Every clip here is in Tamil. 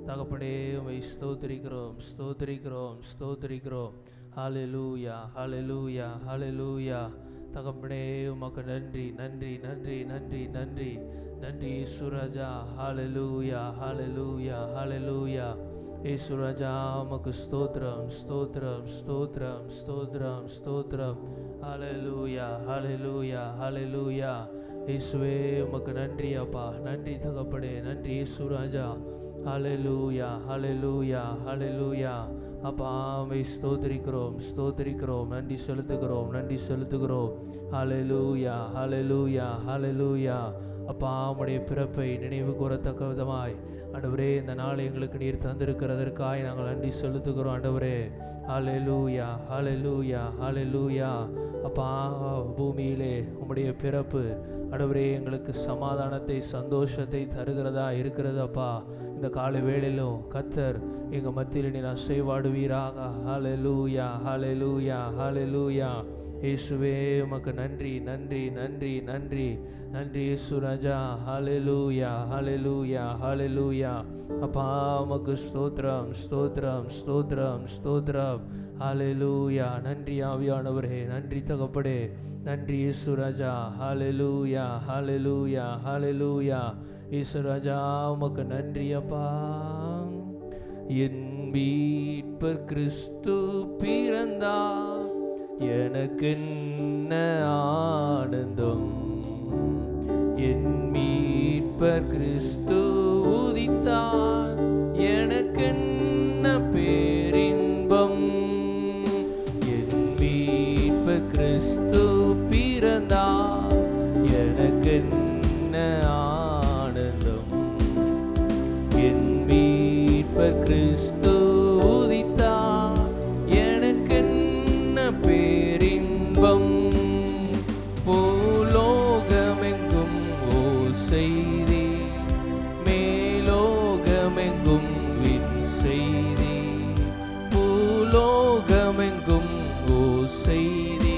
தகப்பனே உம்மை ஸ்தோத்திரிக்கிறோம், ஸ்தோத்திரிக்கிறோம், ஸ்தோத்திரிக்கிறோம். ஹல்லேலூயா, ஹல்லேலூயா, ஹல்லேலூயா. தகப்பனே உமக்கு நன்றி, நன்றி, நன்றி, நன்றி, நன்றி, நன்றி இயேசுராஜா. ஹல்லேலூயா, ஹல்லேலூயா, ஹல்லேலூயா. இயேசுராஜா உமக்கு ஸ்தோத்திரம், ஸ்தோத்திரம், ஸ்தோத்திரம், ஸ்தோத்திரம், ஸ்தோத்திரம். ஹல்லேலூயா, ஹல்லேலூயா, ஹல்லேலூயா. இயேசுவே உமக்கு நன்றி அப்பா, நன்றி தகப்பனே, நன்றி இயேசுராஜா. ஹல்லேலூயா, ஹல்லேலூயா, ஹல்லேலூயா. அப்பா உம்மை ஸ்தோத்திரிக்கிறோம், ஸ்தோத்திரிக்கிறோம், நன்றி செலுத்துகிறோம், நன்றி செலுத்துகிறோம். ஹல்லேலூயா, ஹல்லேலூயா, ஹல்லேலூயா. அப்பா உம்முடைய பிறப்பை நினைவு கூறத்தக்க விதமாய் ஆண்டவரே இந்த நாள் எங்களுக்கு நீர் தந்திருக்கிறதற்காய் நாங்கள் நன்றி செலுத்துகிறோம் ஆண்டவரே. ஹல்லேலூயா, ஹல்லேலூயா, ஹல்லேலூயா. அப்பா பூமியிலே உம்முடைய பிறப்பு ஆண்டவரே எங்களுக்கு சமாதானத்தை சந்தோஷத்தை தருகிறதா இருக்கிறது அப்பா. இந்த காலை வேளையிலும் கர்த்தர் எங்கள் மத்தியில் நீர் அசைவாடுவீராக. ஹல்லேலூயா, ஹல்லேலூயா, ஹல்லேலூயா. இயேசுவே உமக்கு நன்றி, நன்றி, நன்றி, நன்றி, நன்றி இயேசுராஜா. ஹல்லேலூயா, ஹல்லேலூயா, ஹல்லேலூயா. அப்பா உமக்கு ஸ்தோத்திரம், ஸ்தோத்திரம், ஸ்தோத்திரம், ஸ்தோத்திரம். ஹல்லேலூயா. நன்றி ஆவியானவரே, நன்றி தகப்படே, நன்றி இயேசுராஜா. ஹல்லேலூயா, ஹல்லேலூயா, ஹல்லேலூயா. இயேசுராஜா உமக்கு நன்றி அப்பா. என் மீட்பர் கிறிஸ்து பிறந்தார், எனக்கென்ன ஆனந்தம். என் மீட்பர் கிறிஸ்து உதித்தார், எனக்கென்ன பேரின்பம். என் மீட்பர் கிறிஸ்து பிறந்தார், எனக்கென்ன ஆனந்தம். என் மீட்பர் கிறிஸ்து உதித்தார், எனக்கென்ன பேரின்பம். பூலோகமெங்கும் ஓர் செய்தி, மேலோகமெங்கும் விண் செய்தி. பூலோகமெங்கும் ஓர் செய்தி,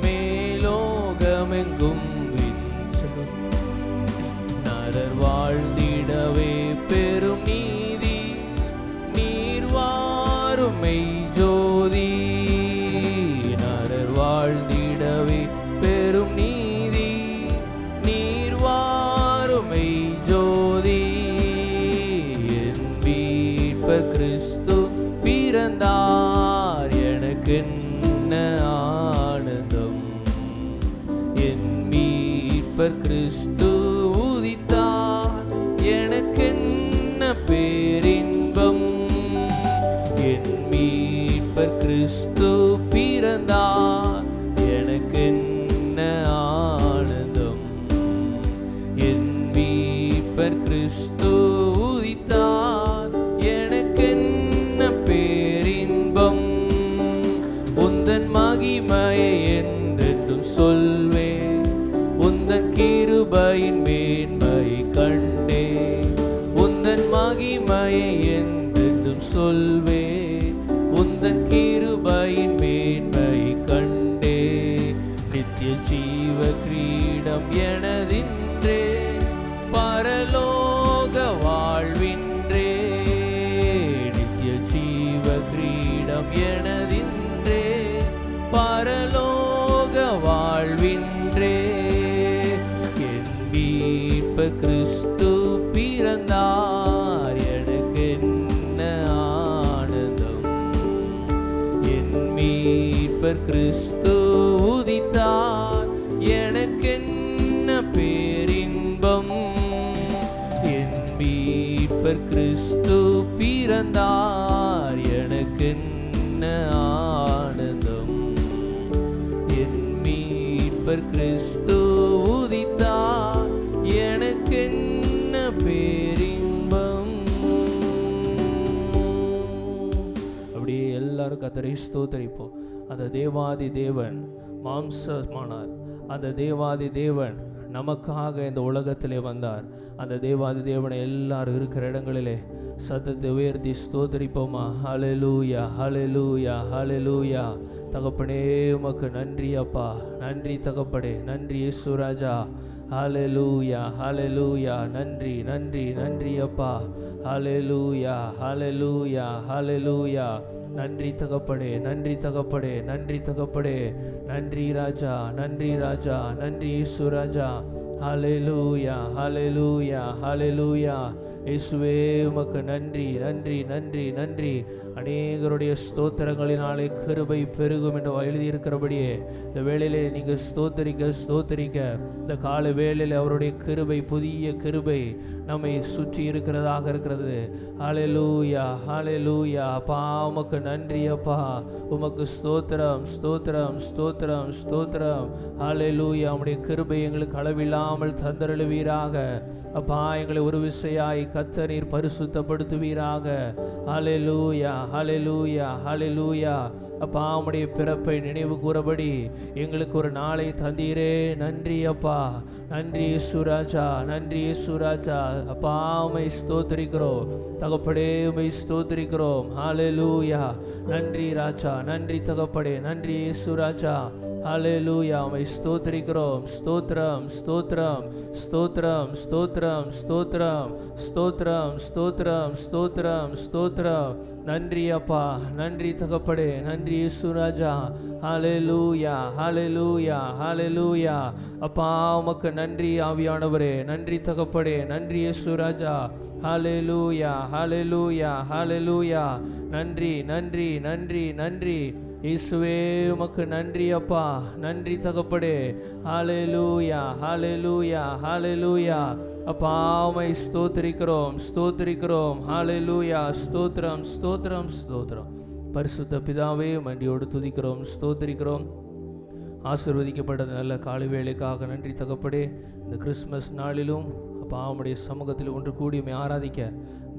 மேலோகமெங்கும் விண் செய்தி. நரர் வாழ்ந்திடவே பெரும் நீதி, நீர் வாரும் மெய் ஜோதி. நரர் வாழ்ந்திடவே பெரும் நீதி, நீர் வாரும் மெய் ஜோதி. என் மீட்பர் கிறிஸ்து பிறந்தார், எனக்கென்ன ஆனந்தம். என் மீட்பர் கிறிஸ்து உதித்தார், எனக்கென்ன பேரின்பம். என் மீட்பர் கிறிஸ்து பிறந்தார், எனக்கென்ன ஆனந்தம். என் மீட்பர் கிறிஸ்து உதித்தார், எனக்கென்ன பேரின்பம். உந்தன் மகிமையை என்றென்றும் சொல்வேன், உந்தன் கிருபையின் மேன்மையை கண்டே. உந்தன் மகிமையை என்றென்றும் சொல்வேன், உந்தன் கிருபையின் மேன்மையை கண்டே. நித்திய ஜீவ கிரீடம் எனதின்றே, பரலோக வாழ்வின்றே. நித்திய ஜீவ கிரீடம் எனதின்றே, பரலோக வாழ்வின்றே. என் மீட்பர் கிறிஸ்து பிறந்தார், எனக்கென்ன ஆனந்தம். என் மீட்பர் கிறிஸ்து உதித்தார், எனக்கென்ன பேரின்பம். என் மீட்பர் கிறிஸ்து பிறந்தார், எனக்கென்ன ஆனந்தம். என் மீட்பர் கிறிஸ்து உதித்தார், எனக்கென்ன பேரின்பம். அப்படியே எல்லாரும் கர்த்தரை ஸ்தோத்திரிப்போம். அந்த தேவாதி தேவன் மாம்சமானார், அந்த தேவாதி தேவன் நமக்காக இந்த உலகத்திலே வந்தார். அந்த தேவாதி தேவனை எல்லாரும் இருக்கிற இடங்களிலே சத்தத்தை உயர்த்தி ஸ்தோத்தரிப்போமா. ஹல்லேலூயா, ஹல்லேலூயா, ஹல்லேலூயா. தகப்பனே உமக்கு நன்றி அப்பா, நன்றி தகப்பனே, நன்றி இயேசு ராஜா. ஹல்லேலூயா, ஹல்லேலூயா. நன்றி நன்றி நன்றி அப்பா. ஹல்லேலூயா, ஹல்லேலூயா, ஹல்லேலூயா. நன்றி தகப்பனே, நன்றி தகப்பனே, நன்றி தகப்பனே. நன்றி ராஜா, நன்றி ராஜா, நன்றி இயேசு ராஜா. ஹல்லேலூயா, ஹல்லேலூயா, ஹல்லேலூயா. இயேசுவே உமக்கு நன்றி நன்றி நன்றி நன்றி. அநேகருடைய ஸ்தோத்திரங்களினாலே கிருபை பெருகும் என்று எழுதியிருக்கிறபடியே இந்த வேளையிலே நீங்கள் ஸ்தோத்தரிக்க ஸ்தோத்தரிக்க இந்த கால வேளையில் அவருடைய கிருபை, புதிய கிருபை நம்மை சுற்றி இருக்கிறதாக இருக்கிறது. ஹல்லேலூயா, ஹல்லேலூயா. அப்பா உமக்கு நன்றி அப்பா, உமக்கு ஸ்தோத்திரம் ஸ்தோத்திரம் ஸ்தோத்திரம் ஸ்தோத்திரம். ஹல்லேலூயா. உம்முடைய கிருபை எங்களுக்கு அளவில்லாமல் தந்தருளுவீராக அப்பா. எங்களை ஒரு விசையாய் கர்த்தர் நீர் பரிசுத்தப்படுத்துவீராக. ஹல்லேலூயா, ஹல்லேலூயா, ஹல்லேலூயா. அப்பா உம்முடைய பிறப்பை நினைவு கூறபடி எங்களுக்கு ஒரு நாளை தந்தீரே. நன்றி அப்பா, நன்றி இயேசு ராஜா, நன்றி இயேசு ராஜா. அப்பா உம்மை ஸ்தோத்திரிக்கிறோம் தகப்படே, உம்மை ஸ்தோத்திரிக்கிறோம். ஹல்லேலூயா. நன்றி ராஜா, நன்றி தகப்படே, நன்றி இயேசு ராஜா. ஹல்லேலூயா. உம்மை ஸ்தோத்திரிக்கிறோம். ஸ்தோத்திரம் ஸ்தோத்திரம் ஸ்தோத்திரம் ஸ்தோத்திரம் ஸ்தோத்திரம் ஸ்தோத்திரம் ஸ்தோத்திரம் ஸ்தோத்திரம் ஸ்தோத்திரம். நன்றி அப்பா, நன்றி தகப்படே, நன்றி இயேசு ராஜா. ஹல்லேலூயா, ஹல்லேலூயா, ஹல்லேலூயா. அப்பா உமக்கு நன்றி ஆவியானவரே, நன்றி தகப்படே, நன்றி இயேசு ராஜா. ஹல்லேலூயா, ஹல்லேலூயா, ஹல்லேலூயா. நன்றி நன்றி நன்றி நன்றி இயேசுவே உமக்கு நன்றி அப்பா, நன்றி தகப்படே. ஹல்லேலூயா, ஹல்லேலூயா, ஹல்லேலூயா. அப்பா உம்மை ஸ்தோத்திரிக்கிறோம் ஸ்தோத்திரிக்கிறோம். ஹல்லேலூயா. ஸ்தோத்திரம் ஸ்தோத்திரம் ஸ்தோத்திரம். பரிசுத்த பிதாவே நன்றியோடு துதிக்கிறோம் ஸ்தோத்திரிக்கிறோம். ஆசீர்வதிக்கப்பட்ட நல்ல காலை வேளைக்காக நன்றி தகப்படே. இந்த கிறிஸ்மஸ் நாளிலும் அப்பா உம்முடைய சமூகத்தில் ஒன்று கூடி உம்மை ஆராதிக்க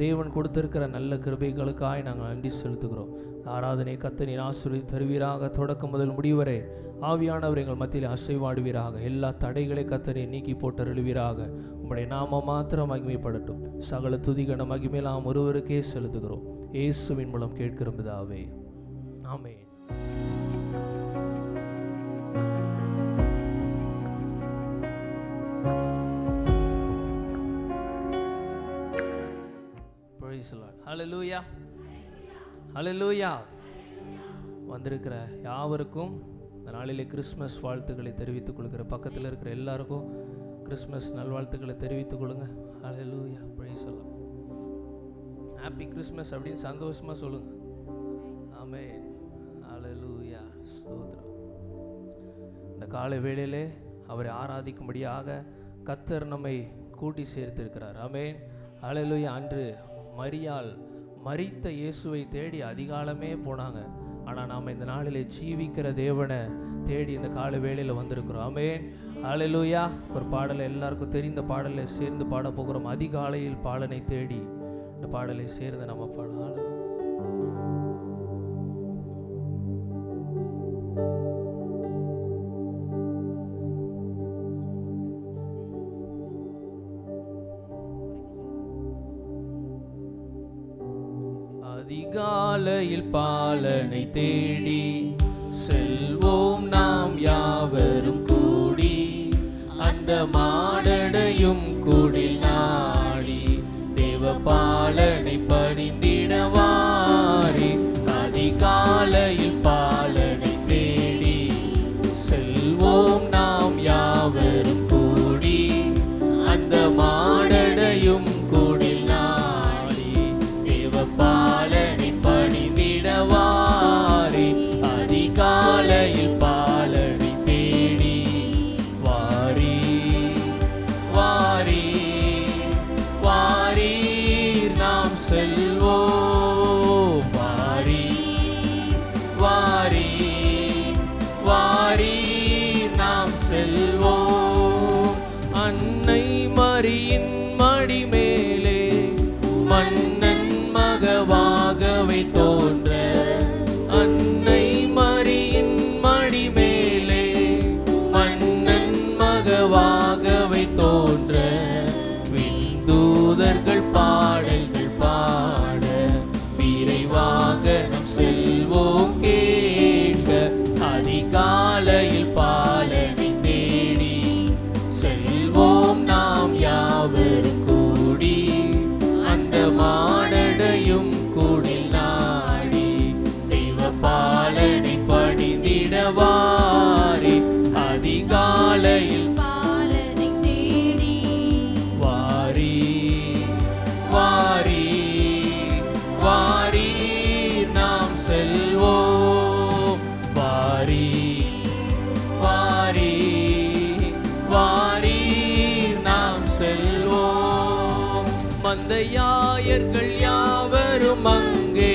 தேவன் கொடுத்திருக்கிற நல்ல கிருபைகளுக்காய் நாங்கள் நன்றி செலுத்துகிறோம். ஆராதனை கர்த்தர் நீர் ஆசீர்வதித்து தருவீராக. தொடக்கம் முதல் முடிவரை ஆவியானவர் எங்கள் மத்தியில் அசைவாடுவீராக. எல்லா தடைகளை கர்த்தர் நீர் நீக்கி போட்டருளுவீராக. உம்முடைய நாம மாத்திரம் மகிமைப்படட்டும். சகல துதிகன மகிமையெல்லாம் ஒருவருக்கே செலுத்துகிறோம். இயேசுவின் மூலம் கேட்கிற பிதாவே, ஆமென். ஹல்லேலூயா, ஹல்லேலூயா. வந்திருக்கிற யாவருக்கும் இந்த நாளிலே கிறிஸ்மஸ் வாழ்த்துக்களை தெரிவித்துக் கொள்கிற பக்கத்தில் இருக்கிற எல்லாருக்கும் கிறிஸ்மஸ் நல்வாழ்த்துக்களை தெரிவித்துக் கொள்ளுங்க. Hallelujah, praise the Lord. Happy Christmas அப்படின்னு சந்தோஷமா சொல்லுங்க. ஆமென், ஹல்லேலூயா, ஸ்தோத்திரம். இந்த காலை வேளையிலே அவரை ஆராதிக்கும்படியாக கர்த்தர் நம்மை கூட்டி சேர்த்திருக்கிறார். ஆமென், ஹல்லேலூயா. அன்று மரியாள் மரித்த இயேசுவை தேடி அதிகாலமே போனாங்க. ஆனால் நாம் இந்த நாளிலே ஜீவிக்கிற தேவனை தேடி இந்த கால வேளையில் வந்திருக்கிறோம். ஆமென், ஹல்லேலூயா. ஒரு பாடலை எல்லாருக்கும் தெரிந்த பாடலை சேர்ந்து பாட போகிறோம். அதிகாலையில் பாலனை தேடி. இந்த பாடலை சேர்ந்து நம்ம பாடலாம். அதிகாலையில் பாலனை தேடி செல்வோம் நாம் யாவரும் கூடி, அந்த மாடடையும் கூடி நாடி தேவ பாலனை பணிந்திடவாரி. அதிகாலையில் பாலனை தேடி செல்வோம் நாம் யாவரும் கூடி, அந்த மாடடையும் கூடி நாடி தேவ பாலனை பணிந்திடவாரி. அதிகாலையில் பாலனை தேடி வாரி வாரி வாரீர் நாம் செல்வோம். கூடில் நாடி தெய்வ பாலனை பணிந்திடவாரி அதிகாலையில் பாலனை தேடி வாரி வாரி வாரி நாம் செல்வோம் வாரி வாரி வாரி நாம் செல்வோம் மந்தையாயர்கள் யாவரும் அங்கே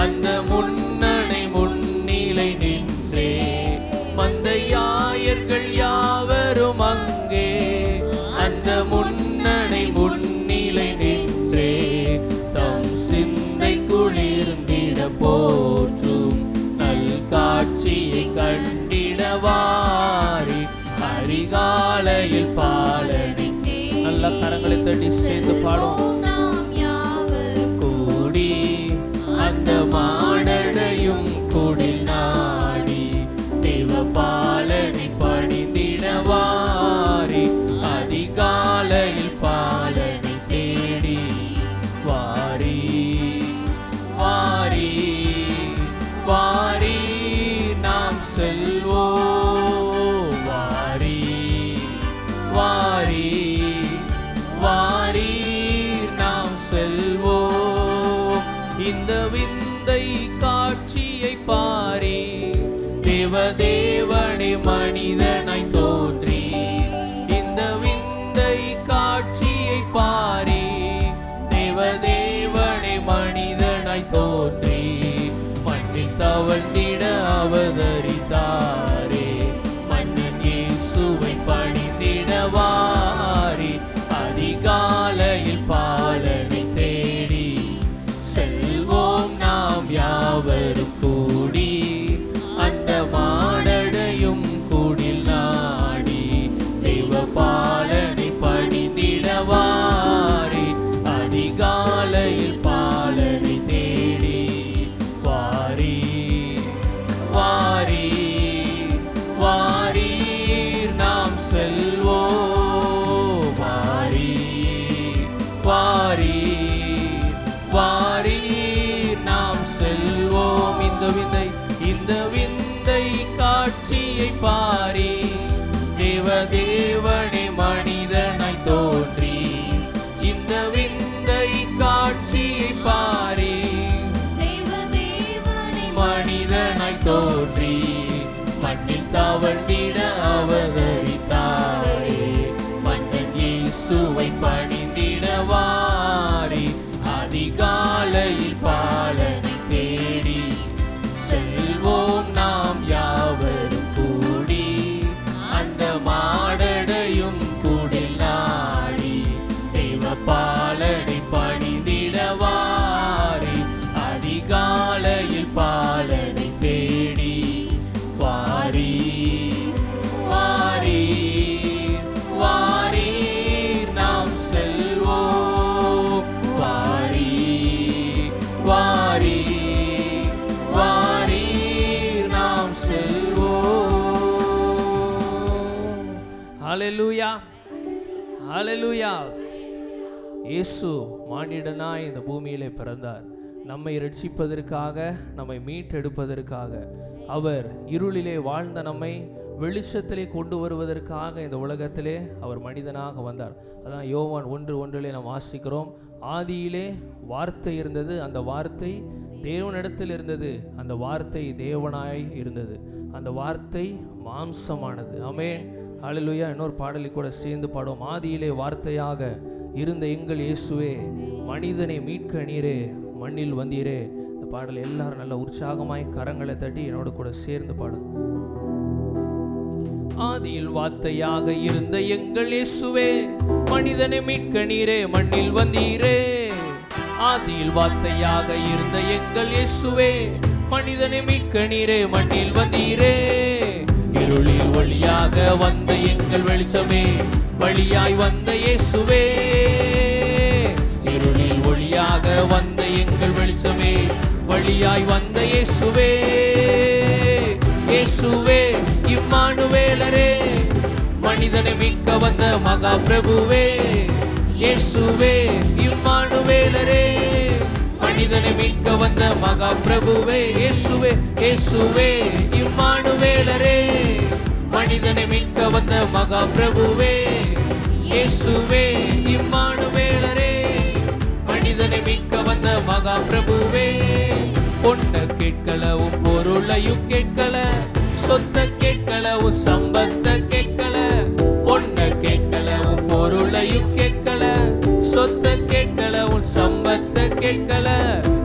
அந்த முன்னணை முன்னிலை நின்றே மந்தையாயர்கள் யாவரும் அங்கே அந்த முன்னணை முன்னிலை நின்றே தம் சிந்தை குளிர்ந்திட போற்றும் நல் காட்சியை கண்டிடவாரி அதிகாலையில் பாலனை நல்ல கரங்களை தட்டி சேர்ந்து பாடும் நாம் யாவரும் கூடி அந்த மாடடையும் குடில் நாடி தெய்வ பாலனை பணிந்திடவாரி அதிகாலையில் பாலனை தேடி வாரி வாரி வாரி நாம் செல்வோம் வாரி வாரி வாரி நாம் செல்வோம் இந்த விந்தை காட்சியை பாரி தேவதேவனே மனிதனாய் தோன்றி இந்த விந்தை காட்சியை பாரி தேவதேவனே மனிதனாய் தோன்றி மண்ணில் தவழ்ந்திட அவதரித்தாரே மன்னன் இயேசுவை பணிந்திடவாரி அதிகாலையில் பாலனை தேடி செல்வோம் நாம் யாவரும் கூடி அந்த மாடடையும் குடில் நாடி தெய்வ பாலனை பணிந்திடவாரி அதிகாலையில் பாலனை தேடி வாரி வாரி வாரி நாம் செல்வோம் வாரி வாரி வாரி நாம் செல்வோம் இந்த விந்தை காட்சியை பாரி தேவதேவனே மனிதனாய் தோன்றி இந்த விந்தை காட்சியை பாரி தேவதேவனே மனிதனாய் தோன்றி மண்ணில் தவழ்ந்திட அவதரித்தாரே மன்னன் இயேசுவை பணிந்திடவாரி அதிகாலையில் பாலனை தேடி செல்வோம் நாம் யாவரும் கூடி அந்த மாடடையும் குடில் நாடி தெய்வ பாலனை பணிந்திடவாரி அதிகாலையில் பாலனை தேடி வாரி வாரி வாரி நாம் செல்வோம் வாரி வாரி வாரி நாம் செல்வோம் ஹல்லேலூயா ஹல்லேலூயா இயேசு மானிடனாய் இந்த பூமியிலே பிறந்தார் நம்மை ரட்சிப்பதற்காக நம்மை மீட்டெடுப்பதற்காக அவர் இருளிலே வாழ்ந்த நம்மை வெளிச்சத்திலே கொண்டு வருவதற்காக இந்த உலகத்திலே அவர் மனிதனாக வந்தார். அதான் யோவான் 1:1 நாம் வாசிக்கிறோம். ஆதியிலே வார்த்தை இருந்தது, அந்த வார்த்தை தேவனிடத்தில் இருந்தது, அந்த வார்த்தை தேவனாய் இருந்தது, அந்த வார்த்தை மாம்சமானது. ஆமென் ஹல்லேலூயா. இன்னொரு பாடலை கூட சேர்ந்து பாடுவோம். ஆதியிலே வார்த்தையாக இருந்த எங்கள் இயேசுவே மனிதனை மீட்க நீரே மண்ணில் வந்தீரே. இந்த பாடல் எல்லாரும் நல்ல உற்சாகமாய் கரங்களை தட்டி என்னோட கூட சேர்ந்து பாடும். ஆதியில் வார்த்தையாக இருந்த எங்கள் இயேசுவே மனிதனை மீட்க நீரே மண்ணில் வந்தீரே. ஆதியில் வார்த்தையாக இருந்த எங்கள் இயேசுவே மனிதனை மீட்க நீரே மண்ணில் வந்தீரே. இருளில் ஒளியாக வந்த எங்கள் வெளிச்சமே வழியாய் வந்த இயேசுவே. இருளில் ஒளியாக வந்த எங்கள் வெளிச்சமே வழியாய் வந்த இயேசுவே. இயேசுவே இம்மானுவேலரே மனிதனை மீட்க வந்த மகா பிரபுவே. இயேசுவே இம்மானுவேலரே மனிதனை மீட்க வந்த மகா பிரபுவே இயேசுவே இயேசுவே இம்மானுவேலரே. மனிதனை மீட்க வந்த மகா பிரபுவே இயேசுவே இம்மானுவேலரே. மனிதனை மீட்க வந்த மகா பிரபுவே. பொண்ண கேட்கலவும் பொருளையும் கேட்கல, சொத்த கேட்கலவும் சம்பத்த கேட்கல. பொண்ண கேட்கலவும் பொருளையும் கேட்கல, சொத்த கேட்கலவும் சம்பத்த கேட்கல.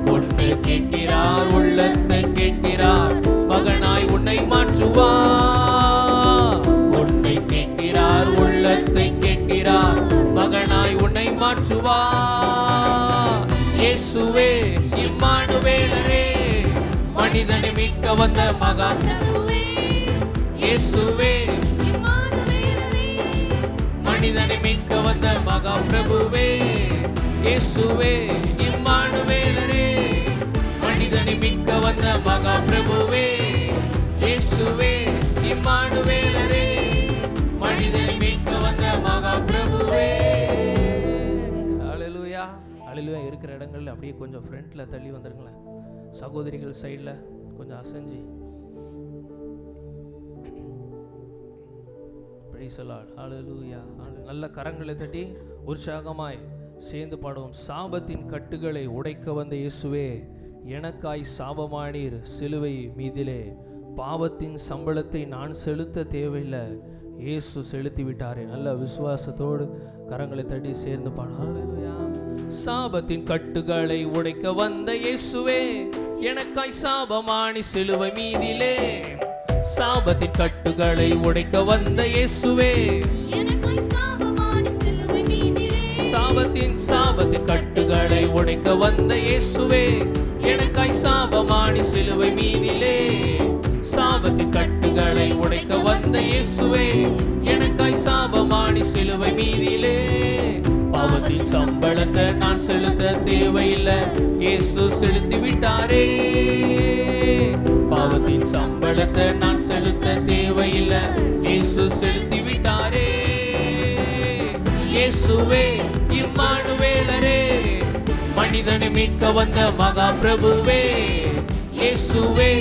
பொண்ணு கேட்கிறார், உள்ளத்தை கேட்கிறார், மகனாய் உன்னை மாற்றுவார். பொண்ணை கேட்கிறார், உள்ளத்தை கேட்கிறார், மகனாய் உன்னை மாற்றுவார். இயேசுவே இம்மானுவேலரே. மனிதனை மீட்க வந்த மகா பிரபுவே இயேசுவே இம்மானுவேலரே. மனிதனை மீட்க வந்த மகா பிரபுவே இயேசுவே இம்மானுவேலரே. மனிதனை மீட்க வந்த மகா பிரபுவே இயேசுவே இம்மானுவேலரே. மனிதனை மீட்க வந்த மகா பிரபுவே. ஹல்லேலூயா ஹல்லேலூயா. இருக்கிற இடங்கள்ல அப்படியே கொஞ்சம் ஃப்ரண்ட்ல தள்ளி வந்துருங்களேன். சகோதரிகள் சைடில் கொஞ்சம் அசைஞ்சு. Price the Lord. ஹல்லேலூயா. நல்ல கரங்களை தட்டி உற்சாகமாய் சேர்ந்து பாடுவோம். சாபத்தின் கட்டுகளை உடைக்க வந்த இயேசுவே, எனக்காய் சாபமானீர் சிலுவை மீதிலே. பாவத்தின் சம்பளத்தை நான் செலுத்த தேவையில்லை, இயேசு செலுத்தி விட்டாரே. நல்ல விசுவாசத்தோடு கரங்களை தட்டி சேர்ந்து பாடு. ஹல்லேலூயா. சாபத்தின் கட்டுகளை உடைக்க வந்த இயேசுவே, எனக்காய் சாபமானி சிலுவை மீதிலே. சாபத்தின் கட்டுகளை உடைக்க வந்த இயேசுவே, எனக்காய் சாபமானி சிலுவை மீதிலே. சாபத்தின் கட்டுகளை உடைக்க வந்த இயேசுவே, எனக்காய் சாபமானி சிலுவை மீதிலே. சாபத்தின் கட்டுகளை உடைக்க வந்த இயேசுவே, எனக்காய் சாபமானி சிலுவை மீதிலே. பாவத்தின் சம்பளத்தை நான் செலுத்த தேவையில்லை, இயேசு செலுத்தி விட்டாரே. பாவத்தின் சம்பளத்தை நான் செலுத்த தேவையில்லை, இயேசு செலுத்தி விட்டாரே. இயேசுவே இம்மானுவேலரே. மனிதனை மீட்க வந்த மகா பிரபுவே இயேசுவே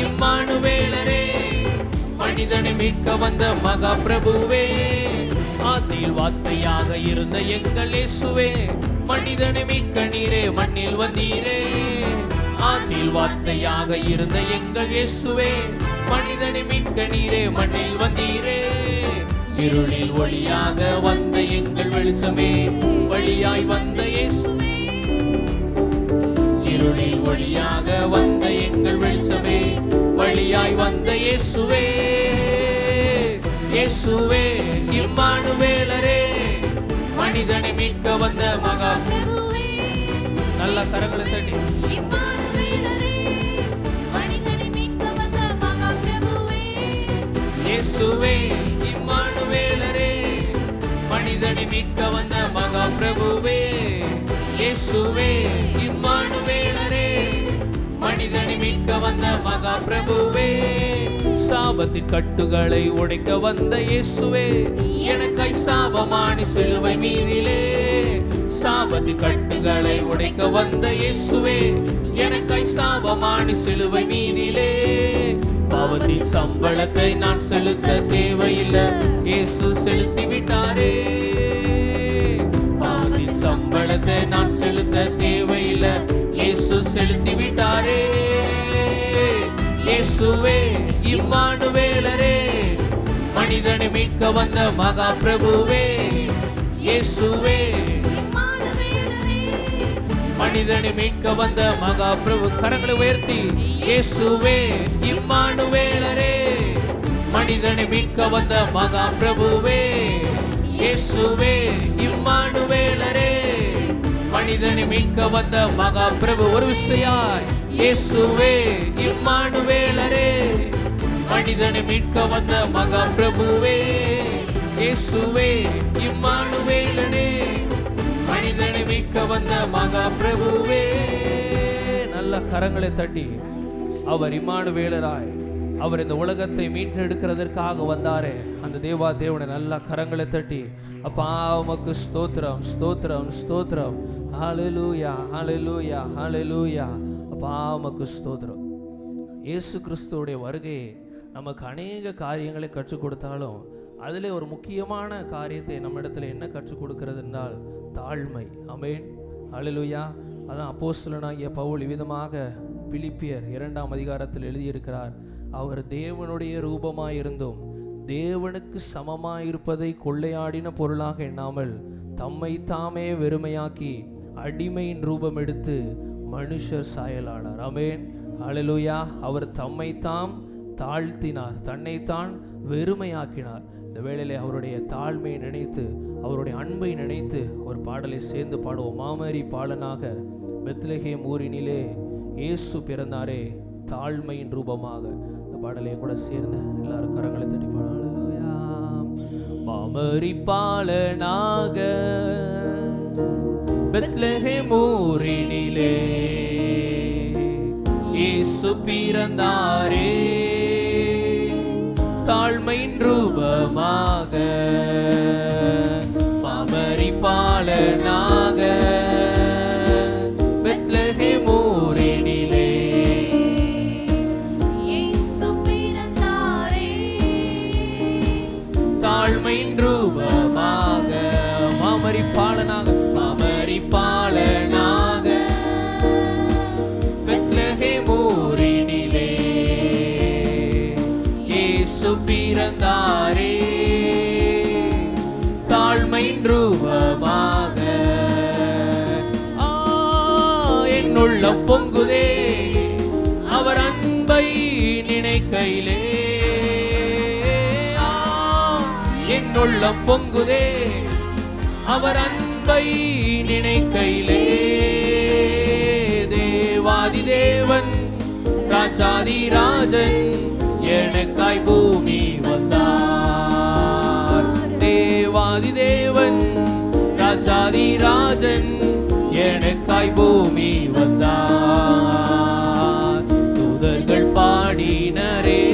இம்மானுவேலரே. மனிதனை மீட்க வந்த மகா பிரபுவே. ஆதியில் வார்த்தையாக இருந்த எங்கள் இயேசுவே, மனிதனை மீட்க நீரே மண்ணில் வந்தீரே. ஆதியில் வார்த்தையாக இருந்த எங்கள் இயேசுவே, மனிதனை மீட்க நீரே மண்ணில் வந்தீரே. இருளில் ஒளியாக வந்த எங்கள் வெளிச்சமே, வழியாய் வந்த இயேசுவே. இருளில் ஒளியாக வந்த எங்கள் வெளிச்சமே, வழியாய் வந்த இயேசுவே. இயேசுவே இம்மானுவேலரே. மனிதனை மீட்க வந்த மகா பிரபுவே நல்ல கரங்களை தட்டி. இம்மானுவேலரே. மனிதனை மீட்க வந்த மகா பிரபுவே இயேசுவே இம்மானுவேலரே. மனிதனை மீட்க வந்த மகா பிரபுவே இயேசுவே இம்மானுவேலரே. மனிதனை மீட்க வந்த மகா பிரபுவே. சாபத்தின் கட்டுகளை உடைக்க வந்த இயேசுவே, எனக்காய் சாபமானி சிலுவை மீதிலே. சாபத்தின் கட்டுகளை உடைக்க வந்த இயேசுவே, எனக்காய் சாபமானி சிலுவை மீதிலே. பாவத்தின் சம்பளத்தை நான் செலுத்த தேவையில்லை, இயேசு செலுத்தி விட்டாரே. பாவத்தின் சம்பளத்தை நான் செலுத்த தேவையில்லை, இயேசு செலுத்தி விட்டாரே. இயேசுவே இம்மானுவேலரே. மனிதனை மீட்க வந்த மகா பிரபுவே இயேசுவே இம்மானுவேலரே. மனிதனை மீட்க வந்த மகா பிரபு. கரங்களை உயர்த்தி இயேசுவே இம்மானுவேலரே. மனிதனை மீட்க வந்த மகா பிரபுவே இயேசுவே இம்மானுவேலரே. மனிதனை மீட்க வந்த மகா பிரபு. ஒரு விசையாய் இயேசுவே இம்மானுவேலரே. மனிதனை மீட்க வந்த மகா பிரபுவே இயேசுவே இம்மானுவேலரே. மனிதனை மீட்க வந்த மகா பிரபுவே. நல்ல கரங்களை தட்டி அவர் இம்மானுவேலராய், அவர் இந்த உலகத்தை மீட்டெடுக்கிறதற்காக வந்தாரே, அந்த தேவா தேவனை நல்ல கரங்களை தட்டி அப்பா உமக்கு ஸ்தோத்திரம் ஸ்தோத்திரம் ஸ்தோத்திரம். ஹalleluya ஹalleluya ஹalleluya. அப்பா உமக்கு ஸ்தோத்திரம். இயேசு கிறிஸ்துவுடைய வருகையை நமக்கு அநேக காரியங்களை கற்றுக் கொடுத்தாலும் அதிலே ஒரு முக்கியமான காரியத்தை நம்ம இடத்துல என்ன கற்றுக் கொடுக்கிறது என்றால் தாழ்மை. ஆமென் ஹalleluya. அதான் அப்போஸ்தலனாகிய பவுல் விதமாக பிலிப்பியர் 2ஆம் அதிகாரத்தில் எழுதியிருக்கிறார். அவர் தேவனுடைய ரூபமாயிருந்தும் தேவனுக்கு சமமாயிருப்பதை கொள்ளையாடின பொருளாக எண்ணாமல் தம்மை தாமே வெறுமையாக்கி அடிமையின் ரூபம் எடுத்து மனுஷர் சாயலானார். ஆமென் ஹalleluya. அவர் தம்மை தாம் தாழ்த்தினார், தன்னைத்தான் வெறுமையாக்கினார். இந்த வேளையிலே அவருடைய தாழ்மையை நினைத்து அவருடைய அன்பை நினைத்து ஒரு பாடலை சேர்ந்து பாடுவோம். மாமரி பாலனாக பெத்லகேம் ஊரினிலே இயேசு பிறந்தாரே தாழ்மையின் ரூபமாக. இந்த பாடலை கூட சேர்ந்து எல்லாரும் கரங்களை தட்டி பாடுவோம். ஹalleluya. மாமரி பாலனாக பெத்லகேம் ஊரினிலே இயேசு பிறந்தாரே தாழ்மையின் ரூபமாக. மாமரி பாலனாக பெத்லகேம் ஊரினிலே இயேசு பிறந்தாரே தாழ்மையின் ரூபமாக. மாமரி பாலனாக மாமரி பாலனாக பெத்லகேம் ஊரினிலே இயேசு பிறந்தாரே தாழ்மையின் ரூபமாக. என் உள்ளம் பொங்குதே அவர் அன்பை நினைக்கையிலே. என் உள்ளம் பொங்குதே அவர் அன்பை நினைக்கையிலே. தேவாதி தேவன் ராஜாதி ராஜன் எனக்காய் பூமி வந்தார். தேவாதி தேவன் ராஜாதி ராஜன் எனக்காய் பூமி வந்தார். தூதர்கள் பாடினரே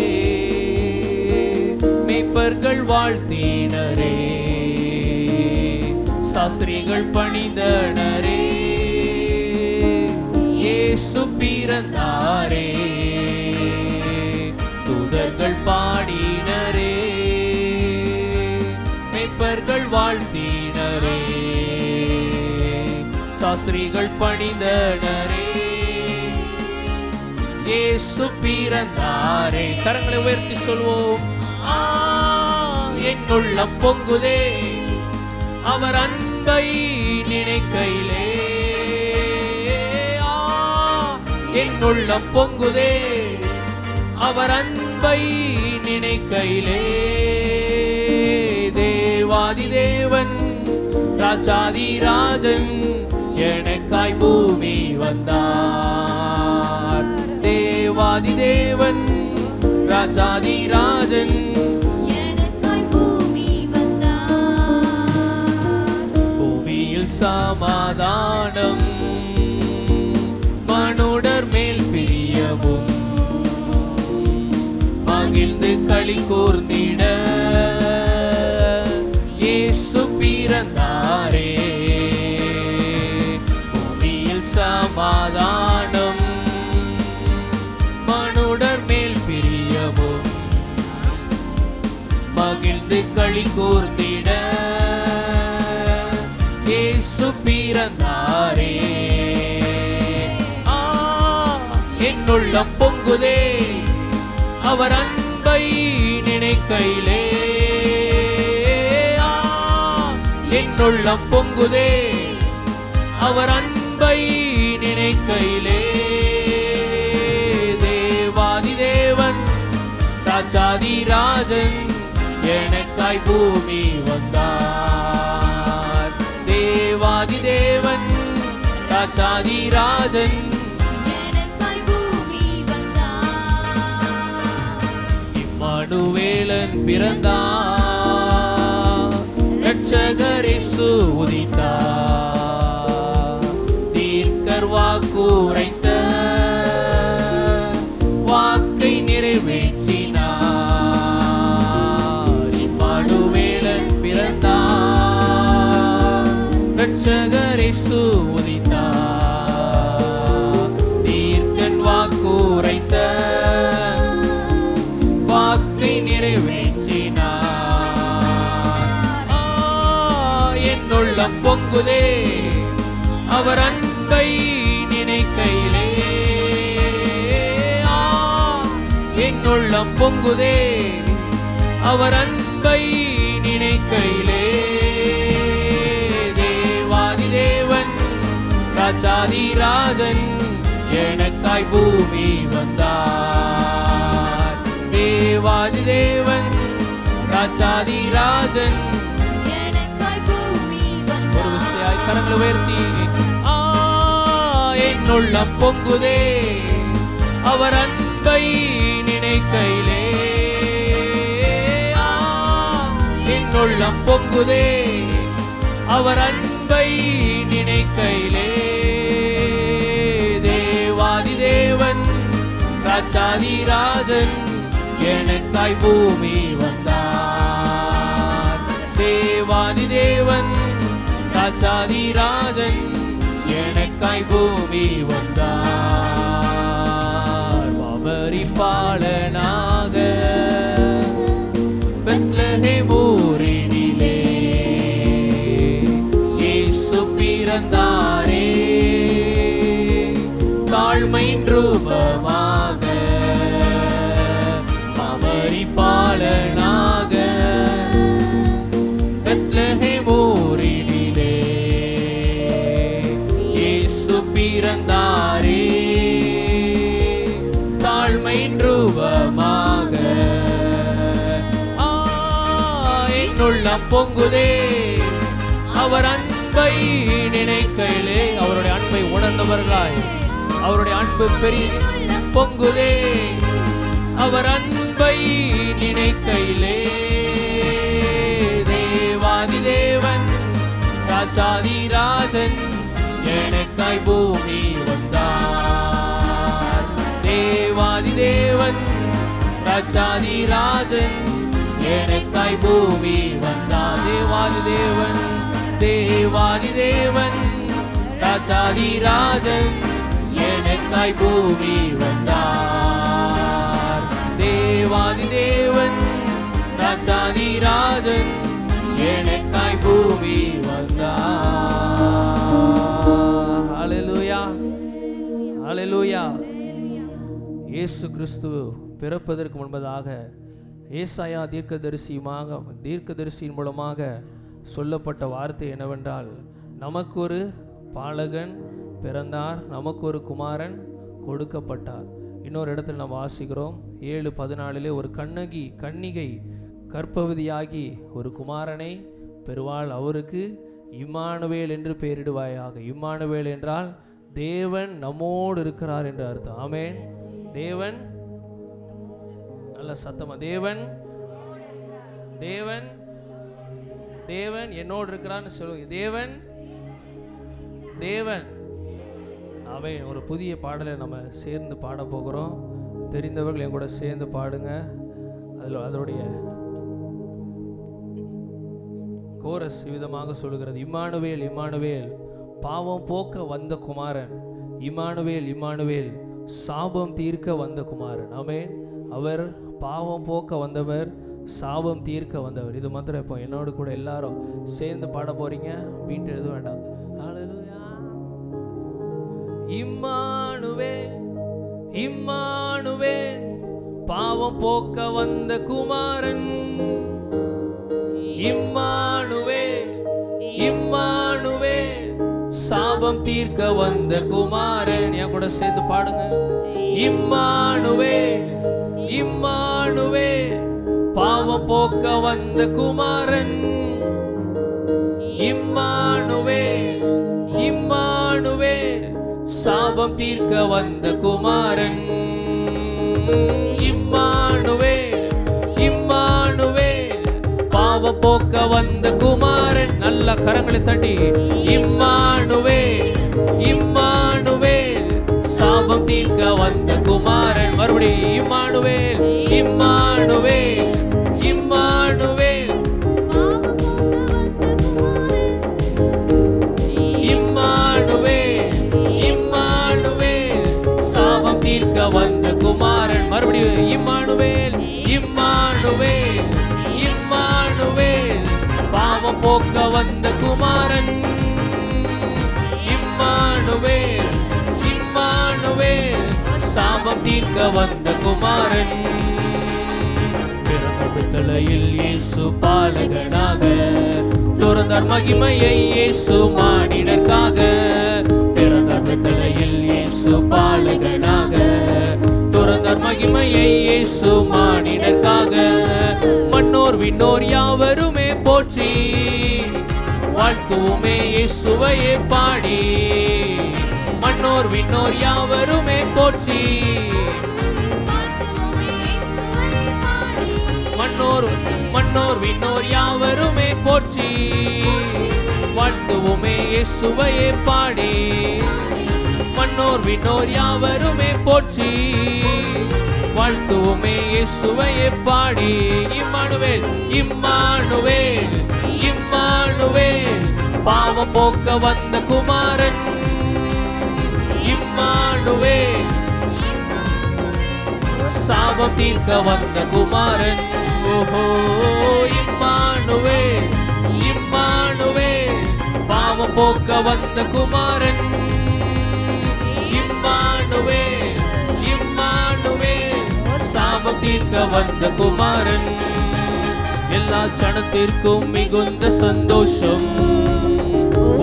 மேய்ப்பர்கள் வாழ்த்தினரே சாஸ்திரிகள் பணிந்தனரே இயேசு பிறந்தாரே. தூதர்கள் பாடினரே மேய்ப்பர்கள் வாழ்த்தினரே சாஸ்திரிகள் பணிந்தனரே இயேசு பிறந்தாரே. கரங்களை உயர்த்தி சொல்வோம். என் உள்ளம் பொங்குதே அவர் அன்பை நினைக்கையிலே. என் உள்ளம் பொங்குதே அவர் அன்பை நினைக்கையிலே. தேவாதி தேவன் ராஜாதி ராஜன் எனக்காய் பூமி வந்தார். தேவாதி தேவன் ராஜாதி ராஜன் எனக்காய் பூமி வந்தார். பூமியில் சமாதானம் மனுடர் மேல் பிரியவும் மகிழ்ந்து களி கூர்ந்திட இயேசு பிறந்தாரே. பூமியில் சமாதானம் மனுடர் மேல் பிரியவும் மகிழ்ந்து களி கூர்ந்திட இயேசு பிறந்தாரே. என் உள்ளம் பொங்குதே அவர் அன்பை நினைக்கையிலே. என் உள்ளம் பொங்குதே அவர் அன்பை நினைக்கையிலே. தேவாதி தேவன் ராஜாதி ராஜன் எனக்காய் பூமி வந்தார். தேவாதி தேவன் ராஜாதி ராஜன் எனக்காய் பூமி வந்தார். இம்மானுவேலன் பிறந்தார், இரட்சகர் இயேசு உதித்தார். தீர்க்கர் வாக்குரைத்த வாக்கை நிறைவேற்றினார். இம்மானுவேலன் பிறந்தார், இரட்சகர் இயேசு உதித்தார். பொங்குதே அவர் அன்பை நினைக்கையிலே. என் உள்ளம் பொங்குதே அவர் அன்பை நினைக்கையிலே. தேவாதி தேவன் ராஜாதி ராஜன் எனக்காய் பூமி வந்தார். தேவாதி தேவன் ராஜாதி ராஜன் எனக்காய் பூமி வந்தார். ஒரு விசையாய் கரங்களை உயர்த்தி என் உள்ளம் பொங்குதே அவர் அன்பை நினைக்கையிலே. என் உள்ளம் பொங்குதே அவர் அன்பை நினைக்கையிலே. தேவாதி தேவன் ராஜாதி ராஜன் எனக்காய் பூமி வந்தார். தேவாதி தேவன் ராஜாதி ராஜன் எனக்காய் பூமி வந்தார். பரிபாலனாக பெத்லகேம் ஊரினிலே இயேசு பிறந்தாரே. தாழ்மையின் ரூபமாக பரிபாலனாக பெத்லகேம் ஊரினிலே இயேசு பிறந்தாரே. தாழ்மையின் ரூபமாக என் உள்ளம் பொங்குதே அவர் அன்பை நினைக்கையிலே. அவருடைய அன்பை உணர்ந்தவர்களாய் அவருடைய அன்பு பெரிய பொங்குதே அவர் அன்பை நினைக்கையிலே. தேவாதி தேவன் ராஜாதி ராஜன் எனக்காய் பூமி வந்தார். தேவாதி தேவன் ராஜாதி ராஜன் எனக்காய் பூமி வந்தார். தேவாதி தேவன் தேவாதி தேவன் ராஜாதி ராஜன் எனக்காய் பூமி வந்தார். தேவாதி தேவன் ராஜாதி ராஜன் எனக்காய் பூமி வந்தார். ஹல்லேலூயா ஹல்லேலூயா. இயேசு கிறிஸ்து பிறப்பதற்கு முன்பதாக ஏசாயா தீர்க்கதரிசியின் மூலமாக சொல்லப்பட்ட வார்த்தை என்னவென்றால், நமக்கு ஒரு பாலகன் பிறந்தார், நமக்கு ஒரு குமாரன் கொடுக்கப்பட்டார். இன்னொரு இடத்துல நம்ம வாசிக்கிறோம் 7:14 ஒரு கன்னிகை கர்ப்பவதியாகி ஒரு குமாரனை பெறுவாள், அவருக்கு இம்மானுவேல் என்று பெயரிடுவாயாக. இம்மானுவேல் என்றால் தேவன் நம்மோடு இருக்கிறார் என்று அர்த்தம். ஆமென். தேவன், நல்ல சத்தமா, தேவன் தேவன் தேவன் என்னோடு இருக்கிறான்னு சொல்லுங்க. தேவன் தேவன் ஆமென். ஒரு புதிய பாடலை நம்ம சேர்ந்து பாட போகிறோம். தெரிந்தவர்கள் என் கூட சேர்ந்து பாடுங்க. அதனுடைய கோரஸ் விதமாக சொல்லுகிறது, இம்மானுவேல் இம்மானுவேல் பாவம் போக்க வந்த குமாரன், இம்மானுவேல் இம்மானுவேல் சாபம் தீர்க்க வந்த குமாரன். ஆமென். அவர் பாவம் போக்க வந்தவர், சாபம் தீர்க்க வந்தவர். இது மாத்திரம் இப்போ என்னோடு கூட எல்லாரும் சேர்ந்து பாட போறீங்க. மீட்டு எழுத வேண்டாம். ஹல்லேலூயா. இம்மானுவேல் இம்மானுவேல் பாவம் போக்க வந்த குமாரன், இம்மானுவேல் இம்மானுவேல் சாபம் தீர்க்க வந்த குமாரன். என் கூட சேர்ந்து பாடுங்க. இம்மானுவேல் இம்மானுவேல் பாவம் போக்க வந்த குமாரன், இம்மானுவேல் இம்மானுவேல் சாபம் தீர்க்க வந்த குமாரன். இம்மானுவேல் இம்மானுவேல் பாவம் போக்க வந்த குமாரன். நல்ல கரங்களை தட்டி இம்மானுவேல் இம்மானுவேல் சாபம் தீர்க்க வந்த குமாரன். மறுபடியும் Immanuel Immanuel Immanuel Immanuel Immanuel சாபம் தீர்க்க வந்த குமாரன். மறுபடியும் இம்மானுவேல் இம்மானுவேல் இம்மானுவேல் பாவம் போக்க வந்த குமாரன். இம்மானுவேல் இம்மானுவேல் சாபம் தீர்க்க வந்த குமாரன். பிறந்த வித்தலையில் இயேசு பாலகனாக துறந்தார் மகிமையை இயேசு மானிடர்க்காக. பிறந்த வித்தலையில் இயேசு பாலகனாக துறந்தார் மகிமையை இயேசு மானிடர்க்காக. மன்னோர் விண்ணோர் யாவருமே போற்றி வாழ்த்துவோமே இயேசுவையே பாடி. மன்னோர் விண்ணோர் யாவருமே போற்றி மன்னோர் விண்ணோர் யாவருமே போற்றி வாழ்த்துவோமே இயேசுவையே பாடி. மன்னோர் விண்ணோர் யாவருமே போற்றி வாழ்த்துவோமே இயேசுவையே பாடி. இம்மானுவேல் இம்மானுவேல் இம்மானுவேல் பாவம் போக்க வந்த குமாரன். இம்மானுவேல் சாபம் தீர்க்க வந்த குமாரன். ஓஹோ இம்மானுவேல் இம்மானுவேல் பாவம் போக்க வந்த குமாரன். இம்மானுவேல் இம்மானுவேல் சாபம் தீர்க்க வந்த குமாரன். எல்லா சனத்திற்கும் மிகுந்த சந்தோஷம்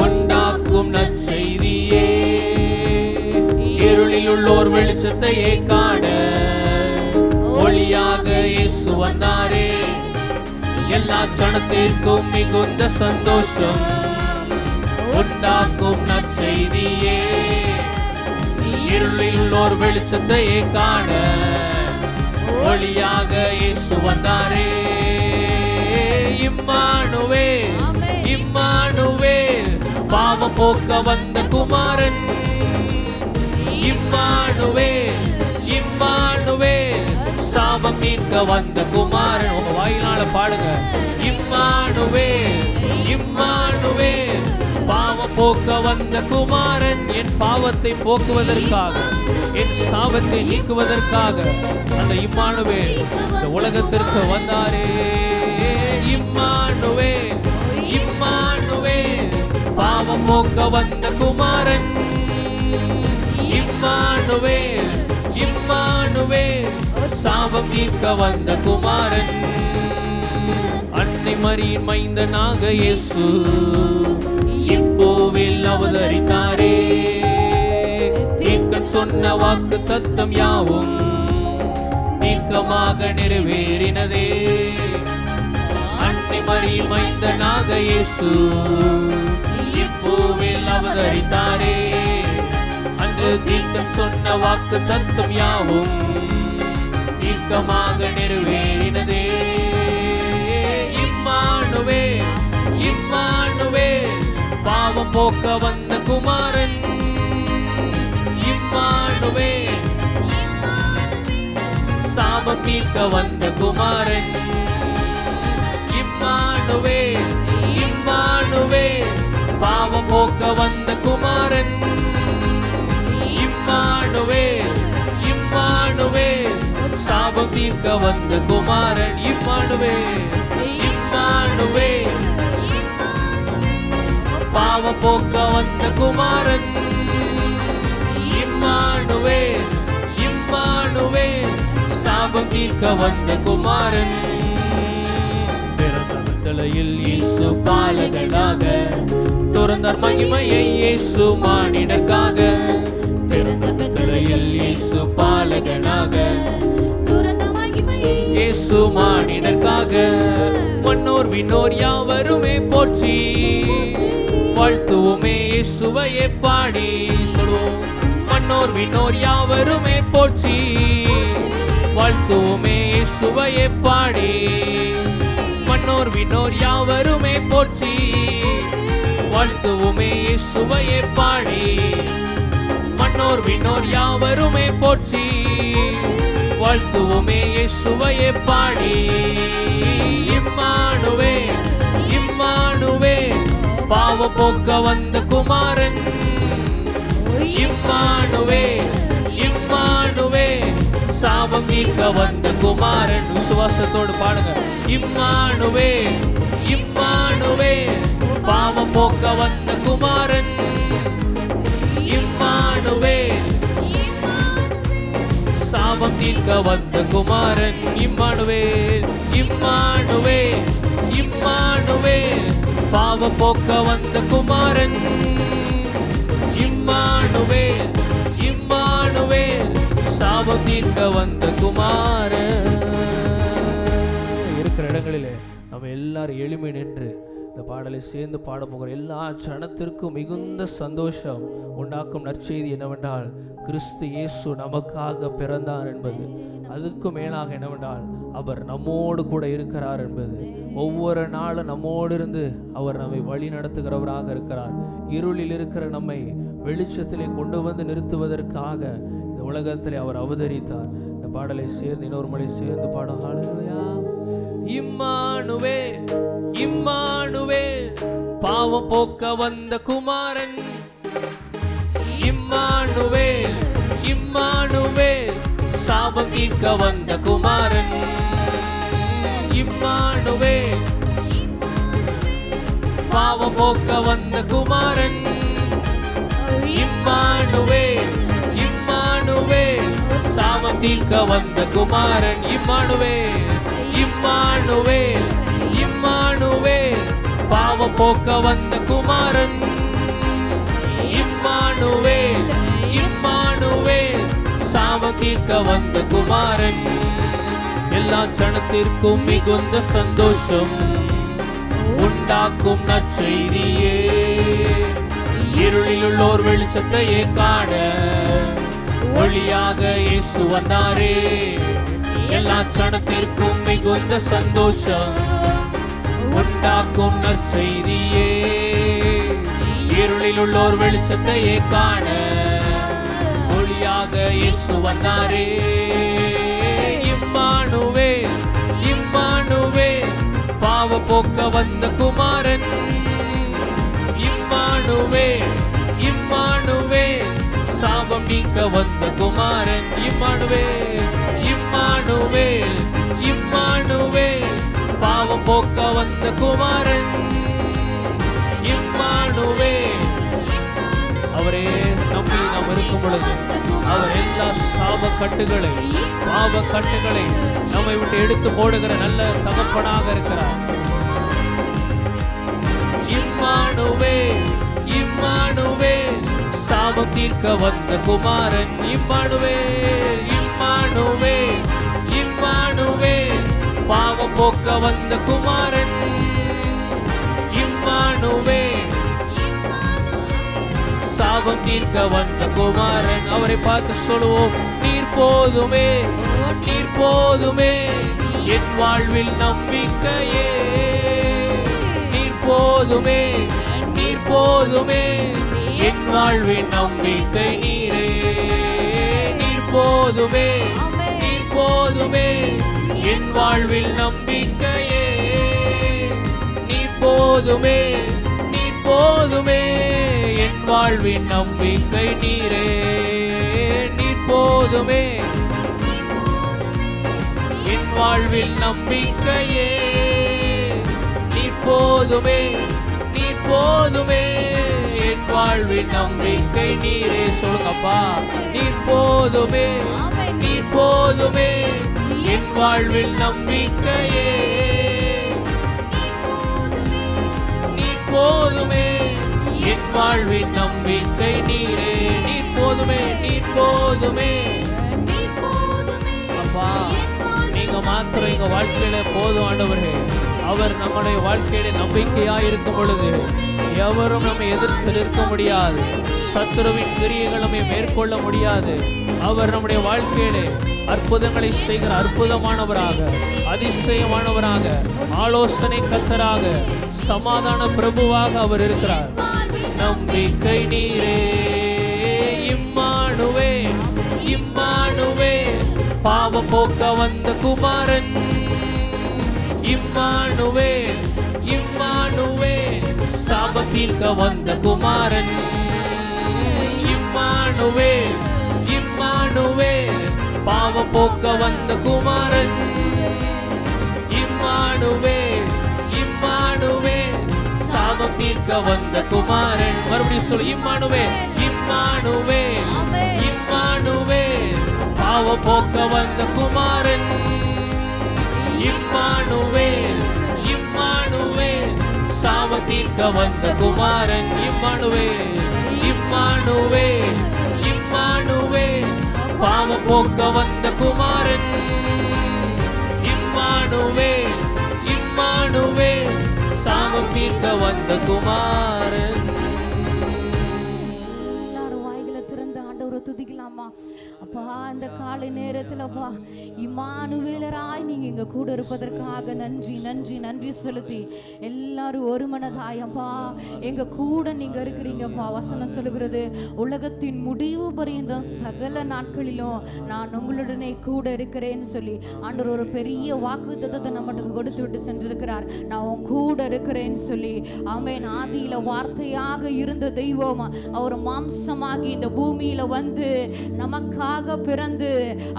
உண்டாக்கும் நற்செய்தியே. இருளில் உள்ளோர் வெளிச்சத்தையே காண ஒளியாக இயேசு வந்தாரே. எல்லா சனத்திற்கும் மிகுந்த சந்தோஷம் உண்டாக்கும் நற்செய்தியே. இருளில் உள்ளோர் வெளிச்சத்தையே காண ஒளியாக இயேசு வந்தாரே. இம்மானுவேல் இம்மானுவேல் பாவம் போக்க வந்த குமாரன். இம்மானுவேல் இம்மானுவேல் சாபம் தீர்க்க வந்த குமாரன். உங்க வாயிலால பாடுங்க. இம்மானுவேல் இம்மானுவேல் பாவம் போக்க வந்த குமாரன். என் பாவத்தை போக்குவதற்காக என் சாபத்தை நீக்குவதற்காக அந்த இம்மானுவேல் இந்த உலகத்திற்கு வந்தாரே. இம்மானுவேல் இம்மானுவேல் பாவம் போக்க வந்த குமாரன். இம்மானுவேல் இம்மானுவேல் சாபம் தீர்க்க வந்த குமாரன். அன்னை மரியின் மைந்தனாக இயேசு இப்போவில் அவதரித்தாரே. தீர்க்கன் சொன்ன வாக்கு தத்தம் யாவும் தீர்க்கமாக நிறைவேறினதே. அன்னை மரியின் மைந்தனாக இயேசு இப்போவில் அவதரித்தாரே. அன்று தீர்க்கன் சொன்ன வாக்கு தத்தம் யாவும் தீர்க்கமாக நிறைவேறினதே. இம்மானுவேல் இம்மானுவேல் பாவம் போக்க வந்த குமாரன். இம்மானுவேல் சாபம் தீர்க்க வந்த குமாரன். இம்மானுவேல் இம்மானுவேல் பாவம் போக்க வந்த குமாரன். இம்மானுவேல் இம்மானுவேல் சாபம் தீர்க்க வந்த குமாரன். இம்மானுவேல் இம்மானுவேல் பாவம் போக்க வந்த குமாரன். இம்மானுவேல் இம்மானுவேல் சாபம் தீர்க்க வந்த குமாரன். பிறந்த வித்தலையில் இயேசு பாலகனாக துறந்தார் மகிமையை இயேசு மானிடர்க்காக. பிறந்த வித்தலையில் இயேசு பாலகனாக இயேசு மானிடர்க்காக. மன்னோர் விண்ணோர் யாவருமே போற்றி வாழ்த்துவோமே இயேசுவையே பாடி. சொல்வோம். மன்னோர் விண்ணோர் யாவருமே போற்றி வாழ்த்துவோமே இயேசுவையே பாடி. மன்னோர் விண்ணோர் யாவருமே போற்றி வாழ்த்துவோமே இயேசுவையே பாடி. மன்னோர் விண்ணோர் யாவருமே போற்றி வாழ்த்துவோமே இயேசுவையே பாடி. இம்மானுவேல் இம்மானுவேல் பாவம் போக்க வந்த குமாரன். இம்மானுவேல் இம்மானுவேல் சாபம் நீக்க வந்த குமாரன். விசுவாசத்தோடு பாடுங்க. இம்மானுவேல் இம்மானுவேல் பாவம் போக்க வந்த குமாரன். இம்மானுவேல் சாபம் தீர்க்க வந்த குமாரன் இம்மானுவேல் இம்மானுவேல் இம்மானுவேல் பாவ போக்க வந்த குமாரன் இம்மானுவேல் இம்மானுவேல் சாபம் தீர்க்க வந்த குமாரன். இருக்கிற இடங்களிலே நம்ம எல்லாரும் எளிமை நின்று இந்த பாடலை சேர்ந்து பாட போகிற எல்லா சனத்திற்கும் மிகுந்த சந்தோஷம் உண்டாக்கும் நற்செய்தி என்னவென்றால் கிறிஸ்து இயேசு நமக்காக பிறந்தார் என்பது. அதுக்கும் மேலாக என்னவென்றால் அவர் நம்மோடு கூட இருக்கிறார் என்பது. ஒவ்வொரு நாளும் நம்மோடு இருந்து அவர் நம்மை வழி நடத்துகிறவராக இருக்கிறார். இருளில் இருக்கிற நம்மை வெளிச்சத்திலே கொண்டு வந்து நிறுத்துவதற்காக இந்த உலகத்திலே அவர் அவதரித்தார். இந்த பாடலை சேர்ந்து இன்னொரு முறை சேர்ந்து பாட. ஹல்லேலூயா. இம்மானுவேல் இம்மானுவேல் பாவம் போக்க வந்த குமாரன் இம்மானுவேல் இம்மானுவேல் சாபம் தீர்க்க வந்த குமாரன் இம்மானுவேல் பாவம் போக்க வந்த குமாரன் இம்மானுவேல் இம்மானுவேல் சாபம் தீர்க்க வந்த குமாரன் இம்மானுவேல் இம்மானுவேல் இம்மானுவேல் பாவம் போக்க வந்த குமாரன் இம்மானுவேல் இம்மானுவேல் சாபம் தீர்க்க வந்த குமாரன். எல்லா சனத்திற்கும் மிகுந்த சந்தோஷம் உண்டாக்கும் நற்செய்தியே இருளில் உள்ளோர் வெளிச்சத்தையே காண ஒளியாக இயேசு வந்தாரே. எல்லா சனத்திற்கும் மிகுந்த சந்தோஷம் உண்டாக்கும் நற்செய்தியே இருளில் உள்ளோர் வெளிச்சத்தையே காண ஒளியாக இயேசு வந்தாரே. இம்மானுவேல் இம்மானுவேல் பாவ போக்க வந்த குமாரன் இம்மானுவேல் இம்மானுவேல் சாபம் நீக்க வந்த குமாரன் இம்மானுவேல் இம்மானுவேல் இம்மானுவேல் பாவம் போக்க வந்த குமாரன் இம்மானுவேல். அவரே நம்பி நாம் இருக்கும் பொழுது அவர் எல்லா சாப கட்டுகளை பாவ கட்டுகளை நம்மை விட்டு எடுத்து போடுகிற நல்ல தகப்பனாக இருக்கிறார். இம்மானுவேல் இம்மானுவேல் சாபம் தீர்க்க வந்த குமாரன் இம்மானுவேல் இம்மானுவேல் இம்மானுவேல் பாவம் போக்க வந்த குமாரன் இம்மானுவேல் சாபம் தீர்க்க வந்த குமாரன். அவரை பார்த்து சொல்லுவோம், நீர் போதுமே நீர் போதுமே என் வாழ்வில் நம்பிக்கையே. நீர் போதுமே நீர் போதுமே என் வாழ்வில் நம்பிக்கை நீரே. நீர் போதுமே நீர் போதுமே என் வாழ்வில் நம்பிக்கையே. நீர் போதுமே நீர் போதுமே என் வாழ்வின் நம்பிக்கை நீரே. நீர் போதுமே என் வாழ்வில் நம்பிக்கையே. நீர் போதுமே நீர் போதுமே என் வாழ்வின் நம்பிக்கை நீரே. சொல்லுங்கப்பா, நீர் போதுமே நீர் போதுமே என் வாழ்வில் நம்பிக்கையே. நீர் போதுமே என் வாழ்வின் நம்பிக்கை நீரே. நீர் போதுமே நீர் போதுமே. அப்பா, நீங்க மாத்திரம் எங்க வாழ்க்கையில போதும் ஆண்டவரே. அவர் நம்முடைய வாழ்க்கையில நம்பிக்கையா இருக்கும் பொழுது எவரும் நம்மை எதிர்த்து நிற்க முடியாது. சத்துருவின் கிரியைகள் நம்மை மேற்கொள்ள முடியாது. அவர் நம்முடைய வாழ்க்கையிலே அற்புதங்களை செய்கிற அற்புதமானவராக, அதிசயமானவராக, ஆலோசனை கர்த்தராக, சமாதான பிரபுவாக அவர் இருக்கிறார். நம்பிக்கை நீரே. இம்மானுவேல் இம்மானுவேல் பாவ போக்க வந்த குமாரன் இம்மானுவேல் இம்மானுவேல் சாபம் தீர்க்க வந்த குமாரன் இம்மானுவேல் இம்மானுவேல் பாவ போக்க வந்த குமாரன் இம்மானுவேல் இம்மானுவேல் சாபம் தீர்க்க வந்த குமாரன். மறுபடியும் சொல்லு, இம்மானுவேல் இம்மானுவேல், ஆமென். இம்மானுவேல், பாவ போக்க வந்த குமாரன். இம்மானுவேல், இம்மானுவேல், சாவ தீர்க்க வந்த குமாரன். இம்மானுவேல், இம்மானுவேல், இம்மானுவேல், பாவ போக்க வந்த குமாரன். இம்மானுவேல், இம்மானுவேல், சாபம் தீர்க்க வந்த குமாரன். எல்லாரும் வாய்களை திறந்து ஆண்டவரை துதிக்கலாமா? அப்பா, இந்த காலை நேரத்தில்ப்பா இம்மானுவேலராய் நீங்க எங்க கூட இருப்பதற்காக நன்றி நன்றி நன்றி செலுத்தி எல்லாரும் ஒரு மனதாயப்பா எங்க கூட நீங்க இருக்கிறீங்கப்பா. வசனம் சொல்லுகிறது, உலகத்தின் முடிவு பரியந்தம் சகல நாட்களிலும் நான் உங்களுடனே கூட இருக்கிறேன்னு சொல்லி ஆண்டவர் ஒரு பெரிய வாக்குத்தத்தத்தை நமக்கு கொடுத்து விட்டு சென்றிருக்கிறார். நான் உன் கூட இருக்கிறேன்னு சொல்லி. ஆமென். ஆதியில வார்த்தையாக இருந்த தெய்வம் அவர் மாம்சமாகி இந்த பூமியில வந்து நமக்காக பிறந்து,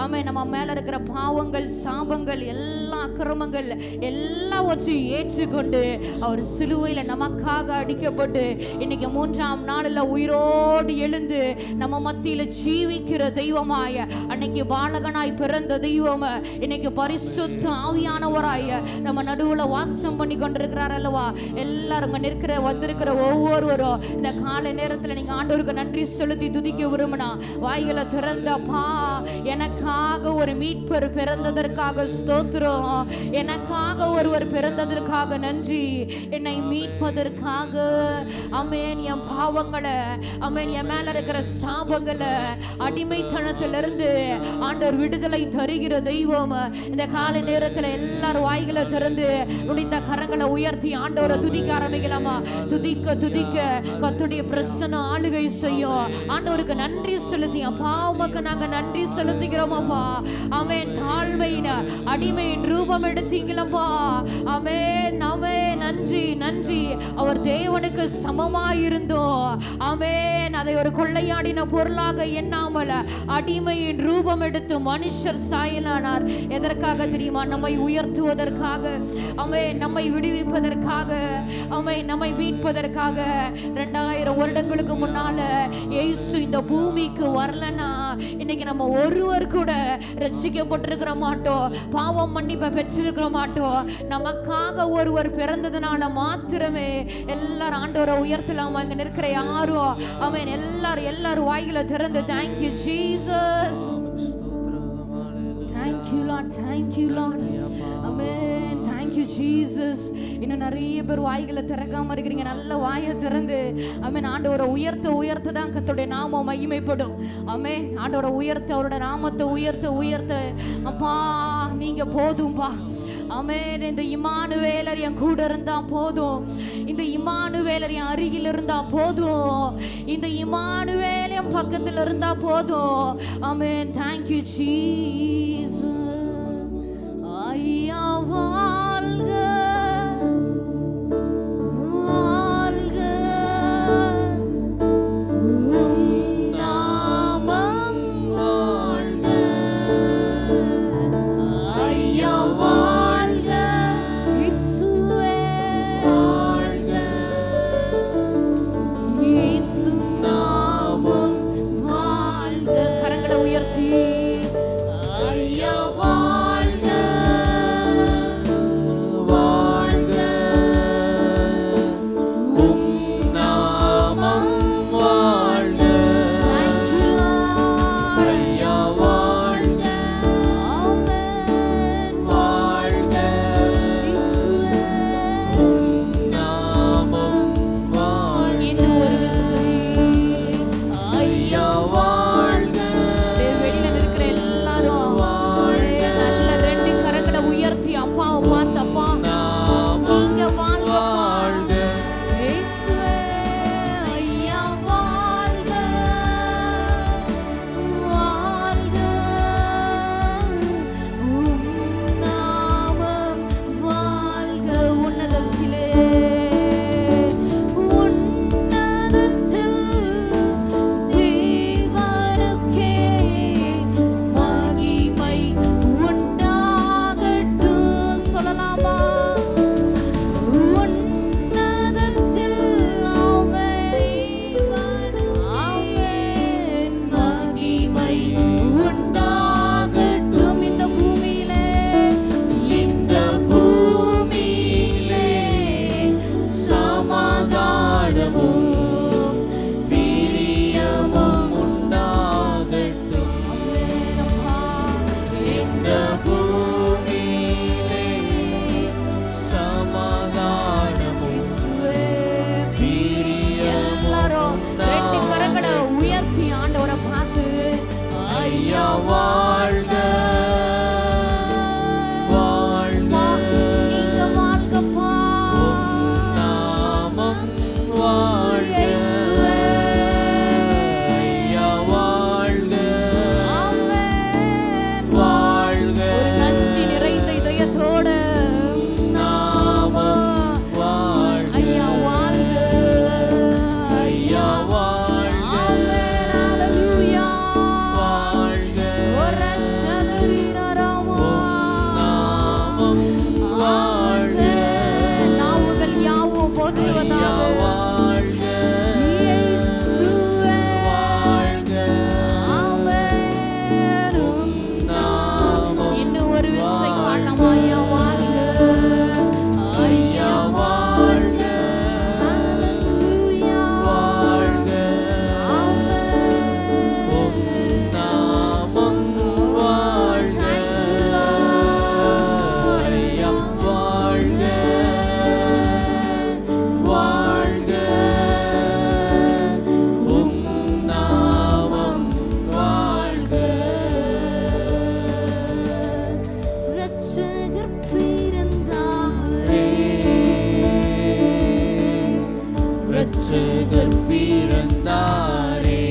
ஆமென், நம்ம மேல இருக்கிற பாவங்கள் சாபங்கள் எல்லா அக்கிரமங்கள் எல்லாவற்றையும் ஏற்றுக்கொண்டு அவர் சிலுவையில நமக்காக அடிக்கப்பட்டு இன்னைக்கு 3ஆம் நாளில் உயிரோடு எழுந்து நம்ம மத்தியில ஜீவிக்கிற தெய்வமாய, அன்னைக்கு பாலகனாய் பிறந்த தெய்வம் இன்னைக்கு பரிசுத்த ஆவியானவராய் நம்ம நடுவுல வாசம் பண்ணி கொண்டிருக்கிறார் அல்லவா? எல்லாரும் வந்திருக்கிற ஒவ்வொருவரும் இந்த காலை நேரத்தில் நீங்க ஆண்டவருக்கு நன்றி செலுத்தி துதிக்க விரும்பினா வாய்களை திறந்தப்பா, எனக்காக ஒரு மீட்பர் பிறந்ததற்காக ஸ்தோத்திரம், எனக்காக ஒருவர் பிறந்ததற்காக நன்றி, என்னை மீட்பதற்காக ஆமென், என் பாவங்களை ஆமென், என் மேல இருக்கிற சாபங்களை அடிமைத்தனத்திலிருந்து ஆண்டவர் விடுதலை தருகிற தெய்வம். இந்த காலை நேரத்தில் எல்லாரும் வாய்களை திறந்து முடிந்த கரங்களை உயர்த்தி ஆண்டவரை துதிக்க ஆரம்பிக்கலாமா? துதிக்க துதிக்க கர்த்தருடைய பிரசன்னம் ஆளுகை செய்யும். ஆண்டவருக்கு நன்றி செலுத்தி, அப்பா உமக்கு நாங்க நன்றி செலுத்துகிறோம் அப்பா. ஆமென். தாழ்மையின் அடிமையின் ரூபம் எடுத்தீங்களப்பா. ஆமென், ஆமென். நன்றி நன்றி. அவர் தேவனுக்கு சமமாயிருந்தோம். ஆமென். அதை ஒரு கொள்ளையாடின பொருளாக எண்ணாமல் அடிமையின் ரூபம் எடுத்து மனுஷர் சாயலானார். எதற்காக தெரியுமா? நம்மை உயர்த்துவதற்காக, ஆமென், நம்மை விடுவிப்பதற்காக, ஆமென், நம்மை மீட்பதற்காக. 2000 வருடங்களுக்கு முன்னால இயேசு இந்த பூமிக்கு வரலன்னா இன்னைக்கு நம்ம ஒருவர் கூட ரட்சிக்கப்பட்டிருக்கிற மாட்டோம், பாவம் மன்னிப்பை பெற்றிருக்கிற மாட்டோம். நமக்காக ஒருவர் பிறந்ததுனால மாத்திரமே எல்லாரும் ஆண்டவரை உயர்த்தலாம். அங்க நிற்கிற யாரும் ஆமென், எல்லாரும் வாய்களை திறந்து thank you Jesus, thank you Lord, thank you Lord, amen, thank you Jesus. இன்னும் நிறைய பேர் வாய்களை திறக்காம இருக்கிறீங்க. நல்ல வாயை திறந்து ஆமென், ஆண்டவரை உயர்த்த தான் கர்த்தருடைய நாமம் மகிமைப்படும். ஆமென். ஆண்டவரை உயர்த்த, அவரோட நாமத்தை உயர்த்த அப்பா நீங்க போதும்பா. ஆமென். இந்த இம்மானுவேலர் என் கூட இருந்தா போதும், இந்த இம்மானுவேலர் என் அருகில் இருந்தா போதும், இந்த இம்மானுவேல் என் பக்கத்தில் இருந்தா போதும். ஆமென். Thank you Jesus. ஐயா வாழ்க வாழ்க, உம் நாமம் வாழ்க. ஐயா வாழ்க, இயேசுவே வாழ்க, இயேசு நாமம் வாழ்க. கரங்களை உயர்த்தி இந்த பூமியிலே சமாதானமும் எல்லாரும் ரெண்டு கரங்களை உயர்த்தி ஆண்டவரை பார்த்து ஐயா வாழ்க வாழ்க நீங்க வாழ்கப்பா நாமம் வாழ்க ஐயா வாழ்க வாழ்க நன்றி நிறைந்த இதயத்தோட நாமம் வாழ்க ஐயா வாழ்க ஐயா வாழ்க ஹalleluya வாழ்க ஒரு சதவீதமா நாமம் வாழ்க நாவுகள் யாவும் போற்றுவதாக வாழ்க இயேசுவே வாழ்க ஆமென் நாமம் இன்னும் ஒரு விசை பாடலாமா ஐயா வாழ்க ஐயா வாழ்க ஹalleluya வாழ்க ஆமென் நாமம் வாழ்க ஐயா வாழ்க வாழ்க நாமம் வாழ்க ரட்சகர் பிறந்தாரே ரட்சகர் பிறந்தாரே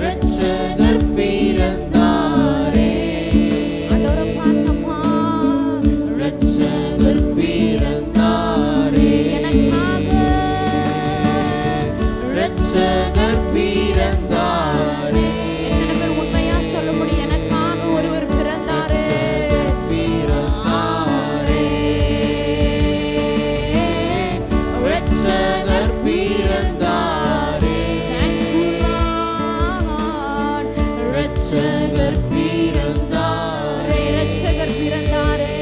ரட்சகர் பிறந்தாரே ஆண்டவரை பார்த்தப்பா ரட்சகர் பிறந்தாரே எனக்காக ரட்சகர் பிறந்தாரே எத்தனை பேர் உண்மையா சொல்ல முடியும் எனக்காக ஒருவர் பிறந்தாரே பிறந்தாரே ரட்சகர் பிறந்தாரே Thank you, Lord. ரட்சகர் பிறந்தாரே ரட்சகர் பிறந்தாரே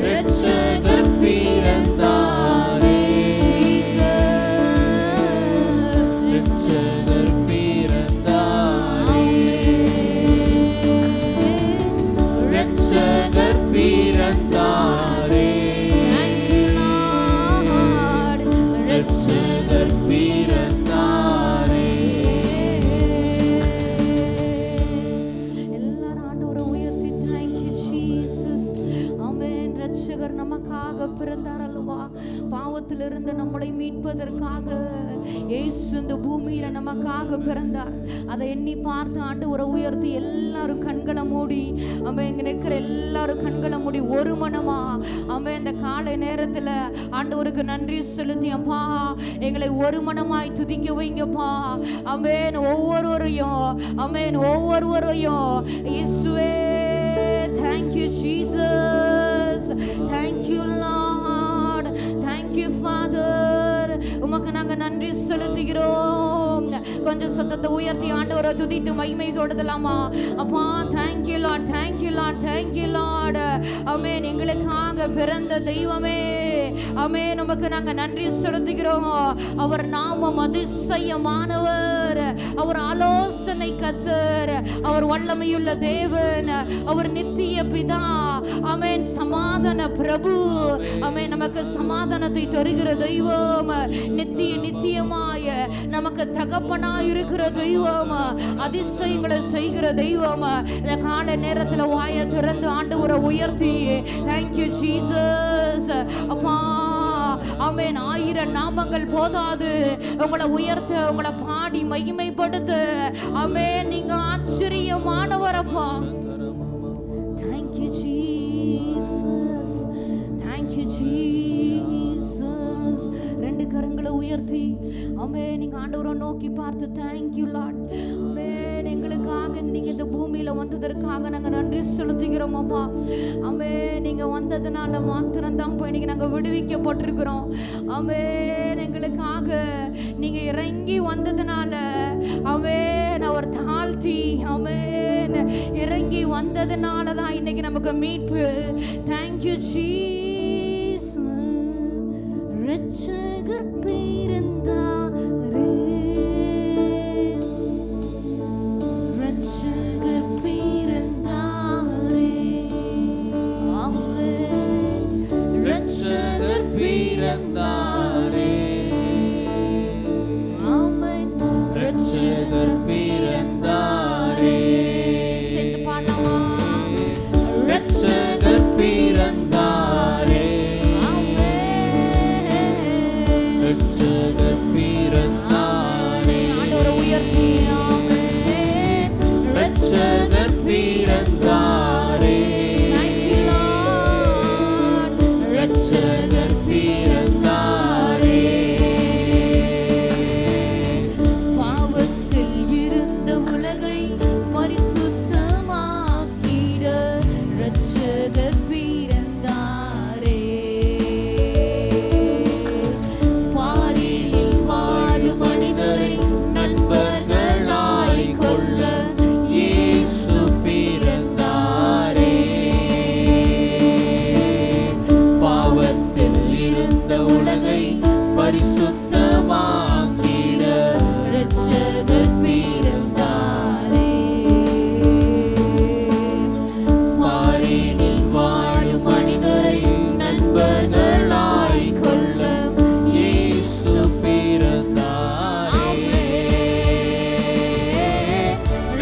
ரட்சகர் பிறந்தாரே ரட்சகர் பிறந்தாரே ரட்சகர் பிறந்தாரே Thank you, Lord. ரட்சகர் பிறந்தாரே எல்லாரும் ஆண்டவரை உயர்த்தி thank you, Jesus. ஆமென். ரட்சகர் நமக்காக பிறந்தார் அல்லவா? பாவத்திலிருந்து நம்மளை மீட்பதற்காக இயேசு இந்த பூமியில நமக்காக பிறந்தார். அதை எண்ணி பார்த்து ஆண்டவரை உயர்த்தி எல்லாரும் கண்களை மூடி ஆமென். இங்க நிற்கிற எல்லாரும் கண்களை மூடி ஒரு மனமா ஆமென். இந்த காலை நேரத்துல ஆண்டவருக்கு நன்றி செலுத்தி அப்பா எங்களை ஒரு மனமாய் துதிக்க வைங்கப்பா ஆமென். ஒவ்வொருவரையும் ஆமென் ஒவ்வொருவரையும் இயேசுவே thank you Jesus thank you Lord thank you Father உமக்கு நாங்க நன்றி செலுத்துகிறோம். கொஞ்சம் சத்தத்தை உயர்த்தி ஆண்டவரை துதித்து மகிமை தொடரலாமா? அப்பா thank you Lord thank you Lord thank you Lord ஆமென். எங்களுக்காக பிறந்த தெய்வமே ஆமென் உமக்கு நாங்க நன்றி செலுத்துகிறோம். அவர் நாமம் அதிசயமானவர், அவர் ஆலோசனை கர்த்தர், அவர் வல்லமையுள்ள தேவன், அவர் நித்திய பிதா ஆமென். சமாதான பிரபு ஆமென். நமக்கு சமாதானத்தை தருகிற தெய்வம், நித்தியமாய நமக்கு தகப்பனாய் இருக்கிற தெய்வம், அதிசயங்களை செய்கிற தெய்வம். இந்த காலை நேரத்துல வாயை திறந்து ஆண்டவரை உயர்த்தி thank you Jesus அப்பா ஆமென். 1000 நாமங்கள் போதாது உங்களை உயர்த்த, உங்களை பாடி மகிமைப்படுத்த ஆமென். நீங்க ஆச்சரியமானவர் அப்பா. Thank you Jesus thank you Jesus. ரெண்டு கரங்களை உயர்த்தி ஆமென். நீங்க ஆண்டவரை நோக்கி பார்த்து thank you Lord ஆமென். எங்களுக்காக நீங்க இந்த பூமியில வந்ததற்காக நாங்க நன்றி செலுத்துகிறோம் அப்பா ஆமென். நீங்க வந்ததுனால மாத்திரம் தான் போய் இன்னைக்கு நாங்க விடுவிக்கப்பட்டிருக்கிறோம் ஆமென். எங்களுக்காக நீங்க இறங்கி வந்ததுனால ஆமென் அவர் தாழ்த்தி ஆமென் இறங்கி வந்ததுனால தான் இன்னைக்கு நமக்கு மீட்பு. Thank you Jesus. ரட்சகர் பிறந்தாரே ரட்சகர்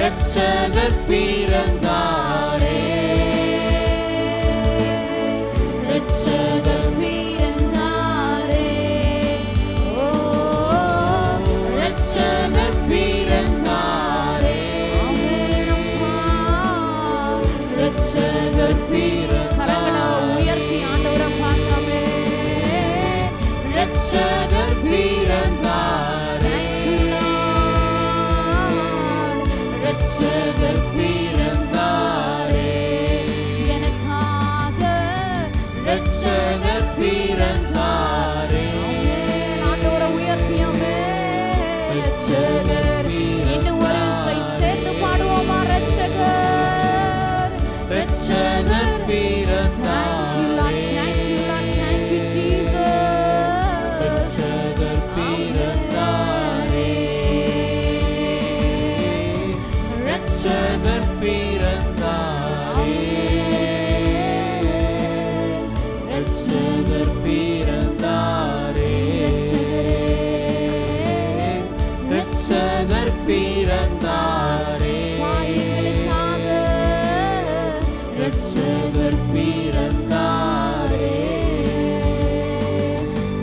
இரட்சகர் பிறந்தாரே, இரட்சகர் பிறந்தாரே. ஓ, இரட்சகர் பிறந்தாரே, ஆமெனப்பா. இரட்சகர் கரங்களை உயர்த்தி ஆண்டவரை பார்க்கவே. இரட்சகர் பிறந்தாரே, இரட்சகர் பிறந்தாரே, எனக்காக இரட்சகர் பிறந்தாரே, ஆண்டவரை உயர்த்தியாமே. இரட்சகர். இன்னும் ஒரு இசை சேர்ந்து பாடுவோமா? இரட்சகர், இரட்சகர் Thank you, Lord. பிறந்தாரே, Thank you, Lord. Thank you, Jesus. இரட்சகர் பிறந்தாரே, இரட்சகர் பிறந்தாரே, இரட்சகர் பிறந்தாரே, இரட்சகர் பிறந்தாரே, எங்களுக்காக இரட்சகர் பிறந்தாரே,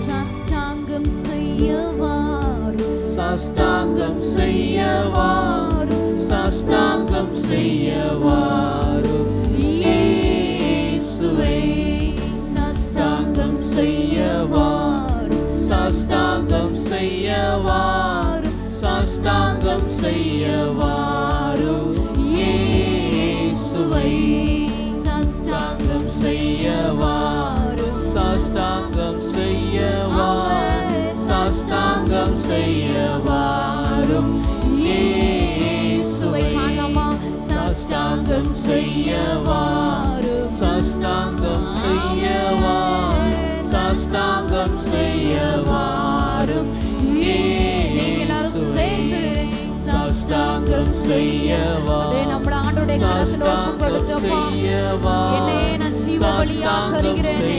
சாஷ்டாங்கம் செய்யவாரும், சாஷ்டாங்கம் செய்யவாரும், சாஷ்டாங்கம் செய்யவாரும், இயேசுவே சாஷ்டாங்கம் செய்யவாரும், சாஷ்டாங்கம் செய்யவாரும், சாஷ்டாங்கம் செய்யவாரும், இயேசுவை சாஷ்டாங்கம் செய்யவாரும், சாஷ்டாங்கம் செய்யவாரும், சாஷ்டாங்கம் செய்யவாரும், இயேசுவை சாஷ்டாங்கம் செய்யவாரும், சாஷ்டாங்கம் செய்யவாரும், சாஷ்டாங்கம் செய்யவாரும், நீங்க எல்லாரும் சேர்ந்து சாஷ்டாங்கம் செய்யவாரும், நம்மள ஆண்டோடைய கரத்துல ஒப்பு கொடுத்தப்பா. என்னே நான் ஜீவ பலியா தருகிறேனே.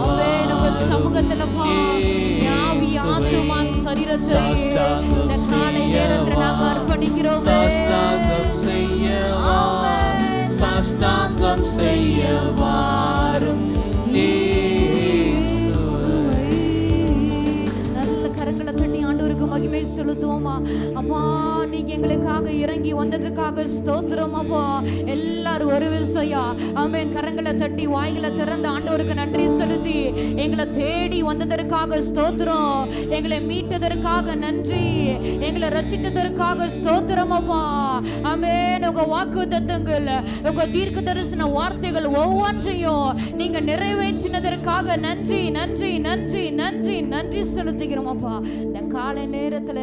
ஆமென். உங்க சமூகத்துல பா, ஆவி, ஆத்துமா, சரீரத்தை இந்த காலை நேரத்துல நாங்க அர்ப்பணிக்கிறோமே. சாஷ்டாங்கம் செய்யவாரும், சாஷ்டாங்கம் செய்யவாரும், இயேசுவே. நல்ல கரங்களை தட்டி ஆண்டவருக்கு மகிமை செலுத்துவோமா? அப்பா, நீங்க எங்களுக்காக இறங்கி வந்ததற்காக ஸ்தோத்திரம் அப்பா. எல்லாரும் ஒரு விசையா ஆமென் கரங்களை தட்டி வாய்களை திறந்து ஆண்டவருக்கு நன்றி செலுத்தி எங்களை தேடி வந்ததற்காக ஸ்தோத்திரம், எங்களை மீட்டதற்காக நன்றி, எங்களை ரட்சித்ததற்காக ஸ்தோத்திரம் அப்பா. ஆமென். உங்க வாக்குத்தத்தங்கள், உங்க தீர்க்க தரிசன வார்த்தைகள் ஒவ்வொன்றையும் நீங்க நிறைவேற்றினதற்காக நன்றி நன்றி நன்றி நன்றி நன்றி செலுத்துகிறோம் அப்பா. இந்த காலை நேரத்துல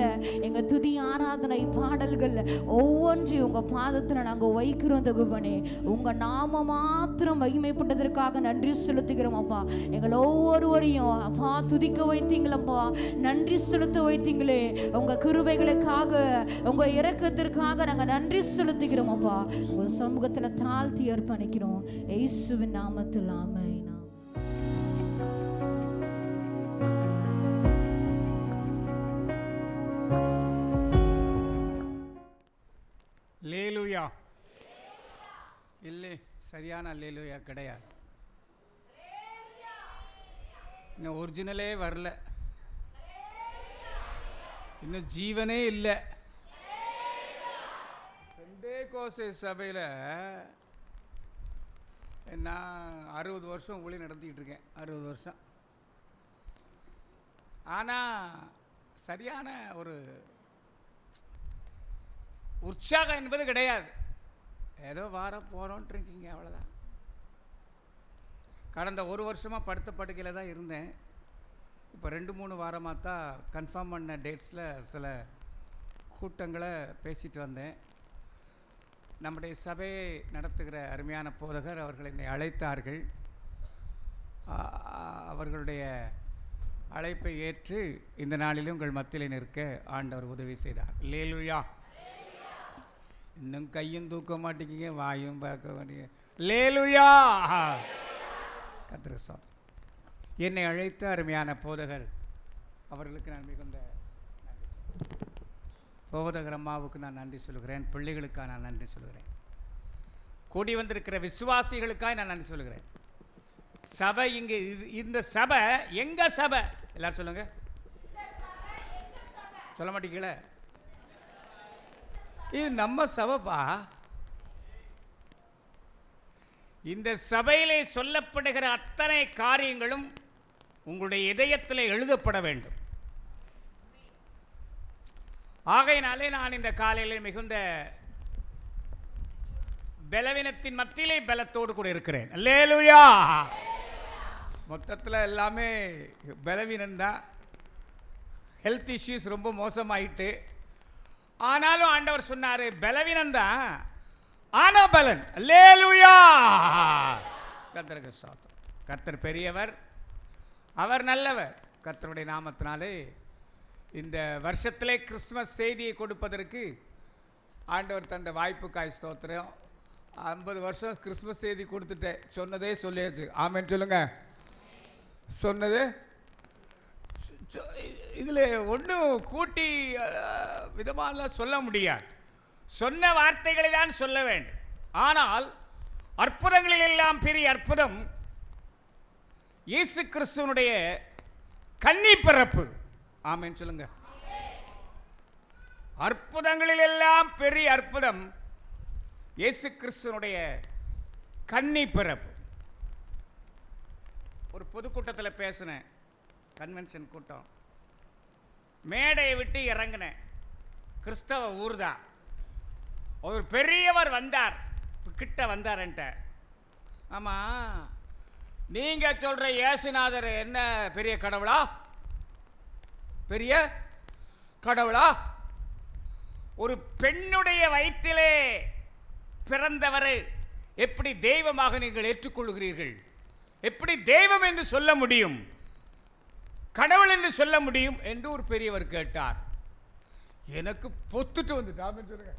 எங்க துதி ஆராதனை பாடல்கள் ஒவ்வொன்றையும் உங்க பாதத்துல நாங்க வைக்கிறோம் தகுபனே. உங்க நாம மாத்திரம் மகிமைப்பட்டதற்காக நன்றி செலுத்துகிறோம் அப்பா. எங்களை ஒவ்வொருவரையும் அப்பா துதிக்க வைத்தீங்களப்பா, நன்றி செலுத்த வைத்தீங்களே. உங்க கிருபைகளுக்காக, உங்க இரக்கத்திற்காக நாங்க நன்றி செலுத்துகிறோம் அப்பா. உங்க சமூகத்துல தாழ்த்தி அர்ப்பணிக்கிறோம் இயேசுவின் நாமத்தில். ஆமென். லேலுயா இல்லை, சரியான லேலுயா கிடையாது. இன்னும் ஒரிஜினலே வரல, இன்னும் ஜீவனே இல்லை. பெந்தேகோஸ்தே சபையில் நான் 60 வருஷம் ஊழியம் நடத்திக்கிட்டு இருக்கேன், 60 வருஷம். ஆனால் சரியான ஒரு உற்சாகம் என்பது கிடையாது. ஏதோ வாரம் போகிறோன்ட்டு இருக்கீங்க, அவ்வளோதான். கடந்த 1 வருஷமாக படுத்த படுக்கையில் தான் இருந்தேன். இப்போ 2-3 வாரமாக தான் கன்ஃபார்ம் பண்ண டேட்ஸில் சில கூட்டங்களை பேசிட்டு வந்தேன். நம்முடைய சபையை நடத்துகிற அருமையான போதகர் அவர்கள் என்னை அழைத்தார்கள். அவர்களுடைய அழைப்பை ஏற்று இந்த நாளிலும் உங்கள் மத்தியில் நிற்க ஆண்டவர் உதவி செய்தார். லேலுயா. இன்னும் கையும் தூக்க மாட்டேங்க, வாயும் பார்க்க மாட்டீங்க. லேலுயா. கர்த்தருக்கு ஸ்தோத்திரம். என்னை அழைத்த அருமையான போதகர் அவர்களுக்கு நான் மிகுந்த போதகர் அம்மாவுக்கு நான் நன்றி சொல்கிறேன். பிள்ளைகளுக்காக நான் நன்றி சொல்கிறேன். கூடி வந்திருக்கிற விசுவாசிகளுக்காக நான் நன்றி சொல்கிறேன். சபை இங்கே இந்த சபை எங்க சபை? எல்லாரும் சொல்லுங்க. சொல்ல மாட்டீங்களே? இது நம்ம சபைப்பா. இந்த சபையிலே சொல்லப்படுகிற அத்தனை காரியங்களும் உங்களுடைய இதயத்தில் எழுதப்பட வேண்டும். ஆகையினாலே நான் இந்த காலையில் மிகுந்த பலவீனத்தின் மத்தியிலே பலத்தோடு கூட இருக்கிறேன். அல்லேலூயா. மொத்தத்தில் எல்லாமே பலவீனம்தான். ஹெல்த் இஷ்யூஸ் ரொம்ப மோசமாயிட்டு. ஆனாலும் ஆண்டவர் சொன்னார், பலவீனம்தான் ஆனா பலன். அல்லேலூயா. கர்த்தருக்கு ஸ்தோத்திரம். கர்த்தர் பெரியவர், அவர் நல்லவர். கர்த்தருடைய நாமத்தினாலே இந்த வருஷத்திலே கிறிஸ்துமஸ் செய்தியை கொடுப்பதற்கு ஆண்டவர் தந்த வாய்ப்புக்காய் ஸ்தோத்திரம். 50 வருஷம் கிறிஸ்துமஸ் செய்தி கொடுத்துட்டேன். சொன்னதே சொல்லியாச்சு. ஆமென் சொல்லுங்க. சொன்னது இதில் ஒன்றும் கூட்டி விதமாலாம் சொல்ல முடியாது. சொன்ன வார்த்தைகளை தான் சொல்ல வேண்டும். ஆனால் அற்புதங்களில் எல்லாம் பெரிய அற்புதம் இயேசு கிறிஸ்துவனுடைய கன்னி பிறப்பு. ஆமென் சொல்லுங்க. அற்புதங்களில் எல்லாம் பெரிய அற்புதம் இயேசு கிறிஸ்துவனுடைய கன்னி பிறப்பு. ஒரு பொதுக்கூட்டத்தில் பேசினேன், கன்வென்ஷன் கூட்டம். மேடையை விட்டு இறங்கினேன். கிறிஸ்தவ ஊர் தான். ஒரு பெரியவர் வந்தார், கிட்ட வந்தார்ன்ட்ட. ஆமாம், நீங்கள் சொல்கிற இயேசுநாதர் என்ன பெரிய கடவுளா? பெரிய கடவுளா? ஒரு பெண்ணுடைய வயிற்றிலே பிறந்தவரை எப்படி தெய்வமாக நீங்கள் ஏற்றுக்கொள்கிறீர்கள்? எப்படி தெய்வம் என்று சொல்ல முடியும், கடவுள் என்று சொல்ல முடியும் என்று ஒரு பெரியவர் கேட்டார். எனக்கு பொத்துட்டு வந்துட்டு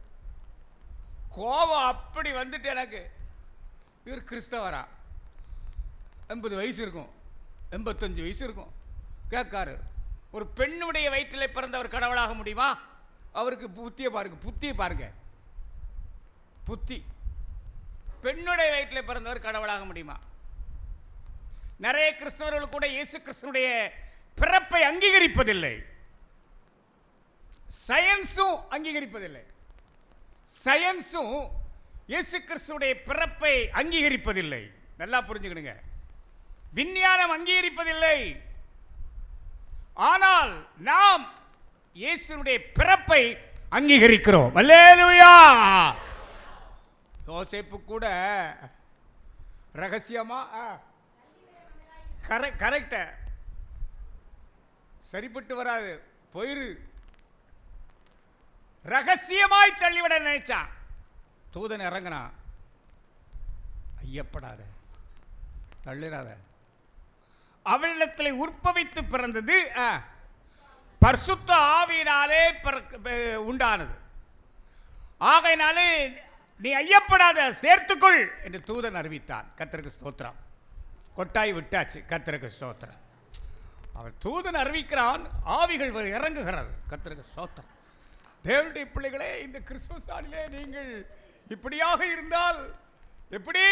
கோபம் அப்படி வந்துட்டு எனக்கு. இவர் கிறிஸ்தவரா? 80 வயசு இருக்கும், 85 வயசு இருக்கும். கேட்காரு, ஒரு பெண்ணுடைய வயிற்றில் பிறந்தவர் கடவுளாக முடியுமா? அவருக்கு புத்தியை பாருங்க, புத்தியை பாருங்க, புத்தி. பெண்ணுடைய வயிற்றில் பிறந்தவர் கடவுளாக முடியுமா? நிறைய கிறிஸ்தவர்கள் கூட இயேசு கிறிஸ்துனுடைய பிறப்பை அங்கீகரிப்பதில்லை. சயின்ஸும் அங்கீகரிப்பதில்லை. சயின்ஸும் இயேசு கிறிஸ்துடைய பிறப்பை அங்கீகரிப்பதில்லை. நல்லா புரிஞ்சுக்கணுங்க. விஞ்ஞானம் அங்கீகரிப்பதில்லை. ஆனால் நாம் இயேசுனுடைய பிறப்பை அங்கீகரிக்கிறோம். அல்லேலூயா. யோசேப்பு கூட ரகசியமா கரெக்ட சரிப்பட்டு வராது, போயிரு. ரகசியமாய் தள்ளிவிட நினைச்சான். தூதன் இறங்கினா, ஐயப்படாத, தள்ளிடாத. அவளிடத்தில் உற்பவித்து பிறந்தது பரிசுத்த ஆவியினாலே உண்டானது. ஆகையினாலே நீ ஐயப்படாத, சேர்த்துக்கொள் என்று தூதன் அறிவித்தான். கர்த்தருக்கு ஸ்தோத்திரம். கொட்டாய் விட்டாச்சு. கர்த்தருக்கு ஸ்தோத்திரம். அவன் தூதன் அறிவிக்கிறான், ஆவிகள் இறங்குகிறது. கர்த்தருக்கு ஸ்தோத்திரம். தேவனுடைய பிள்ளைகளே, இந்த கிறிஸ்துமஸ் நாளிலே நீங்கள் இப்படியாக இருந்தால் எப்படி?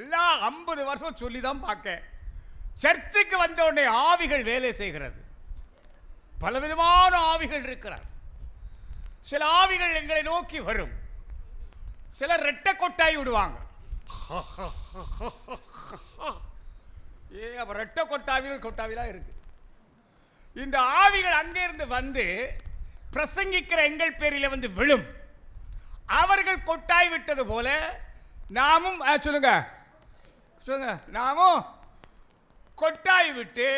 எல்லா 50 வருஷம் சொல்லி தான் பார்க்க, சர்ச்சுக்கு வந்த உடனே ஆவிகள் வேலை செய்கிறது. பலவிதமான ஆவிகள் இருக்கிறார். சில ஆவிகள் எங்களை நோக்கி வரும். சிலர் ரெட்டை கொட்டாய் விடுவாங்க. அப்ப ரெட்டை கொட்டாவிலாம் இருக்கு. இந்த ஆவிகள் அங்கிருந்து வந்து பிரசங்கிக்கிற எங்கள் பேரில் வந்து விழும். அவர்கள் கொட்டாய் விட்டது போல நாமும் சொல்லுங்க சொல்லுங்க நாமும் கொட்டாய் விட்டு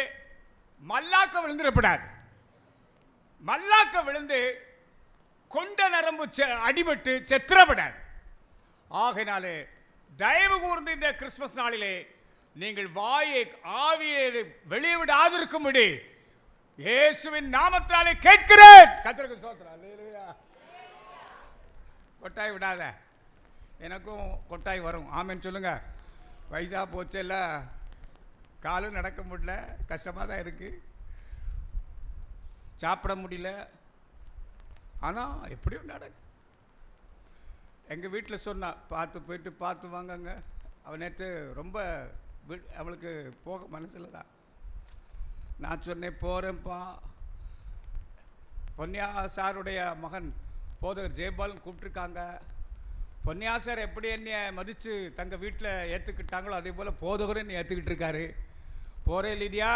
மல்லாக்க விழுந்துடப்படாது. மல்லாக்க விழுந்து கொண்ட நரம்பு அடிபட்டு செத்துறப்படாது. ஆகையினாலே தயவு கூர்ந்து இந்த கிறிஸ்துமஸ் நாளிலே நீங்கள் வாயை ஆவியை வெளியிடாதிருக்கும்படி இயேசுவின் நாமத்தாலே கேட்கிறேன். கர்த்தருக்கு ஸ்தோத்திரம். அல்லேலூயா. கொட்டாய் விடாத. எனக்கும் கொட்டாய் வரும். ஆமென் சொல்லுங்க. வயசா போச்செல்ல, காலும் நடக்க முடியல, கஷ்டமாக தான் இருக்கு. சாப்பிட முடியல. ஆனால் எப்படியும் நடக்கும். எங்கள் வீட்டில் சொன்னா, பார்த்து போயிட்டு பார்த்து வாங்கங்க. அவன் நேற்று ரொம்ப அவளுக்கு போக மனசில் தான். நான் சொன்னேன், போகிறேன்ப்பா. பொன்னியா சாருடைய மகன் போதகர் ஜெயபாலன் கூப்பிட்ருக்காங்க. பொன்னியா சார் எப்படி என்னை மதித்து தங்கள் வீட்டில் ஏற்றுக்கிட்டாங்களோ அதே போல் போதகரும் என்னை ஏற்றுக்கிட்டு இருக்காரு. போகிறேன் லீதியா,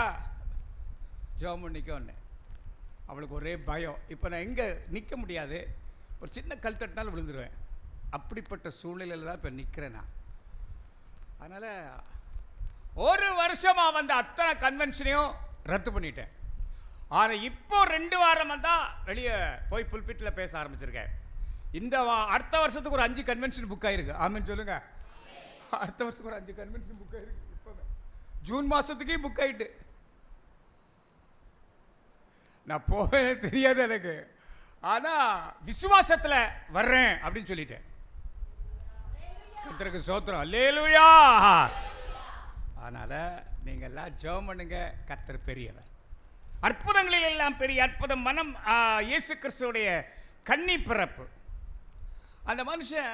ஜெபம் பண்ணிக்க வந்தேன். அவளுக்கு ஒரே பயம். இப்போ நான் எங்கே நிற்க முடியாது, ஒரு சின்ன கல் தட்டினாலும் விழுந்துருவேன். அப்படிப்பட்ட சூழ்நிலையில் தான் இப்போ நிற்கிறேன் நான். அதனால் ஒரு வருஷமாக வந்த அத்தனை கன்வென்ஷனையும் ரத்து பண்ணிட்டேன். ஆனால் இப்போ 2 வாரம் தான் வெளியே போய் புல்பிட்டில் பேச ஆரம்பிச்சிருக்கேன். இந்த அடுத்த வருஷத்துக்கு ஒரு 5 கன்வென்ஷன் புக் ஆகிருக்கு. ஆமீன் சொல்லுங்க. அடுத்த வருஷத்துக்கு ஒரு 5 கன்வென்ஷன் புக் ஆகிருக்கு. இப்போ ஜூன் மாதத்துக்கே புக் ஆகிட்டு. நான் போவேன் தெரியாது எனக்கு. ஆனால் விசுவாசத்தில் வர்றேன் அப்படின்னு சொல்லிட்டேன். கர்த்தருக்கு ஸ்தோத்திரம். அல்லேலூயா. அதனால் நீங்கள் எல்லாம் ஜெபம் பண்ணுங்க. கர்த்தர் பெரியவர். அற்புதங்களில் எல்லாம் பெரிய அற்புதம் மனம் இயேசு கிறிஸ்துவுடைய கன்னி பிறப்பு. அந்த மனுஷன்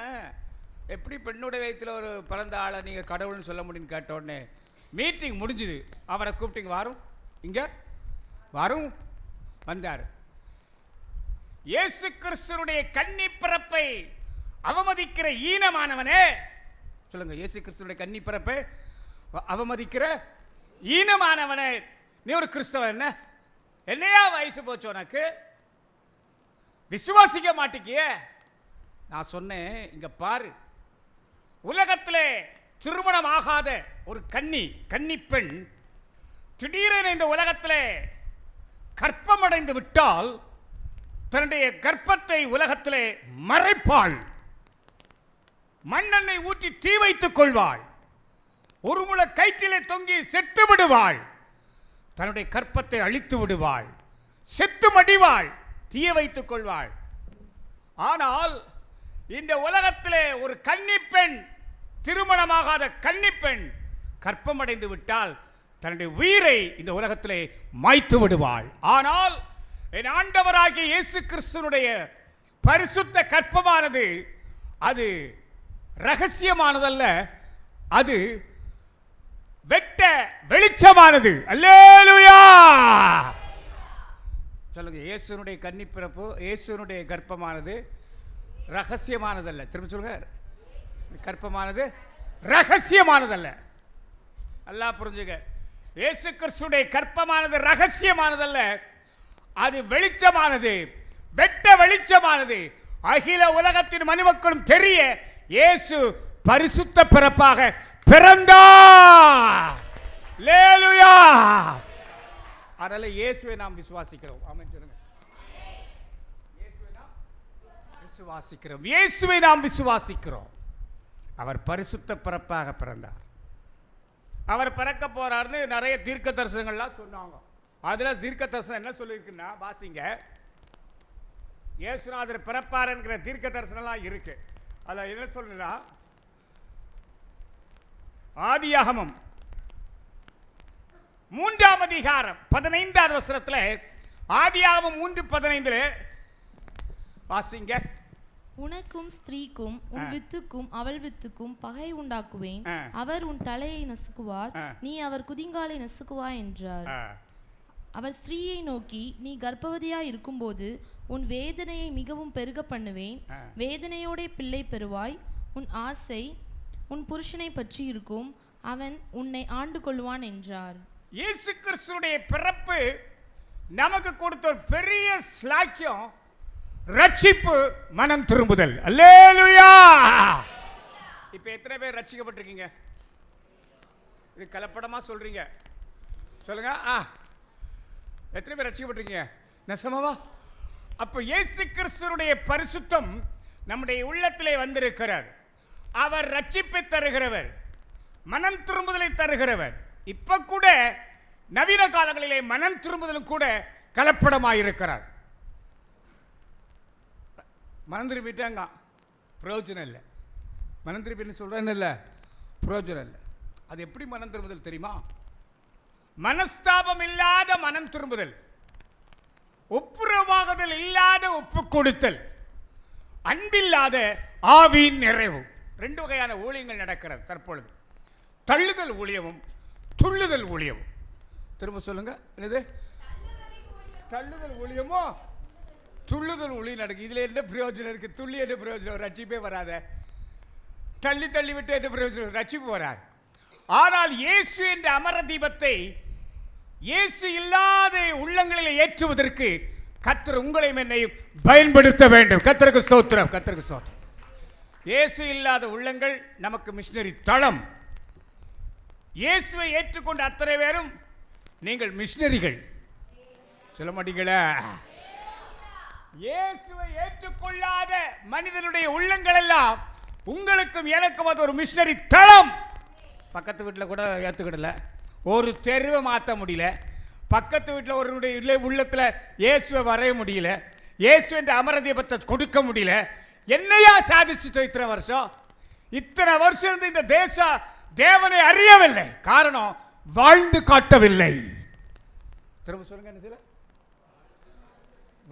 எப்படி பெண்ணுடைய வயிற்றில் ஒரு பிறந்த ஆளை நீங்கள் கடவுள்னு சொல்ல முடியும்னு கேட்ட உடனே மீட்டிங் முடிஞ்சுது. அவரை கூப்பிட்டீங்க, வாரும் இங்கே வாரும். வந்தார். இயேசு கிறிஸ்துவுடைய கன்னி பிறப்பை அவமதிக்கிற ஈனமானவனே சொல்லுங்க. இயேசு கிறிஸ்துவுடைய கன்னி பிறப்பை அவமதிக்கிற ஈனமானவனே, நீ ஒரு கிறிஸ்தவன் என்ன? என்னையா வயசு போச்சு உனக்கு? விசுவாசிக்க மாட்டேங்கிய? நான் சொன்னேன், இங்க பாரு, உலகத்திலே திருமணம் ஆகாத ஒரு கன்னி பெண் திடீரென இந்த உலகத்திலே கர்ப்பமடைந்து விட்டால் தன்னுடைய கர்ப்பத்தை உலகத்திலே மறைப்பாள். மண்ணெண்ணெய் ஊற்றி தீ வைத்துக் கொள்வாள். ஒரு முளை கயிற்றிலே தொங்கி செத்து விடுவாள். தன்னுடைய கற்பத்தை அழித்து விடுவாள். செத்து மடிவாள். தீய வைத்துக் கொள்வாள். ஆனால் இந்த உலகத்திலே ஒரு கன்னிப்பெண், திருமணமாகாத கன்னிப்பெண் கற்பமடைந்து விட்டால் தன்னுடைய உயிரை இந்த உலகத்திலே மாய்த்து விடுவாள். ஆனால் என் ஆண்டவராகிய இயேசு கிறிஸ்துனுடைய பரிசுத்த கற்பமானது அது ரகசியமானதல்ல, அது வெட்ட வெளிச்சமானது. அல்லேலூயா சொல்லுங்க. இயேசுனுடைய கன்னிப்பிறப்பு, இயேசுனுடைய கர்ப்பமானது ரகசியமானதல்ல. திரும்ப சொல்லுங்க. கர்ப்பமானது ரகசியமானதல்ல. நல்லா புரிஞ்சுங்க. இயேசு கிறிஸ்துடைய கர்ப்பமானது ரகசியமானதல்ல, அது வெளிச்சமானது, வெட்ட வெளிச்சமானது. அகில உலகத்தின் மனிதர்களும் தெரிய இயேசு பரிசுத்த பிறப்பாக பிறந்தார். அல்லேலூயா. அதனால இயேசுவை நாம் விசுவாசிக்கிறோம். ஆமென் சொல்லுங்க. இயேசுவை நாம் விசுவாசிக்கிறோம். இயேசுவை நாம் விசுவாசிக்கிறோம். அவர் பரிசுத்த பிறப்பாக பிறந்தார். அவர் பிறக்க போறாருன்னு நிறைய தீர்க்க தரிசனங்கள்லாம் சொன்னாங்க. அதுல தீர்க்க தரிசனம் என்ன சொல்லியிருக்குன்னா, வாசிங்க. இயேசுநாதர் பிறப்பார் என்கிற தீர்க்க தரிசனம்லாம் இருக்கு. அதில் என்ன சொல்லுன்னா, ஆதியாகமம் 3ஆம் அதிகாரம் 15வது வசனத்தில், ஆதியாகமம் 3:15 வாசிங்க. உனக்கும் ஸ்திரீக்கும் உன் வித்துக்கும் அவள் வித்துக்கும் பகை உண்டாக்குவேன். அவர் உன் தலையை நசுக்குவார், நீ அவர் குதிங்காலை நசுக்குவாய் என்றார். அவர் ஸ்திரீயை நோக்கி, நீ கர்ப்பவதியாய் இருக்கும்போது உன் வேதனையை மிகவும் பெருக பண்ணுவேன். வேதனையோட பிள்ளை பெறுவாய். உன் ஆசை உன் புருஷனை பற்றி இருக்கும், அவன் உன்னை ஆண்டு கொள்வான் என்றார். இயேசு கிறிஸ்துடைய பிறப்பு நமக்கு கொடுத்த ஒரு பெரிய ஸ்லாக்கியம், ரட்சிப்பு, மனம் திரும்புதல். அல்லேலூயா. இப்ப எத்தனை பேர் ரட்சிக்கப்பட்டிருக்கீங்க? இது கலப்படமா சொல்றீங்க? சொல்லுங்க. எத்தனை பேர் ரட்சிக்கப்பட்டிருக்கீங்க? நெசமாவா? அப்ப இயேசு கிறிஸ்துடைய பரிசுத்தம் நம்முடைய உள்ளத்திலே வந்திருக்கிறார். அவர் ரட்சிப்பை தருகிறவர், மனம் திரும்புதலை தருகிறவர். இப்ப கூட நவீன காலங்களிலே மனம் திரும்புதலும் கூட கலப்படமாயிருக்கிறார். மனம் திரும்பிட்டாங்க, பிரயோஜனம் இல்லை. மனம் திரும்பின்னு சொல்றேன்னு இல்லை, பிரயோஜனம் இல்லை. அது எப்படி மனம் திரும்புதல் தெரியுமா? மனஸ்தாபம் இல்லாத மனம் திரும்புதல். ஒப்புரவாகுதல் இல்லாத ஒப்பு கொடுத்தல், அன்பில்லாத ஆவியின் நிறைவு. 2 வகையான ஊழியங்கள் நடக்கிறது தற்பொழுது. தள்ளுதல் ஊழியமும் துள்ளுதல் ஊழியமும். திரும்ப சொல்லுங்க, என்னது? தள்ளுதல் ஊழியமோ துள்ளுதல் ஊழியம் நடக்கு. இதுல என்ன பிரயோஜனம் இருக்கு? துள்ளி என்ன பிரயோஜனம்? ரட்சிப்பே வராத. தள்ளி தள்ளி விட்டு என்ன பிரயோஜனம்? ரட்சிப்பு வராது. ஆனால் இயேசு என்ற அமர தீபத்தை இயேசு இல்லாத உள்ளங்களில் ஏற்றுவதற்கு கர்த்தர் உங்களையும் என்னையும் பயன்படுத்த வேண்டும். கர்த்தருக்கு ஸ்தோத்திரம், கர்த்தருக்கு ஸ்தோத்திரம். இயேசு இல்லாத உள்ளங்கள் நமக்கு மிஷனரி தளம். இயேசுவை ஏற்றுக்கொண்ட அத்தனை பேரும் நீங்கள் மிஷனரிகள். சொல்ல மாட்டீங்களா? இயேசுவை ஏற்றுக்கொள்ளாத மனிதனுடைய உள்ளங்கள் எல்லாம் உங்களுக்கும் எனக்கும் அது ஒரு மிஷனரி தளம். பக்கத்து வீட்டில் கூட ஏற்றுக்கிடல, ஒரு தெருவை மாற்ற முடியல, பக்கத்து வீட்டில் ஒருவருடைய உள்ளத்தில் இயேசுவை வரைய முடியல, இயேசு என்ற அமர தீபத்தை கொடுக்க முடியல. என்னையா சாதிச்சுட்டோம் இத்தனை வருஷம்? இத்தனை வருஷம் இருந்து இந்த தேசம் தேவனை அறியவில்லை. காரணம், வாழ்ந்து காட்டவில்லை. திரும்ப சொல்லுங்க, என்ன செய்யல?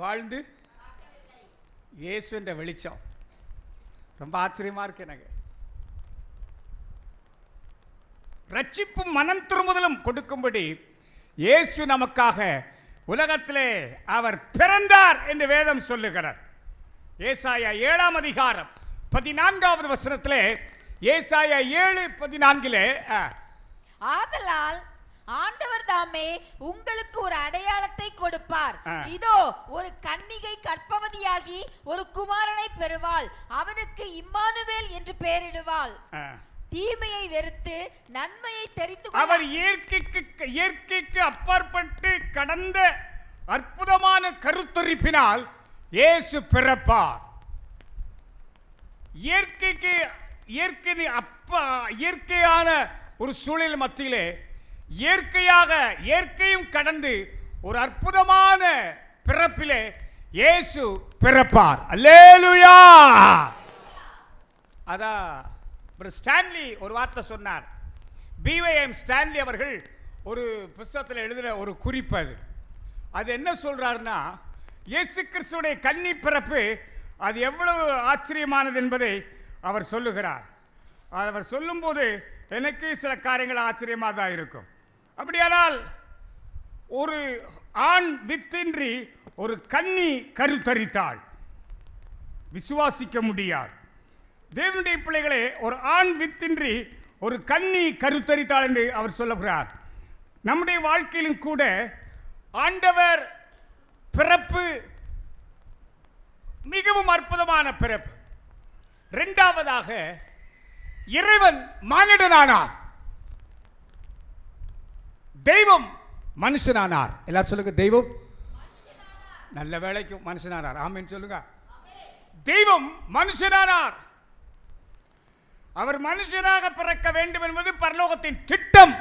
வாழ்ந்து இயேசு என்ற வெளிச்சம். ரொம்ப ஆச்சரியமா இருக்கு எனக்கு. ரட்சிப்பும் மனம் திரும்புதலும் கொடுக்கும்படி இயேசு நமக்காக உலகத்திலே அவர் பிறந்தார் என்று வேதம் சொல்லுகிறார். ஏசாயா 7ஆம் அதிகாரம் 14வது வசனத்திலே, ஏசாயா 7:14, ஆதலால் ஆண்டவர் தாமே உங்களுக்கு ஒரு அடையாளத்தை கொடுப்பார். இதோ ஒரு கன்னிகை கர்ப்பவதியாகி ஒரு குமாரனை பெறுவாள், அவனுக்கு இம்மானுவேல் என்று பெயரிடுவாள். தீமையை வெறுத்து நன்மையை தெரிந்து அவர் இயற்கைக்கு அப்பாற்பட்டு கடந்த அற்புதமான கருத்தரிப்பினால் இயேசு பிறப்பார். இயற்கையான ஒரு சூழல் மத்தியிலே இயற்கையும் கடந்து ஒரு அற்புதமான பிறப்பிலே இயேசு பிறப்பார். அல்லேலூயா. அதான் ஸ்டான்லி ஒரு வார்த்தை சொன்னார். BYM ஸ்டான்லி அவர்கள் ஒரு புத்தகத்தில் எழுதின ஒரு குறிப்பு. அது என்ன சொல்றாருன்னா, இயேசு கிறிஸ்துவுடைய கன்னி பிறப்பு அது எவ்வளவு ஆச்சரியமானது என்பதை அவர் சொல்லுகிறார். அவர் சொல்லும்போது எனக்கு சில காரியங்கள் ஆச்சரியமாக தான் இருக்கும். அப்படியானால் ஒரு ஆண் வித்தின்றி ஒரு கன்னி கருத்தரித்தாள், விசுவாசிக்க முடியாது. தேவனுடைய பிள்ளைகளே, ஒரு ஆண் வித்தின்றி ஒரு கன்னி கருத்தரித்தாள் என்று அவர் சொல்லுகிறார். நம்முடைய வாழ்க்கையிலும் கூட ஆண்டவர் பிறப்பு மிகவும் அற்புதமான பிறப்பு. இரண்டாவதாக, இறைவன் மானிடனானார், தெய்வம் மனுஷனானார். எல்லாரும் சொல்லுங்க, தெய்வம் நல்ல வேளைக்கு மனுஷனானார். ஆமென் சொல்லுங்க. தெய்வம் மனுஷனானார். அவர் மனுஷனாக பிறக்க வேண்டும் என்பது பரலோகத்தின் திட்டம்.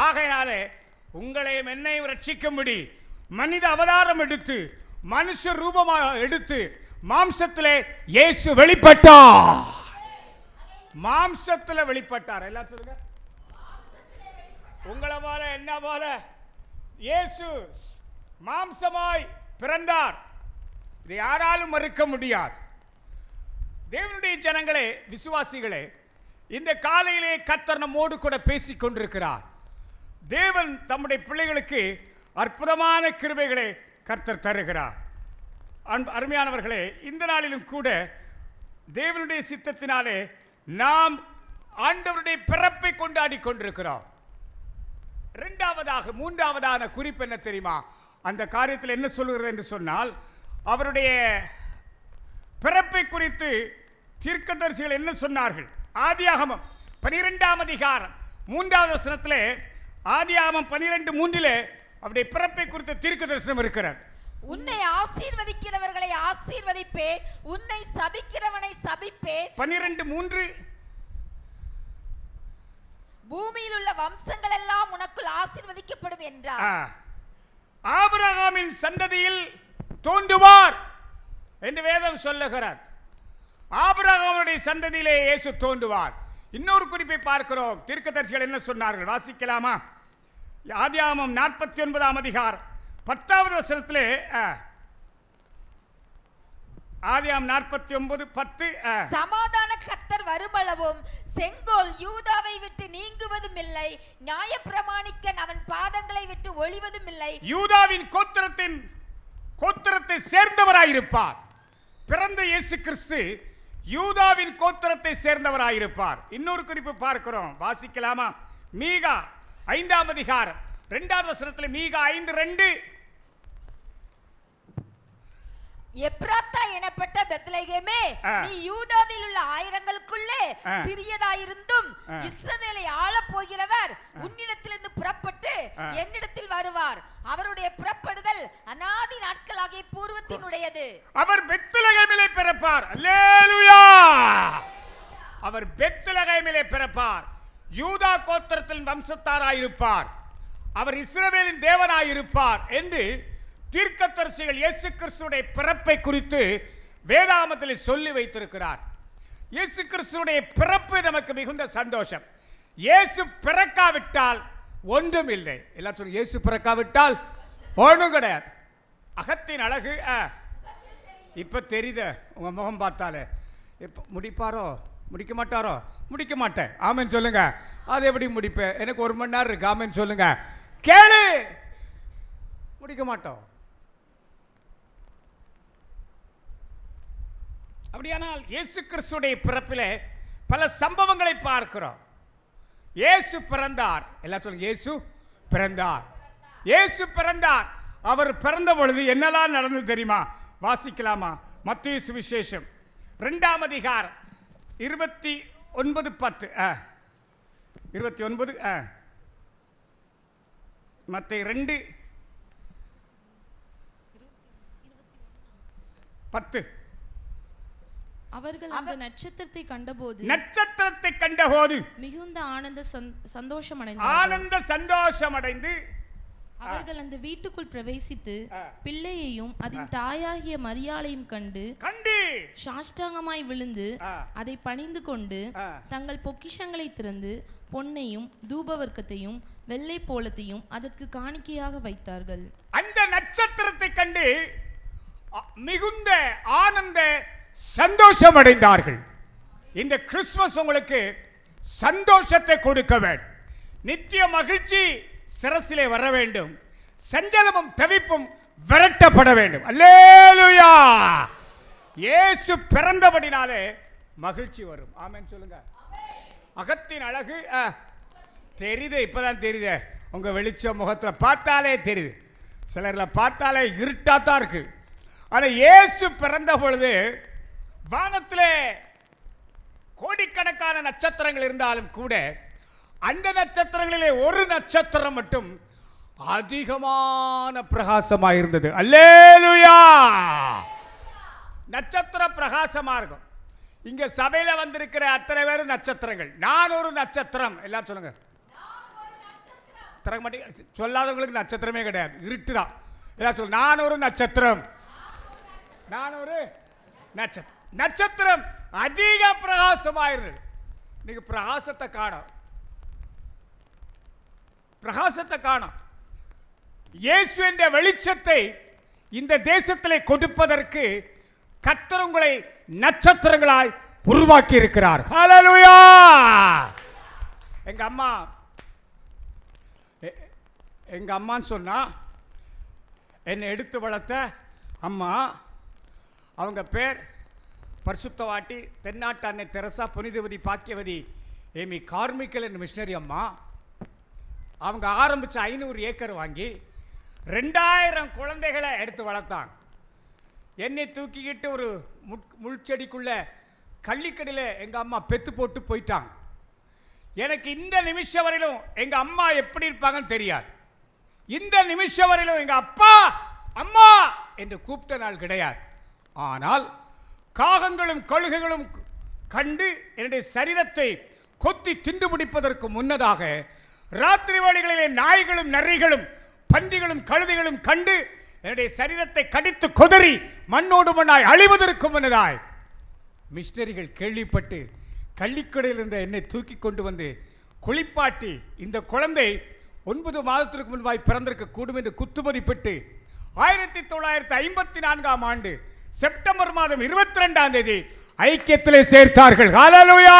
ஆகையினாலே உங்களையும் என்னையும் ரட்சிக்கும்படி மனித அவதாரம் எடுத்து மனுஷ ரூபமாக எடுத்து மாம்சத்திலே இயேசு வெளிப்பட்டார். மாம்சத்தில் வெளிப்பட்டார். எல்லாம் சொல்லுங்க, உங்களை போல என்ன போல இயேசு மாம்சமாய் பிறந்தார். இதை யாராலும் மறுக்க முடியாது. தேவனுடைய ஜனங்களே, விசுவாசிகளே, இந்த காலையிலே கர்த்தர் நம்மோடு கூட பேசிக் கொண்டிருக்கிறார். தேவன் தம்முடைய பிள்ளைகளுக்கு அற்புதமான கிருபைகளை கர்த்தர் தருகிறார். அருமையானவர்களே, இந்த நாளிலும் கூட தேவனுடைய சித்தத்தினாலே நாம் ஆண்டவருடைய பிறப்பை கொண்டாடி கொண்டிருக்கிறோம். மூன்றாவதான குறிப்பு என்ன தெரியுமா? அந்த காரியத்தில் என்ன சொல்லுகிறது என்று சொன்னால், அவருடைய பிறப்பை குறித்து தீர்க்கதரிசிகள் என்ன சொன்னார்கள்? ஆதியாகமம் 12ஆம் அதிகாரம் 3வது வசனத்திலே, ஆதியாகமம் 12:3 அவருடைய பிறப்பை குறித்த தீர்க்க தரிசனம் இருக்கிறது. உன்னை ஆசீர்வதிக்கிறவர்களை ஆசீர்வதிப்பேன், உன்னை சபிக்கிறவனை சபிப்பேன். 12:3 பூமியில் உள்ள வம்சங்கள் எல்லாம் உனக்குள் ஆசீர்வதிக்கப்படும் என்றார். ஆபிரகாமின் சந்ததியில் தோன்றுவார் என்று வேதம் சொல்லுகிறார். ஆபிரகாமுடைய சந்ததியிலே இயேசு தோன்றுவார். இன்னொரு குறிப்பை பார்க்கிறோம். தீர்க்கதரிசிகள் என்ன சொன்னார்கள்? வாசிக்கலாமா? ஆதியாகமம் 49ஆம் அதிகாரம் 10வது வசனத்திலே ஆதியாம் 49:10. சமாதான கர்த்தர் வருமளவும் செங்கோல் யூதாவை விட்டு நீங்குவதும் இல்லை, நியாயப்பிரமாணிக்கன் அவன் பாதங்களை விட்டு ஒளிவதும் இல்லை. யூதாவின் கோத்திரத்தை சேர்ந்தவராயிருப்பார். பிறந்த இயேசு கிறிஸ்து யூதாவின் கோத்திரத்தை சேர்ந்தவராயிருப்பார். இன்னொரு குறிப்பு பார்க்கிறோம், வாசிக்கலாமா? மீகா 5ஆம் அதிகாரம் 2வது வசனத்தில் மீகா 5:2. எப்ராத்தா எனப்பட்ட பெத்லகேமே, நீ யூதாவில் உள்ள ஆயிரங்களுக்குள்ளே சிறியதாயிருந்தும் இஸ்ரவேலை ஆளப் போகிறவர் உன்னிடத்திலிருந்து புறப்பட்டு என்னிடத்தில் வருவார். அவருடைய புறப்படுதல் அநாதி நாட்களாகிய பூர்வத்தினுடையது. அவர் பெத்லகேமிலே பிறப்பார். அல்லேலூயா! அவர் பெத்லகேமிலே பிறப்பார். யூதா கோத்திரத்தின் வம்சத்தாராயிருப்பார். அவர் இஸ்ரவேலின் தேவனாயிருப்பார் என்று தீர்க்கதரிசிகள் இயேசு கிறிஸ்துவுடைய பிறப்பை குறித்து வேதாகமத்தில் சொல்லி வைத்திருக்கிறார். இயேசு கிறிஸ்துவுடைய பிறப்பு நமக்கு மிகுந்த சந்தோஷம். இயேசு பிறக்காவிட்டால் ஒன்றும் இல்லை. எல்லாம் சொல்லி, இயேசு பிறக்காவிட்டால் ஒன்றும் கிடையாது. அகத்தின் அழகு இப்ப தெரியுத, உங்க முகம் பார்த்தாலே. இப்ப முடிப்பாரோ முடிக்க மாட்டாரோ? முடிக்க மாட்டேன். ஆமென் சொல்லுங்க. அது எப்படி முடிப்பேன்? எனக்கு 1 மணி நேரம் இருக்கு. ஆமென் சொல்லுங்க. கேளு, முடிக்க மாட்டோம். அப்படியானால் இயேசு கிறிஸ்துடைய பிறப்பிலே பல சம்பவங்களை பார்க்கிறோம். இயேசு பிறந்தார். எல்லாம் சொல்லுங்க, இயேசு பிறந்தார். இயேசு பிறந்தார். அவர் பிறந்த பொழுது என்னெல்லாம் நடந்தது தெரியுமா? வாசிக்கலாமா? மத்தேயு சுவிசேஷம் 2ஆம் அதிகாரம் 29:10. 29 மத்தேயு 2:10. அவர்கள் அந்த நட்சத்திரத்தை கண்டபோது மிகுந்த ஆனந்த சந்தோஷமடைந்து அவர்கள் அந்த வீட்டுக்குள் பிரவேசித்து பிள்ளையையும் அதன் தாயாகிய மரியாளையும் கண்டு சாஷ்டாங்கமாய் விழுந்து அதை பணிந்து கொண்டு தங்கள் பொக்கிஷங்களை திறந்து பொன்னையும் தூபவர்க்கத்தையும் வெள்ளை போலத்தையும் அதற்கு காணிக்கையாக வைத்தார்கள். அந்த நட்சத்திரத்தை கண்டு மிகுந்த ஆனந்த சந்தோஷம் அடைந்தார்கள். இந்த கிறிஸ்துமஸ் உங்களுக்கு சந்தோஷத்தை கொடுக்க வேண்டும். நித்திய மகிழ்ச்சி சிரசிலே வர வேண்டும். சஞ்சலமும் தவிப்பும் விரட்டப்பட வேண்டும். அல்லேலூயா! இயேசு பிறந்தபடினாலே மகிழ்ச்சி வரும். ஆமென் சொல்லுங்க. அகத்தின் அழகு தெரியுது. இப்பதான் தெரியுது. உங்க வெளிச்ச முகத்துல பார்த்தாலே தெரியுது. சிலர்ல பார்த்தாலே இருட்டாத்தான் இருக்கு. ஆனா இயேசு பிறந்த பொழுது வானத்திலே கோடிக்கணக்கான நட்சத்திரங்கள் இருந்தாலும் கூட அந்த நட்சத்திரங்களிலே ஒரு நட்சத்திரம் மட்டும் அதிகமான பிரகாசமாக இருந்தது. அல்லேலூயா! நட்சத்திர பிரகாசமா இருக்கும். இங்க சபையில வந்திருக்கிற அத்தனை பேரும் நட்சத்திரங்கள். நான் ஒரு நட்சத்திரம். எல்லாம் சொல்லுங்க. சொல்லாதவங்களுக்கு நட்சத்திரமே கிடையாது, இருட்டு தான். எல்லாம் சொல்லுங்க. நான் ஒரு நட்சத்திரம். நான் ஒரு நட்சத்திரம். நட்சத்திரம் அதிக பிரகாசமாயிருந்தது. இன்னைக்கு பிரகாசத்தை காணோம். பிரகாசத்தை காணோம். இயேசு என்ற வெளிச்சத்தை இந்த தேசத்திலே கொடுப்பதற்கு கர்த்தர் உங்களை நட்சத்திரங்களாய் உருவாக்கி இருக்கிறார். ஹல்லேலூயா! எங்க அம்மான்னு சொன்னா என்னை எடுத்து வளர்த்த அம்மா. அவங்க பேர் பரிசுத்தவாட்டி தென்னாட்டு அன்னை தெரசா புனிதவதி பாக்கியவதி ஏமி கார்மிக்கல் என்ற மிஷனரி அம்மா. அவங்க ஆரம்பிச்ச 500 ஏக்கர் வாங்கி 2000 குழந்தைகளை எடுத்து வளர்த்தாங்க. என்னை தூக்கிக்கிட்டு ஒரு முள்செடிக்குள்ள கள்ளிக்கடியில் எங்க அம்மா பெத்து போட்டு போயிட்டாங்க. எனக்கு இந்த நிமிஷம் வரையிலும் எங்க அம்மா எப்படி இருப்பாங்கன்னு தெரியாது. இந்த நிமிஷம் வரையிலும் எங்க அப்பா அம்மா என்று கூப்பிட்ட நாள் கிடையாது. ஆனால் காகங்களும் கழுகுகளும் கண்டு என்னுடைய சரீரத்தை கொத்தி திண்டு பிடிப்பதற்கு முன்னதாக ராத்திரி வேளைகளிலே நாய்களும் நரிகளும் பன்றிகளும் கழுதைகளும் கண்டு என்னுடைய சரீரத்தை கடித்து கொதறி மண்ணோடு மண்ணாய் அழிவதற்கு முன்னதாய் மிஷனரிகள் கேள்விப்பட்டு கள்ளிக்கடையில் இருந்த என்னை தூக்கி கொண்டு வந்து குளிப்பாட்டி இந்த குழந்தை 9 மாதத்திற்கு முன்பாய் பிறந்திருக்க கூடும் என்று குத்துமதிப்பட்டு 1954ஆம் ஆண்டு செப்டம்பர் மாதம் 22ஆம் தேதி ஐக்கியத்திலே சேர்த்தார்கள். ஹல்லேலூயா.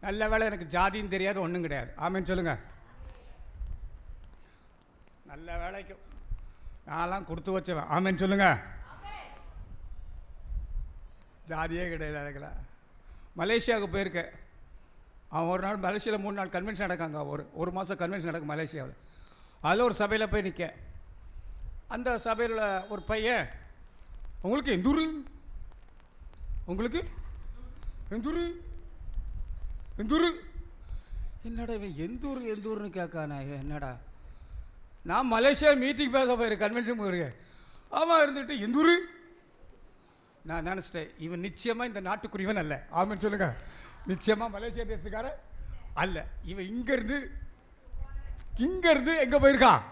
நல்ல வேளை எனக்கு ஜாதியும் தெரியாது, ஒன்றும் கிடையாது. ஆமென் சொல்லுங்க. நல்ல வேலைக்கு நான்லாம் கொடுத்து வச்சவன். ஆமென் சொல்லுங்க. ஜாதியே கிடையாது. அதுக்கெல்லாம் மலேசியாவுக்கு போயிருக்கேன். அவன் ஒரு நாள் மலேசியாவில் 3 நாள் கன்வென்ஷன் நடக்காங்க. ஒரு மாதம் கன்வென்ஷன் நடக்கும் மலேசியாவில். அதில் ஒரு சபையில் போய் நிற்க, அந்த சபையில் ஒரு பையன், உங்களுக்கு எந்தூர், உங்களுக்கு எந்தூர் எந்தூர், என்னடா இவன் எந்தூர்னு கேட்கானே, என்னடா நான் மலேசியா மீட்டிங் பேச போயிருக்கேன், கன்வென்ஷன் போயிருக்கேன். அவன் இருந்துட்டு எந்தூர். நான் நினச்சிட்டேன் இவன் நிச்சயமாக இந்த நாட்டுக்குரியவன் அல்ல. ஆமென் சொல்லுங்க. நிச்சயமாக மலேசியா தேசத்துக்கார அல்ல. இவன் இங்கேருந்து எங்கே போயிருக்கான்,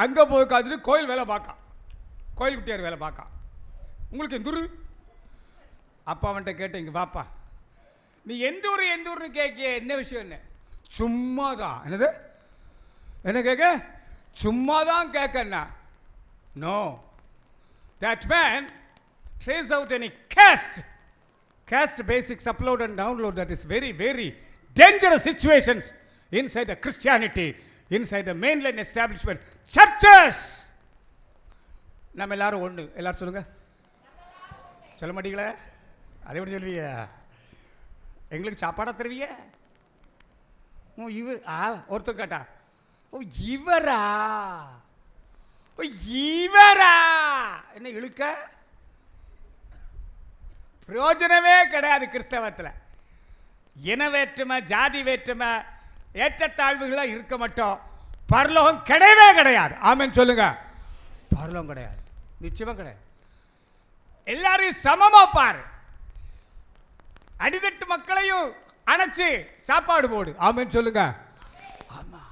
அங்கே போய் உட்காந்துட்டு கோயில் வேலை பார்க்கான், கோயில் குட்டியார் வேலை பார்க்கான். உங்களுக்கு எந்தூர்? அப்பா அவன்கிட்ட கேட்டேன், இங்கே வாப்பா, நீ எந்தூர்னு கேட்க, என்ன விஷயம்? என்ன சும்மாதான். என்னது என்ன கேட்க? சும்மாதான் கேட்கண்ணா. No, that man trace out any caste basics, upload and download. That is very, very dangerous situations inside the Christianity, inside the mainline establishment churches. நம்ம எல்லாரும் ஒன்று. எல்லாரும் சொல்லுங்க. சொல்ல மாட்டீங்களே? அதை எப்படி சொல்வீங்க? எங்களுக்கு சாப்பாடா தருவீங்க? இவர் ஒருத்தர் கேட்டா, ஓ இவரா, ஓ இவரா, என்ன இழுக்க? பிரயோஜனமே கிடையாது கிறிஸ்தவத்தில். இன வேற்றுமை, ஜாதி வேற்றுமை, ஏற்றத்தாழ்வுகளாக இருக்க மாட்டோம். பரலோகம் கிடையவே கிடையாது. ஆமென் சொல்லுங்க. பரலோகம் கிடையாது, நிச்சயமா கிடையாது. எல்லாரையும் சமமா பாரு. அடிதட்டு மக்களையும் அணைச்சு சாப்பாடு போடு. ஆமென் சொல்லுங்க. ஆமா,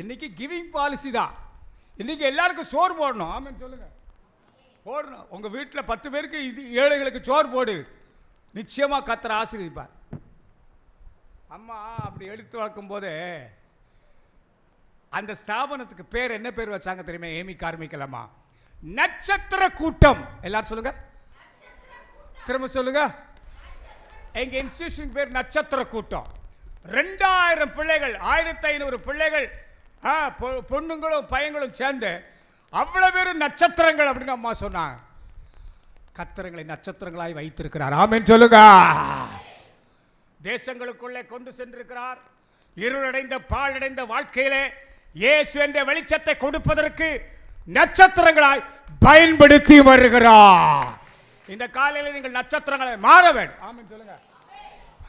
இன்னைக்கு கிவிங் பாலிசி தான். இன்னைக்கு எல்லாருக்கும் சோறு போடணும். ஆமென் சொல்லுங்க. போடணும். உங்க வீட்டில் 10 பேருக்கு இது ஏழைகளுக்கு சோறு போடு, நிச்சயமா கர்த்தர் ஆசீர்வதிப்பார். அம்மா அப்படி எடுத்து வளர்க்கும் போது அந்த ஸ்தாபனத்துக்கு பேர் என்ன பேர் வச்சாங்க தெரியுமா? ஏமி கார்மிக்கல் அம்மா, நட்சத்திர கூட்டம். எல்லாரும் சொல்லுங்க, திரும்ப சொல்லுங்க. எங்க இன்ஸ்டிடியூஷன் பேர் நட்சத்திர கூட்டம். 2000 பிள்ளைகள், 1500 பிள்ளைகள், பொண்ணுங்களும் பையங்களும் சேர்ந்து அவ்வளவு பேரும் நட்சத்திரங்கள் அப்படின்னு அம்மா சொன்னாங்க. கர்த்தர்களை நட்சத்திரங்களாய் வைத்திருக்கிறார். ஆமென் சொல்லுங்க. தேசங்களுக்குள்ளே கொண்டு சென்றிருக்கிறார். இருளடைந்த பாழடைந்த வாழ்க்கையிலே இயேசு என்ற வெளிச்சத்தை கொடுப்பதற்கு நட்சத்திரங்களாய் பயன்படுத்தி வருகிறார். இந்த காலையில் நீங்கள் நட்சத்திரங்களை மாற வேண்டும். ஆமென் சொல்லுங்க.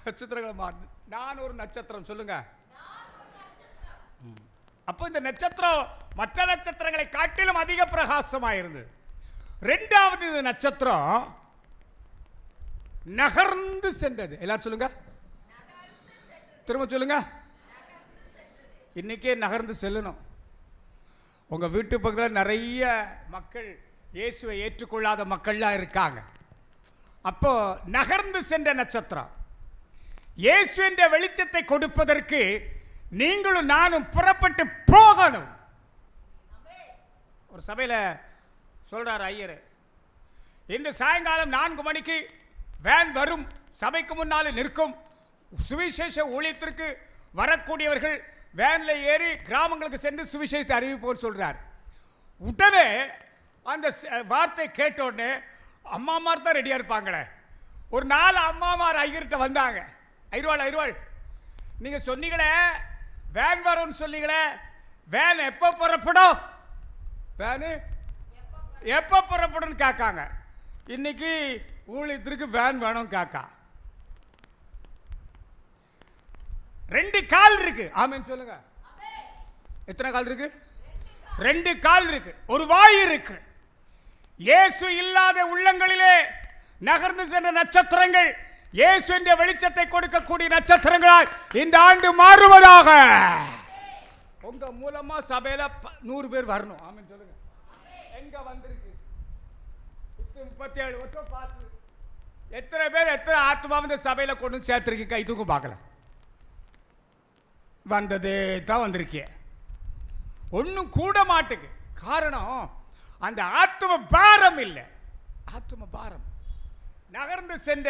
நட்சத்திரங்களை மாற. நான் ஒரு நட்சத்திரம். சொல்லுங்க. அப்போ இந்த நட்சத்திரம் மற்ற நட்சத்திரங்களை காட்டிலும் அதிக பிரகாசமாக இருந்தது. 2வது இந்த நட்சத்திரம் நகர்ந்து சென்றது. எல்லாரும் சொல்லுங்க, திரும்ப சொல்லுங்க. இன்னைக்கே நகர்ந்து செல்லணும். உங்க வீட்டு பக்கத்தில் நிறைய மக்கள் இயேசுவை ஏற்றுக்கொள்ளாத மக்கள்லாம் இருக்காங்க. அப்போ நகர்ந்து சென்ற நட்சத்திரம் இயேசு என்ற வெளிச்சத்தை கொடுப்பதற்கு நீங்களும் நானும் புறப்பட்டு போகணும். ஒரு சபையில் சொல்றார் ஐயர், இன்று சாயங்காலம் 4 மணிக்கு வேன் வரும், சபைக்கு முன்னாலே நிற்கும். சுவிசேஷ ஊழியத்திற்கு வரக்கூடியவர்கள் வேன்ல ஏறி கிராமங்களுக்கு சென்று சுவிசேஷத்தை அறிவிப்போர் சொல்றார். உடனே அந்த வார்த்தை கேட்ட உடனே அம்மாமார் தான் ரெடியா இருப்பாங்களே. ஒரு 4 அம்மாமார் ஐயர்கிட்ட வந்தாங்க. ஐயர்வாள், நீங்க சொன்னீங்களே வேன் வரும்னு சொன்னீங்களே, வேன் எப்போ புறப்படும்? வேனு எப்போ புறப்படும் கேட்காங்க. இன்னைக்கு ஊழியத்திற்கு வேன் வேணும் கேட்கா. 2 கால் இருக்கு. ஆமென் சொல்லுங்க. எத்தனை கால் இருக்கு? 2 கால் இருக்கு, ஒரு வாய் இருக்கு. இயேசு இல்லாத உள்ளங்களிலே நகர்ந்து சென்ற நட்சத்திரங்கள் இயேசு என்ற வெளிச்சத்தை கொடுக்கக்கூடிய நட்சத்திரங்களால் இந்த ஆண்டு மாறுவதாக. உங்க மூலமா சபையில 100 பேர் வரணும். ஆமென் சொல்லுங்க. எங்க வந்திருக்கு? 37 வருஷம் பாஸ். எத்தனை பேர் எத்தனை ஆத்மா இந்த சபையில கொண்டு சேர்த்திருக்கு? கை தூக்கு பார்க்கலாம். வந்ததே தான் வந்திருக்கே, ஒன்றும் கூட மாட்டுக்கு. காரணம் அந்த ஆத்தும பாரம் இல்லை, ஆத்தும பாரம். நகர்ந்து சென்ற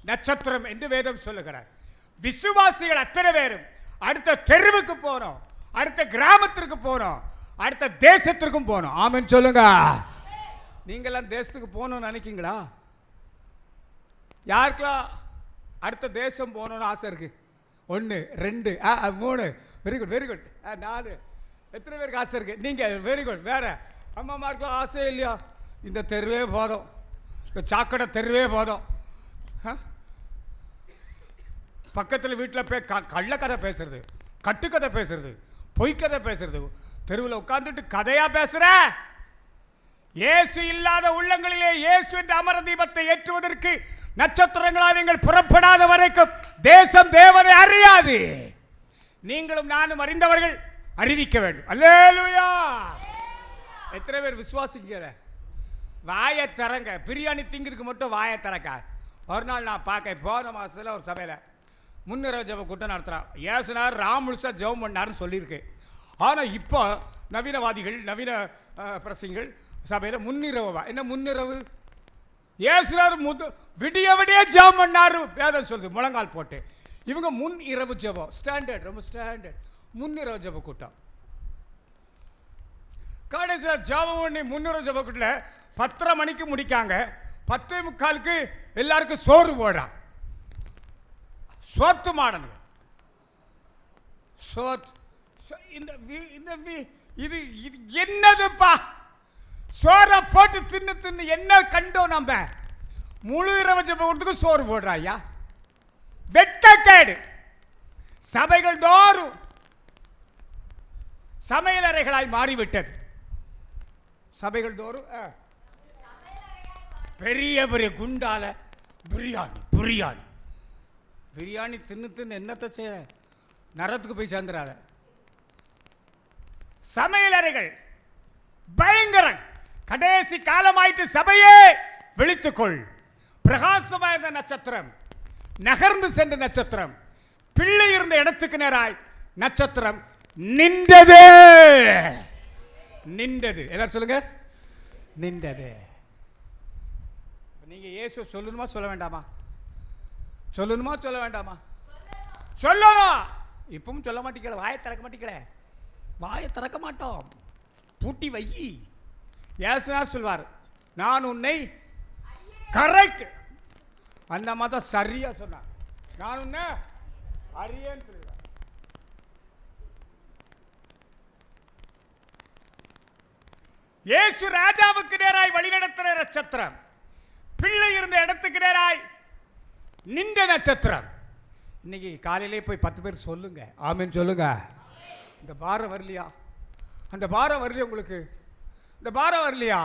நட்சத்திரம் என்று வேதம் சொல்லுகிறார். விசுவாசிகள் அத்தனை பேரும் அடுத்த தெருவுக்கு போனோம், அடுத்த கிராமத்திற்கு போனோம், அடுத்த தேசத்திற்கும் போனோம். ஆமென் சொல்லுங்க. நீங்களாம் தேசத்துக்கு போகணும்னு நினைக்கிங்களா? யாருக்கெல்லாம் அடுத்த தேசம் போகணும்னு ஆசை இருக்கு? 1 2 3, வெரி குட் வெரி குட். 4, எத்தனை பேருக்கு ஆசை இருக்கு? நீங்கள் வெரி குட். வேற அம்மாமாருக்கெல்லாம் ஆசை இல்லையா? இந்த தெருவே போதும், இந்த சாக்கடை தெருவே போதும். பக்கத்தில் வீட்டில் போய் கள்ளக்கதை பேசுறது, கட்டுக்கதை பேசுறது, பொய்க்கதை பேசுறது, தெருவில் உட்கார்ந்துட்டு கதையா பேசுற. இயேசு இல்லாத உள்ளங்களிலே இயேசு என்ற அமர தீபத்தை ஏற்றுவதற்கு நட்சத்திரங்களால் நீங்கள் புறப்படாத வரைக்கும் தேசம் தேவனை அறியாது. நீங்களும் நானும் அறிந்தவர்கள் அறிவிக்க வேண்டும். அல்லேலூயா. எத்தனை பேர் விசுவாசிக்கிற? வாயை திறங்க. பிரியாணி திங்கிறதுக்கு மட்டும் வாயை திறக்க. ஒரு நாள் நான் பார்க்க போன மாதத்தில் ஒரு சபையில் முன்னிரவு ஜெப கூட்டம் நடத்துகிறான். ஏசுனார் ராமுழுசா ஜெபம் பண்ணாருன்னு சொல்லியிருக்கு. ஆனால் இப்போ நவீனவாதிகள், நவீன பிரசங்கள் சபையில் முன்னிரவா? என்ன முன்னிரவு? ஏசுனார் விடிய விடிய ஜெபம் பண்ணாரு வேதம் சொல்லுது, முழங்கால் போட்டு. இவங்க முன் இரவு ஜெபம், ஸ்டாண்டர்ட், ரொம்ப ஸ்டாண்டர்ட். முன்னிரவு ஜெப கூட்டம். கடைசியில் ஜெபம் பண்ணி முன்னிரவு ஜெப கூட்டத்தில் 10:30 மணிக்கு முடிக்காங்க. 10:45க்கு எல்லாருக்கும் சோறு போடுறான். சோத்து மாடனுங்க. இது என்னதுப்பா? சோறை போட்டு தின்னு தின்னு என்ன கண்டோம் நம்ம? முழு இரவு ஜெபத்துக்கு சோறு போடுறாயா? வெட்கக்கேடு. சபைகள் தோறும் சமையலறைகளாய் மாறிவிட்டது. சபைகள் தோறும் பெரிய பெரிய குண்டால பிரியாணி பிரியாணி பிரியாணி தின்னு தின்னு என்னத்தை செய்ய? நரத்துக்கு போய் சேர்ந்துடாத. சமையலறைகள் பயங்கரம். கடைசி காலமாயிட்டு சபையே விழித்துக்கொள். பிரகாசமாக இருந்த நட்சத்திரம் நகர்ந்து சென்ற நட்சத்திரம், பிள்ளை இருந்த இடத்துக்கு நேராய் நட்சத்திரம் நின்றது. நின்றது. எல்லாரும் சொல்லுங்க, நின்றது. நீங்க இயேசு சொல்லணுமா சொல்ல வேண்டாமா? சொல்லணுமா சொல்ல வேண்டாமா? சொல்லணும். இப்பவும் சொல்ல மாட்டீங்களே, வாயை திறக்க மாட்டீங்களே. வாயை திறக்க மாட்டோம், பூட்டி வை. ஏசுனார் சொல்வார், நான் உன்னை கரெக்ட். அந்த மாதிரி சரியா சொன்னார். நான் உன்னை அறியேன்னு சொல்லுவார். இயேசு ராஜாவுக்கு நேராய் வழிநடத்துகிற நட்சத்திரம், பிள்ளை இருந்த இடத்துக்கு நேராய் நின்ற நட்சத்திரம். இன்னைக்கு காலையிலே போய் 10 பேர் சொல்லுங்க, ஆமென் சொல்லுங்க. இந்த பாரம் வரலையா? அந்த பாரம் வரலையா உங்களுக்கு? இந்த பாரம் வரலையா?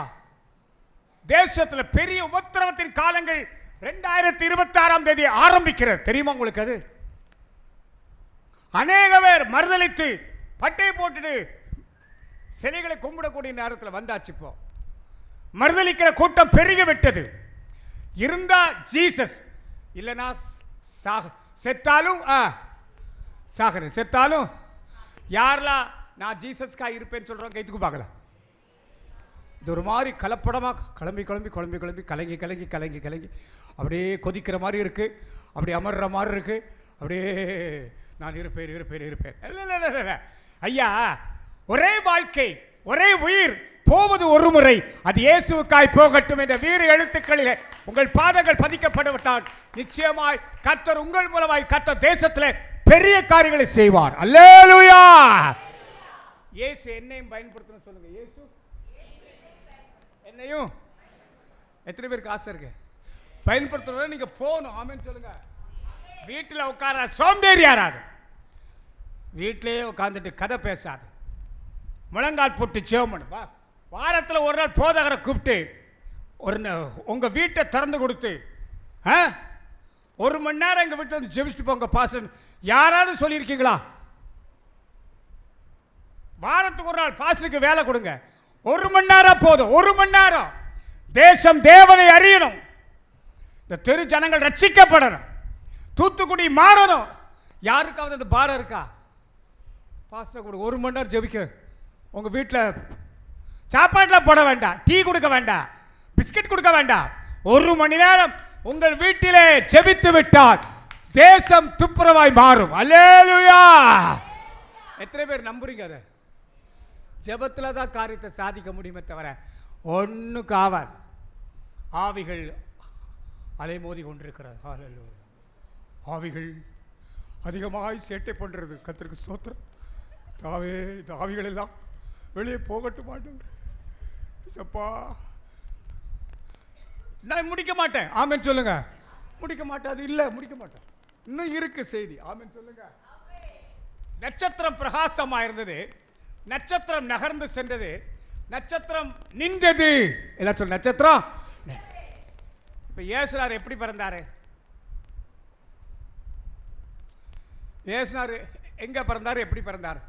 தேசத்தில் பெரிய உபத்திரவத்தின் காலங்கள் 2026ஆம் தேதி ஆரம்பிக்கிறது. தெரியுமா உங்களுக்கு? அது அநேக பேர் மறுதலித்து பட்டை போட்டுட்டு சிலைகளை கும்பிடக்கூடிய நேரத்தில் வந்தாச்சு. இப்போ மறுதலிக்கிற கூட்டம் பெருகி விட்டது. இருந்தா ஜீசஸ், இல்லைனா செத்தாலும் சாகரன். செத்தாலும் யாரெல்லாம் நான் ஜீசஸ்கா இருப்பேன்னு சொல்றோம் கைத்துக்கு பார்க்கலாம். இது ஒரு மாதிரி கலப்படமாக கிளம்பி கிளம்பி கிளம்பி கிளம்பி கலங்கி கலங்கி கலங்கி கலங்கி அப்படியே கொதிக்கிற மாதிரி இருக்கு, அப்படியே அமர்ற மாதிரி இருக்கு. அப்படியே நான் இருப்பேன் இருப்பேன் இருப்பேன். இல்லை ஐயா, ஒரே வாழ்க்கை, ஒரே உயிர், போவது ஒரு முறை, அது இயேசுவுக்காய் போகட்டும் என்ற வீர எழுத்துக்களிலே உங்கள் பாதங்கள் பதிக்கப்பட்டுவிட்டால் நிச்சயமாய் கர்த்தர் உங்கள் மூலமாய் கர்த்தர் தேசத்தில் பெரிய காரியங்களை செய்வார். அல்லேலூயா. இயேசு என்னையும் பயன்படுத்தணும் சொல்லுங்க. இயேசு என்னையும். எத்தனை பேருக்கு ஆசை இருக்கு பயன்படுத்துறத? நீங்க போகணும், ஆமென் சொல்லுங்க. வீட்டில் உட்கார சோம்பேறி யாராது? வீட்டிலேயே உட்காந்துட்டு கதை பேசாது, முழங்கால் போட்டு ஜெபம் பண்ணுப்பா. வாரத்தில் ஒரு நாள் போதகரை கூப்பிட்டு உங்க வீட்டை திறந்து கொடுத்து 1 மணி நேரம் எங்க வீட்டில் வந்து ஜெபிச்சுட்டு போங்க பாஸ்டர் யாராவது சொல்லியிருக்கீங்களா? வாரத்துக்கு ஒரு நாள் பாஸ்டருக்கு வேலை கொடுங்க. 1 மணி நேரம் போதும். 1 மணி நேரம். தேசம் தேவனை அறியணும், இந்த தெரு ஜனங்கள் ரட்சிக்கப்படணும், தூத்துக்குடி மாறணும். யாருக்காவது அந்த பாரம் இருக்கா? பாஸ்டர் கொடுங்க. 1 மணி நேரம் ஜெபிக்க உங்க வீட்டில் சாப்பாட்டில் போட வேண்டாம், டீ கொடுக்க வேண்டாம், பிஸ்கட் கொடுக்க வேண்டாம். 1 மணி நேரம் உங்கள் வீட்டிலே ஜெபித்து விட்டால் தேசம் துப்புரவாய் மாறும். அல்லேலூயா! எத்தனை பேர் நம்புறீங்க? அதை ஜெபத்தில் தான் காரியத்தை சாதிக்க முடியுமே தவிர ஒன்றுக்கு ஆவாது. ஆவிகள் அலைமோதி கொண்டிருக்கிறது. அல்லேலூயா! ஆவிகள் அதிகமாய் சேட்டை பண்ணுறது. கர்த்தருக்கு ஸ்தோத்திரம். தாவே, இந்த ஆவிகள் எல்லாம் வெளியே போகட்டும் ஆண்டவரே. சப்பா, நான் முடிக்க மாட்டேன். ஆமென் சொல்லுங்க. முடிக்க மாட்டேன், அது இல்லை, முடிக்க மாட்டேன். இன்னும் இருக்கு செய்தி. ஆமென் சொல்லுங்க. நட்சத்திரம் பிரகாசமா இருந்தது, நட்சத்திரம் நகர்ந்து சென்றது, நட்சத்திரம் நின்றது. எல்லாம் சொல்ல, நட்சத்திரம். இப்ப இயேசுநாதர் எப்படி பிறந்தாரு? இயேசுநாதர் எங்க பிறந்தாரு, எப்படி பிறந்தார்?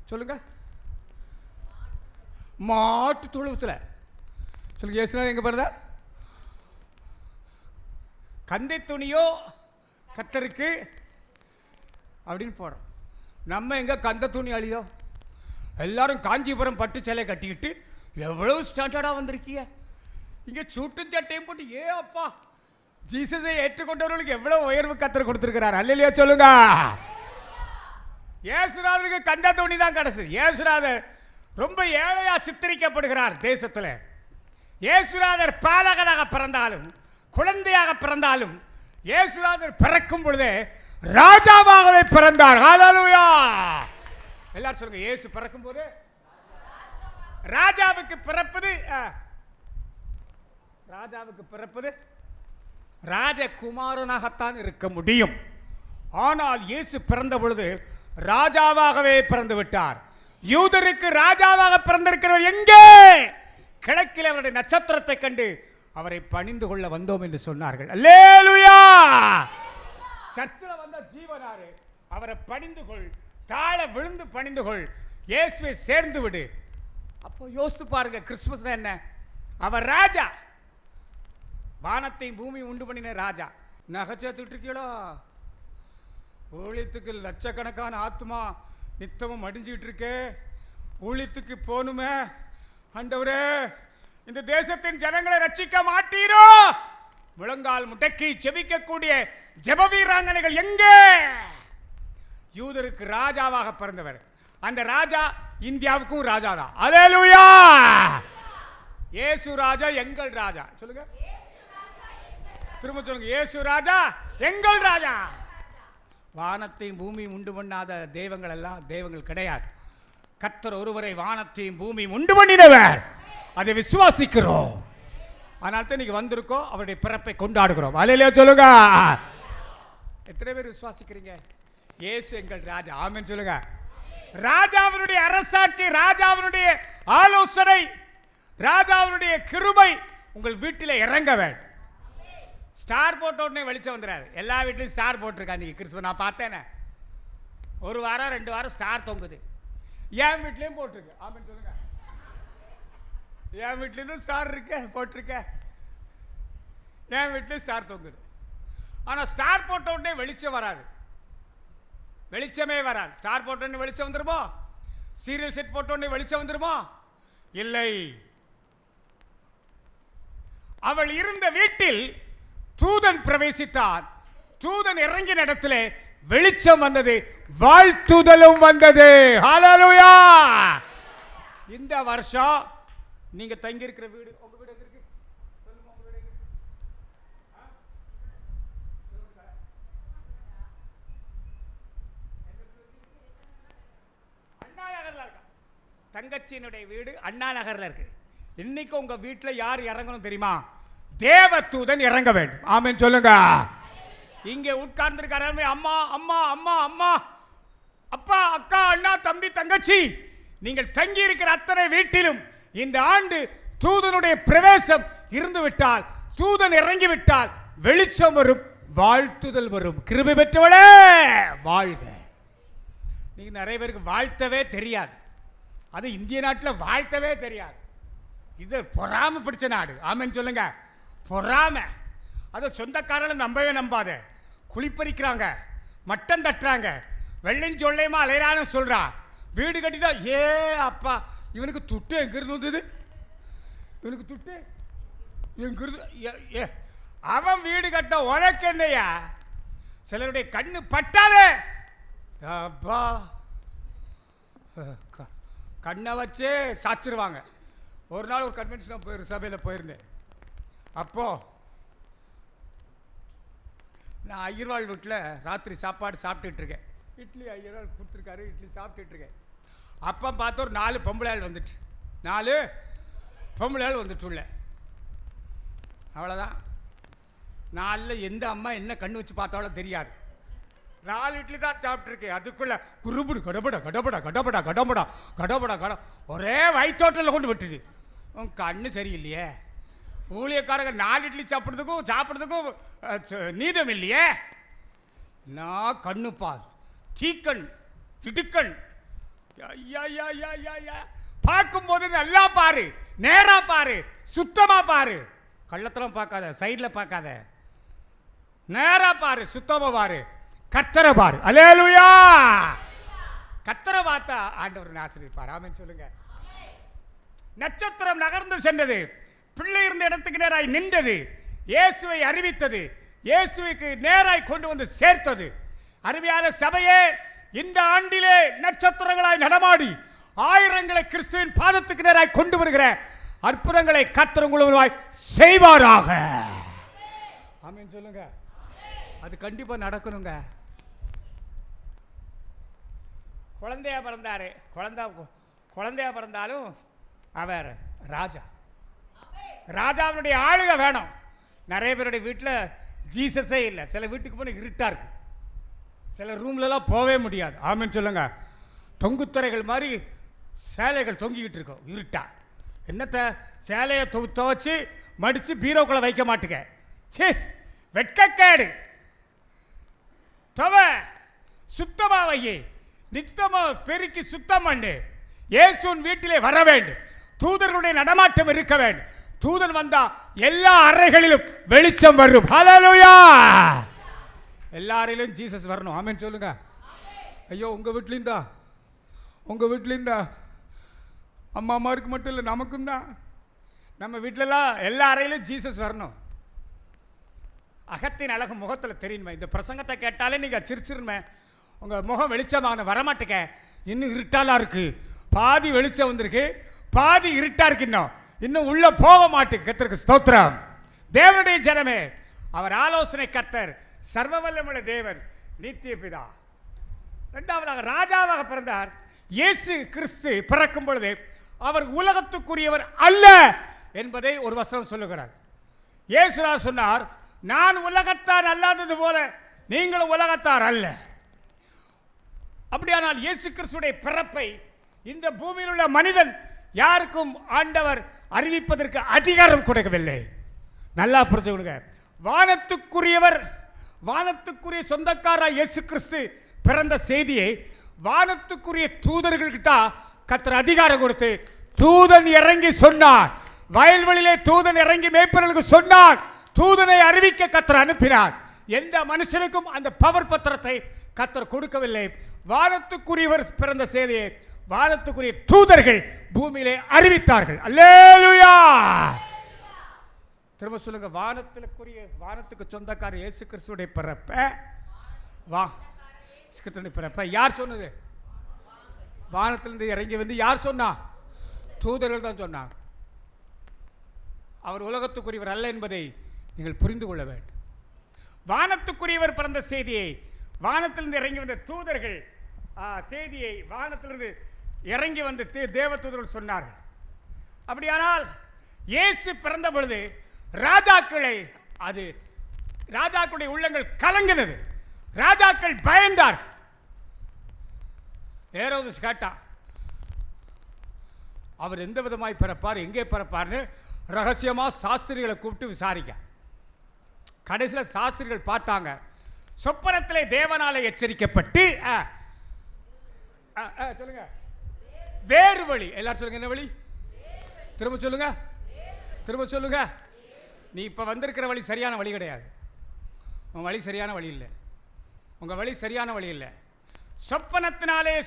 சொல்லுங்க. மாட்டு தொழுவத்தில். சொல்லுங்க, இயேசுநாதர் எங்க பிறந்தார்? கந்தை துணியோ கத்தருக்கு அப்படின்னு போடுறோம். நம்ம எங்க கந்த துணி அழியோ? எல்லாரும் காஞ்சிபுரம் பட்டு சேலை கட்டிக்கிட்டு எவ்வளவு ஸ்டாண்டர்டா வந்திருக்கீங்க. இங்க சூட்டும் சட்டையும் போட்டு, ஏ அப்பா, ஜீசஸை ஏற்றுக்கொண்டவர்களுக்கு எவ்வளவு உயர்வு கத்தர் கொடுத்திருக்கிறார். அல்லேலூயா சொல்லுங்க. இயேசுநாதருக்கு கந்த துணி தான் கிடைச்சது. இயேசுநாதர் ரொம்ப ஏழையா சித்தரிக்கப்படுகிறார் தேசத்தில். இயேசுநாதர் பாலகனாக பிறந்தாலும் குழந்தையாக பிறந்தாலும் இயேசுநாதர் பிறக்கும் பொழுதே ராஜாவாகவே பிறந்தார். ஹல்லேலூயா! எல்லாரும் சொல்லுங்க, இயேசு பிறக்கும் போது ராஜாவுக்கு பிறப்பது, ராஜாவுக்கு பிறப்பது ராஜகுமாரனாகத்தான் இருக்க முடியும். ஆனால் இயேசு பிறந்த பொழுது ராஜாவாகவே பிறந்து விட்டார். யூதருக்கு ராஜாவாக பிறந்திருக்கிறவர் எங்கே? கிழக்கில் அவருடைய நட்சத்திரத்தை கண்டு அவரை பணிந்து கொள்ள வந்தோம் என்று சொன்னார்கள். அல்லேலூயா! சர்ச்சில் வந்த ஜீவனாரு, அவரை பணிந்து கொள், தாழ விழுந்து பணிந்து கொள், இயேசுவை சேர்ந்து விடு. அப்போ யோசித்து பாருங்க, கிறிஸ்துமஸ் என்ன? அவர் ராஜா, வானத்தையும் பூமி உண்டு பண்ணின ராஜா. நகைச்சேத்துட்டு இருக்கீங்களோ? ஊழியத்துக்கு லட்சக்கணக்கான ஆத்மா நித்தமும் அடிஞ்சுக்கிட்டு இருக்கே. ஊழியத்துக்கு போகணுமே. ஆண்டவரே, இந்த தேசத்தின் ஜனங்களை ரட்சிக்க மாட்டீரோ? முழங்கால் முடக்கி ஜெபிக்கக்கூடிய ஜெப வீராங்கனைகள் எங்கே? யூதருக்கு ராஜாவாக பிறந்தவர். அந்த ராஜா இந்தியாவுக்கும் ராஜா தான். அல்லேலூயா! இயேசு ராஜா, எங்கள் ராஜா. சொல்லுங்க, திரும்ப சொல்லுங்க, இயேசு ராஜா, எங்கள் ராஜா. வானத்தையும் பூமியும் உண்டு பண்ணாத தெய்வங்கள் எல்லாம் தெய்வங்கள் கிடையாது. கர்த்தர் ஒருவரை வானத்தையும் பூமியும் உண்டு பண்ணினவர். அதை விசுவாசிக்கிறோம். அதனால தான் இன்னைக்கு வந்திருக்கோம், அவருடைய பிறப்பை கொண்டாடுகிறோம். அல்லேலூயா சொல்லுங்க. எத்தனை பேர் விசுவாசிக்கிறீங்க? இயேசு எங்கள் ராஜா. ஆமென் சொல்லுங்க. ராஜாவினுடைய அரசாட்சி, ராஜாவினுடைய ஆலோசனை, ராஜாவினுடைய கிருபை உங்கள் வீட்டில் இறங்க வேண்டும். ஸ்டார் போட்ட உடனே வெளிச்சம் வந்துடாது. எல்லா வீட்லையும் ஸ்டார் போட்டிருக்காங்க. இன்னைக்கு கிறிஸ்துவ நான் பார்த்தேனே, 1 வாரம் 2 வாரம் ஸ்டார் தொங்குது. என் வீட்லையும் போட்டிருக்கு. ஆமென் சொல்லுங்க. என் வீட்லேயும் ஸ்டார் இருக்க போட்டிருக்க, என் வீட்லையும் ஸ்டார் தொங்குது. ஆனால் ஸ்டார் போட்ட உடனே வெளிச்சம் வராது, வெளிச்சமே வராது. ஸ்டார் போட்ட உடனே வெளிச்சம் வந்துருமோ? சீரியல் செட் போட்ட உடனே வெளிச்சம் வந்துருமோ? இல்லை. அவள் இருந்த வீட்டில் தூதன் பிரவேசித்தான். தூதன் இறங்கின இடத்திலே வெளிச்சம் வந்தது, வாழ்த்துதலும் வந்தது. ஹல்லேலூயா! இந்த வருஷம் நீங்க தங்கி இருக்கிற வீடு, உங்க வீடு எங்க இருக்கு? சொல்லுங்க, உங்க வீடு எங்க இருக்கு? அண்ணா நகர்ல இருக்கா. தங்கச்சியினுடைய வீடு அண்ணா நகர்ல இருக்கு. இன்னைக்கு உங்க வீட்டுல யார் இறங்கணும் தெரியுமா? தேவ தூதன் இறங்க வேண்டும். ஆமென் சொல்லுங்க. இங்கே உட்கார்ந்திருக்காரு, அம்மா அம்மா அம்மா அம்மா, அப்பா அக்கா அண்ணா தம்பி தங்கச்சி, நீங்கள் தங்கி இருக்கிற அத்தனை வீட்டிலும் இந்த ஆண்டு தூதனுடைய பிரவேசம் இருந்து விட்டால், தூதன் இறங்கி விட்டால் வெளிச்சம் வரும், வாழ்த்துதல் வரும். கிருபை பெற்றவளே வாழ்க. நீங்க நிறைய பேருக்கு வாழ்த்தவே தெரியாது. அது இந்திய நாட்டில் வாழ்த்தவே தெரியாது. இது பொறாமை பிடிச்ச நாடு. ஆமென் சொல்லுங்க. பொறாமை. அதை சொந்தக்காரர்கள் நம்பவே நம்பாத. குளிப்பறிக்கிறாங்க, மட்டம் தட்டுறாங்க, வெள்ளையும் சொல்லையுமா அலையிறான்னு சொல்றா. வீடு கட்டிட்டா ஏ அப்பா இவனுக்கு துட்டு எங்கிருந்து வந்தது, இவனுக்கு துட்டு எங்கிருந்து? அவன் வீடு கட்ட உனக்கு என்னையா? சிலருடைய கண்ணு பட்டாலே அப்பா கண்ணை வச்சே சாச்சிருவாங்க. ஒரு நாள் ஒரு கன்வென்ஷன் சபையில் போயிருந்தேன். அப்போது நான் ஐயர்வாள் வீட்டில் ராத்திரி சாப்பாடு சாப்பிட்டுட்டு இருக்கேன். இட்லி ஐயர்வாள் கொடுத்துருக்காரு, இட்லி சாப்பிட்டுட்டு இருக்கேன். அப்போ பார்த்து ஒரு 4 பொம்பளையாள் வந்துட்டு, 4 பொம்பளையாள் வந்துட்டு உள்ள. அவ்வளோதான். 4 எந்த அம்மா என்ன கண்ணு வச்சு பார்த்தாவளோ தெரியாது. 4 இட்லி தான் சாப்பிட்ருக்கேன். அதுக்குள்ள குறுபுடு கடபடா கடபடா கடபடா கடபடா கடபடா கட ஒரே வயிற்றோட்டலில் கொண்டு விட்டுது. உன் கண்ணு சரியில்லையே. ஊழியக்காரங்க 4 இட்லி சாப்பிட்றதுக்கும் நீதம் இல்லையே. நான் கண்ணுப்பா சீக்கன் இடுக்கன். பார்க்கும்போது நல்லா பாரு, நேரா பாரு, சுத்தமா பாரு. கள்ளத்தனம் பார்க்காத, சைடில் பார்க்காத, நேரா பாரு, சுத்தமா பாரு, கர்த்தரை பாரு. அல்லேலூயா. கர்த்தரை பார்த்தா ஆண்டவர் ஆசீர்வதிப்பார். ஆமென் சொல்லுங்க. நட்சத்திரம் நகர்ந்து சென்றது, பிள்ளை இருந்த இடத்துக்கு நேராய் நின்றது, இயேசுவை அறிவித்தது, இயேசுவுக்கு நேராய் கொண்டு வந்து சேர்த்தது. அருமையான சபையே, இந்த ஆண்டிலே நட்சத்திரங்களாய் நடமாடி ஆயிரங்களை கிறிஸ்துவின் பாதத்துக்கு நேராய் கொண்டு வருகிற அற்புதங்களை கர்த்தர் உங்களுக்காய் செய்வாராக. ஆமென் சொல்லுங்க. அது கண்டிப்பா நடக்கணுங்க. குழந்தையா பிறந்தாரு, குழந்தையா பிறந்தாலும் அவர் ராஜா. ராஜாவுடைய ஆளுகை வேணும். நிறைய பேருடைய வீட்டில் ஜீசஸே இல்லை. சில வீட்டுக்கு போனால் இருட்டா இருக்கு, சில ரூம்லலாம் போகவே முடியாது. ஆமென் சொல்லுங்க. தொங்குத்துறைகள் மாதிரி சேலைகள் தொங்கிக்கிட்டு இருக்கோம் இருட்டா. என்னத்தை சேலையை துவைச்சு மடித்து பீரோக்குள்ளே வைக்க மாட்டுங்க. சே வெட்கக்கேடு. துவை சுத்தமா வையே, நித்தமா பெருக்கி சுத்தம் பண்ணு. இயேசுவின் வீட்டிலே வர வேண்டும். தூதர்களுடைய நடமாட்டம் இருக்க வேண்டும். தூதன் வந்தா எல்லா அறைகளிலும் வெளிச்சம் வரும். ஹல்லேலூயா. எல்லாரிலும் ஜீசஸ் வரணும். ஆமென் சொல்லுங்க. ஐயோ உங்க வீட்லேயும் தான் அம்மாருக்கு மட்டும் இல்லை, நமக்கும் தான். நம்ம வீட்டிலலாம் எல்லா அறையிலும் ஜீசஸ் வரணும். அகத்தின் அழகு முகத்தில் தெரியுமே. இந்த பிரசங்கத்தை கேட்டாலே நீங்கள் சிரிச்சிருமே, உங்கள் முகம் வெளிச்சமாக வரமாட்டேங்க. இன்னும் இருட்டாலாம் இருக்கு. பாதி வெளிச்சம் வந்திருக்கு, பாதி இருட்டா இருக்கு. இன்னும் உள்ள போக மாட்டேங்க. கர்த்தருக்கு ஸ்தோத்திரம். தேவனுடைய ஜனமே, அவர் ஆலோசனை கர்த்தர், சர்வ வல்லமையுள்ள தேவன், நித்திய பிதா. இரண்டாவதாக ராஜாவாக பிறந்தார். இயேசு கிறிஸ்து பிறக்கும் பொழுது அவர் உலகத்துக்குரியவர் அல்ல என்பதை ஒரு வசனம் சொல்லுகிறார். இயேசுரா சொன்னார், நான் உலகத்தார் அல்லாதது போல நீங்களும் உலகத்தார் அல்ல. அப்படியானால் இயேசு கிறிஸ்துடைய பிறப்பை இந்த பூமியில் உள்ள மனிதன் யாருக்கும் ஆண்டவர் அறிவிப்பதற்கு அதிகாரம் கொடுக்கவில்லை. நல்லா புரிஞ்சுக்கொள்ளுங்க. வானத்துக்குரியவர், வானத்துக்குரிய சொந்தக்காரர் இயேசு கிறிஸ்து பிறந்த செய்தியை வானத்துக்குரிய தூதர்களுக்கு கர்த்தர் அதிகாரம் கொடுத்து தூதன் இறங்கி சொன்னார். வயல்வெளியிலே தூதன் இறங்கி மேய்ப்பர்களுக்கு சொன்னார். தூதனை அறிவிக்க கர்த்தர் அனுப்பினார். எந்த மனுஷனுக்கும் அந்த பவர் பத்திரத்தை கர்த்தர் கொடுக்கவில்லை. வானத்துக்குரியவர் பிறந்த செய்தியை வானத்துக்குரிய தூதர்கள் பூமியிலே அறிவித்தார்கள். அல்லேலூயா. திரும்ப சொல்லுங்க. வானத்துக்கு சொந்தக்காரர் இயேசு கிறிஸ்துடைய பிறப்ப யார் சொன்னது? வானத்திலிருந்து இறங்கி வந்து யார் சொன்னா? தூதர்கள் தான் சொன்னார். அவர் உலகத்துக்குரியவர் அல்ல என்பதை நீங்கள் புரிந்து கொள்ள வேண்டும். வானத்துக்குரியவர் பிறந்த செய்தியை வானத்திலிருந்து இறங்கி வந்த தூதர்கள் செய்தியை வானத்திலிருந்து இறங்கி வந்து தேவ தூதர்கள் சொன்னார்கள். அப்படியானால் இயேசு பிறந்த பொழுது ராஜாக்களுடைய உள்ளங்கள் கலங்கினது. ராஜாக்கள் பயந்தார். ஏரோது கேட்டான், அவர் எந்த விதமாய் பிறப்பார், எங்கே பிறப்பார்னு ரகசியமா சாஸ்திரிகளை கூப்பிட்டு விசாரிக்க. கடைசியில் சாஸ்திரிகள் பார்த்தாங்க. சொப்பனத்திலே தேவனாலே எச்சரிக்கப்பட்டு சொல்லுங்க வேறு வழி. எல்லாரும் சொல்லுங்க, என்ன வழி? திரும்ப சொல்லுங்க, திரும்ப சொல்லுங்க. நீ இப்ப வந்திருக்கிற வழி சரியான வழி கிடையாது. உன் வழி சரியான வழி இல்லை. உங்க வழி சரியான வழி இல்லை.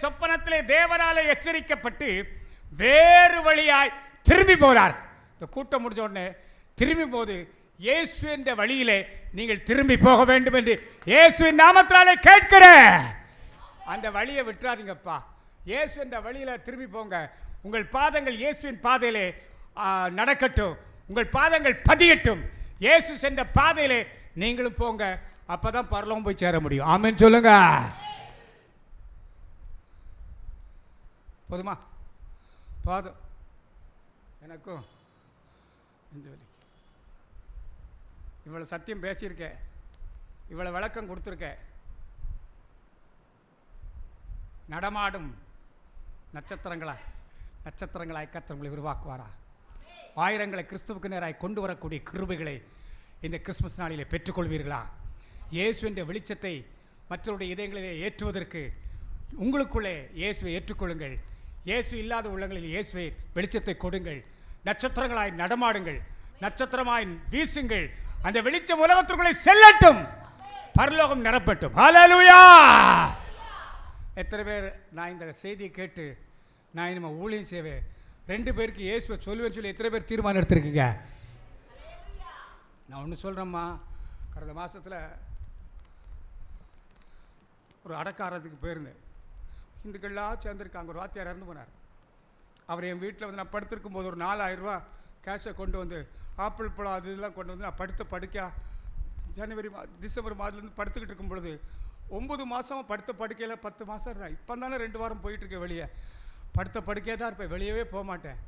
சொப்பனத்திலே தேவனாலே எச்சரிக்கப்பட்டு வேறு வழியாய் திரும்பி போனார். இந்த கூட்டம் முடிஞ்ச உடனே திரும்பி போது இயேசு என்ற வழியிலே நீங்கள் திரும்பி போக வேண்டும் என்று இயேசுவின் நாமத்தினாலே கேட்கிறேன். அந்த வழியை விட்டுறாதீங்கப்பா. இயேசு என்ற வழியில திரும்பி போங்க. உங்கள் பாதங்கள் இயேசுவின் பாதையிலே நடக்கட்டும். உங்கள் பாதங்கள் பதியட்டும். இயேசு சென்ற பாதையிலே நீங்களும் போங்க. அப்பதான் பரலோகம் போய் சேர முடியும். ஆமென் சொல்லுங்க. போதுமா? போதும். எனக்கும் இவ்வளவு சத்தியம் பேசியிருக்கேன், இவ்வளவு விளக்கம் கொடுத்துருக்கேன். நடமாடும் நட்சத்திரங்களாய் கர்த்தர் உங்களை உருவாக்குவாரா? ஆயிரங்களை கிறிஸ்துவுக்கு நேராய் கொண்டு வரக்கூடிய கிருபைகளை இந்த கிறிஸ்துமஸ் நாளிலே பெற்றுக்கொள்வீர்களா? இயேசு என்ற வெளிச்சத்தை மற்றவருடைய இதயங்களிலே ஏற்றுவதற்கு உங்களுக்குள்ளே இயேசுவை ஏற்றுக்கொள்ளுங்கள். இயேசு இல்லாத உள்ளங்களில் இயேசுவை வெளிச்சத்தை கொடுங்கள். நட்சத்திரங்களாய் நடமாடுங்கள், நட்சத்திரமாய் வீசுங்கள். அந்த வெளிச்சம் உலகத்திற்குள்ளே செல்லட்டும், பரலோகம் நிரப்பட்டும். ஹல்லேலூயா! எத்தனை பேர் நான் இந்த செய்தியை கேட்டு நான் இனிமே ஊழியம் செய்வேன், 2 பேருக்கு இயேசுவை சொல்லுவேன்னு சொல்லி எத்தனை பேர் தீர்மானம் எடுத்திருக்கீங்க? நான் ஒன்று சொல்கிறேம்மா, கடந்த மாதத்தில் ஒரு அடக்காரத்துக்கு போயிருந்தேன். இந்துக்கள்லாம் சேர்ந்துருக்காங்க. ஒரு வாத்தியார் இறந்து போனார். அவர் என் வீட்டில் வந்து நான் படுத்திருக்கும் போது ஒரு 4000 ரூபா கேஷை கொண்டு வந்து, ஆப்பிள் பழம் அது இதெல்லாம் கொண்டு வந்து நான் டிசம்பர் மாதத்துலேருந்து படுத்துக்கிட்டு இருக்கும் பொழுது 9 மாதம் படுத்த படுக்கையில் 10 மாதம் இருந்தேன். இப்போ தானே 2 வாரம் போயிட்டுருக்கேன் வெளியே. படுத்த படுக்கையே தான் இருப்பேன், வெளியவே போக மாட்டேன்.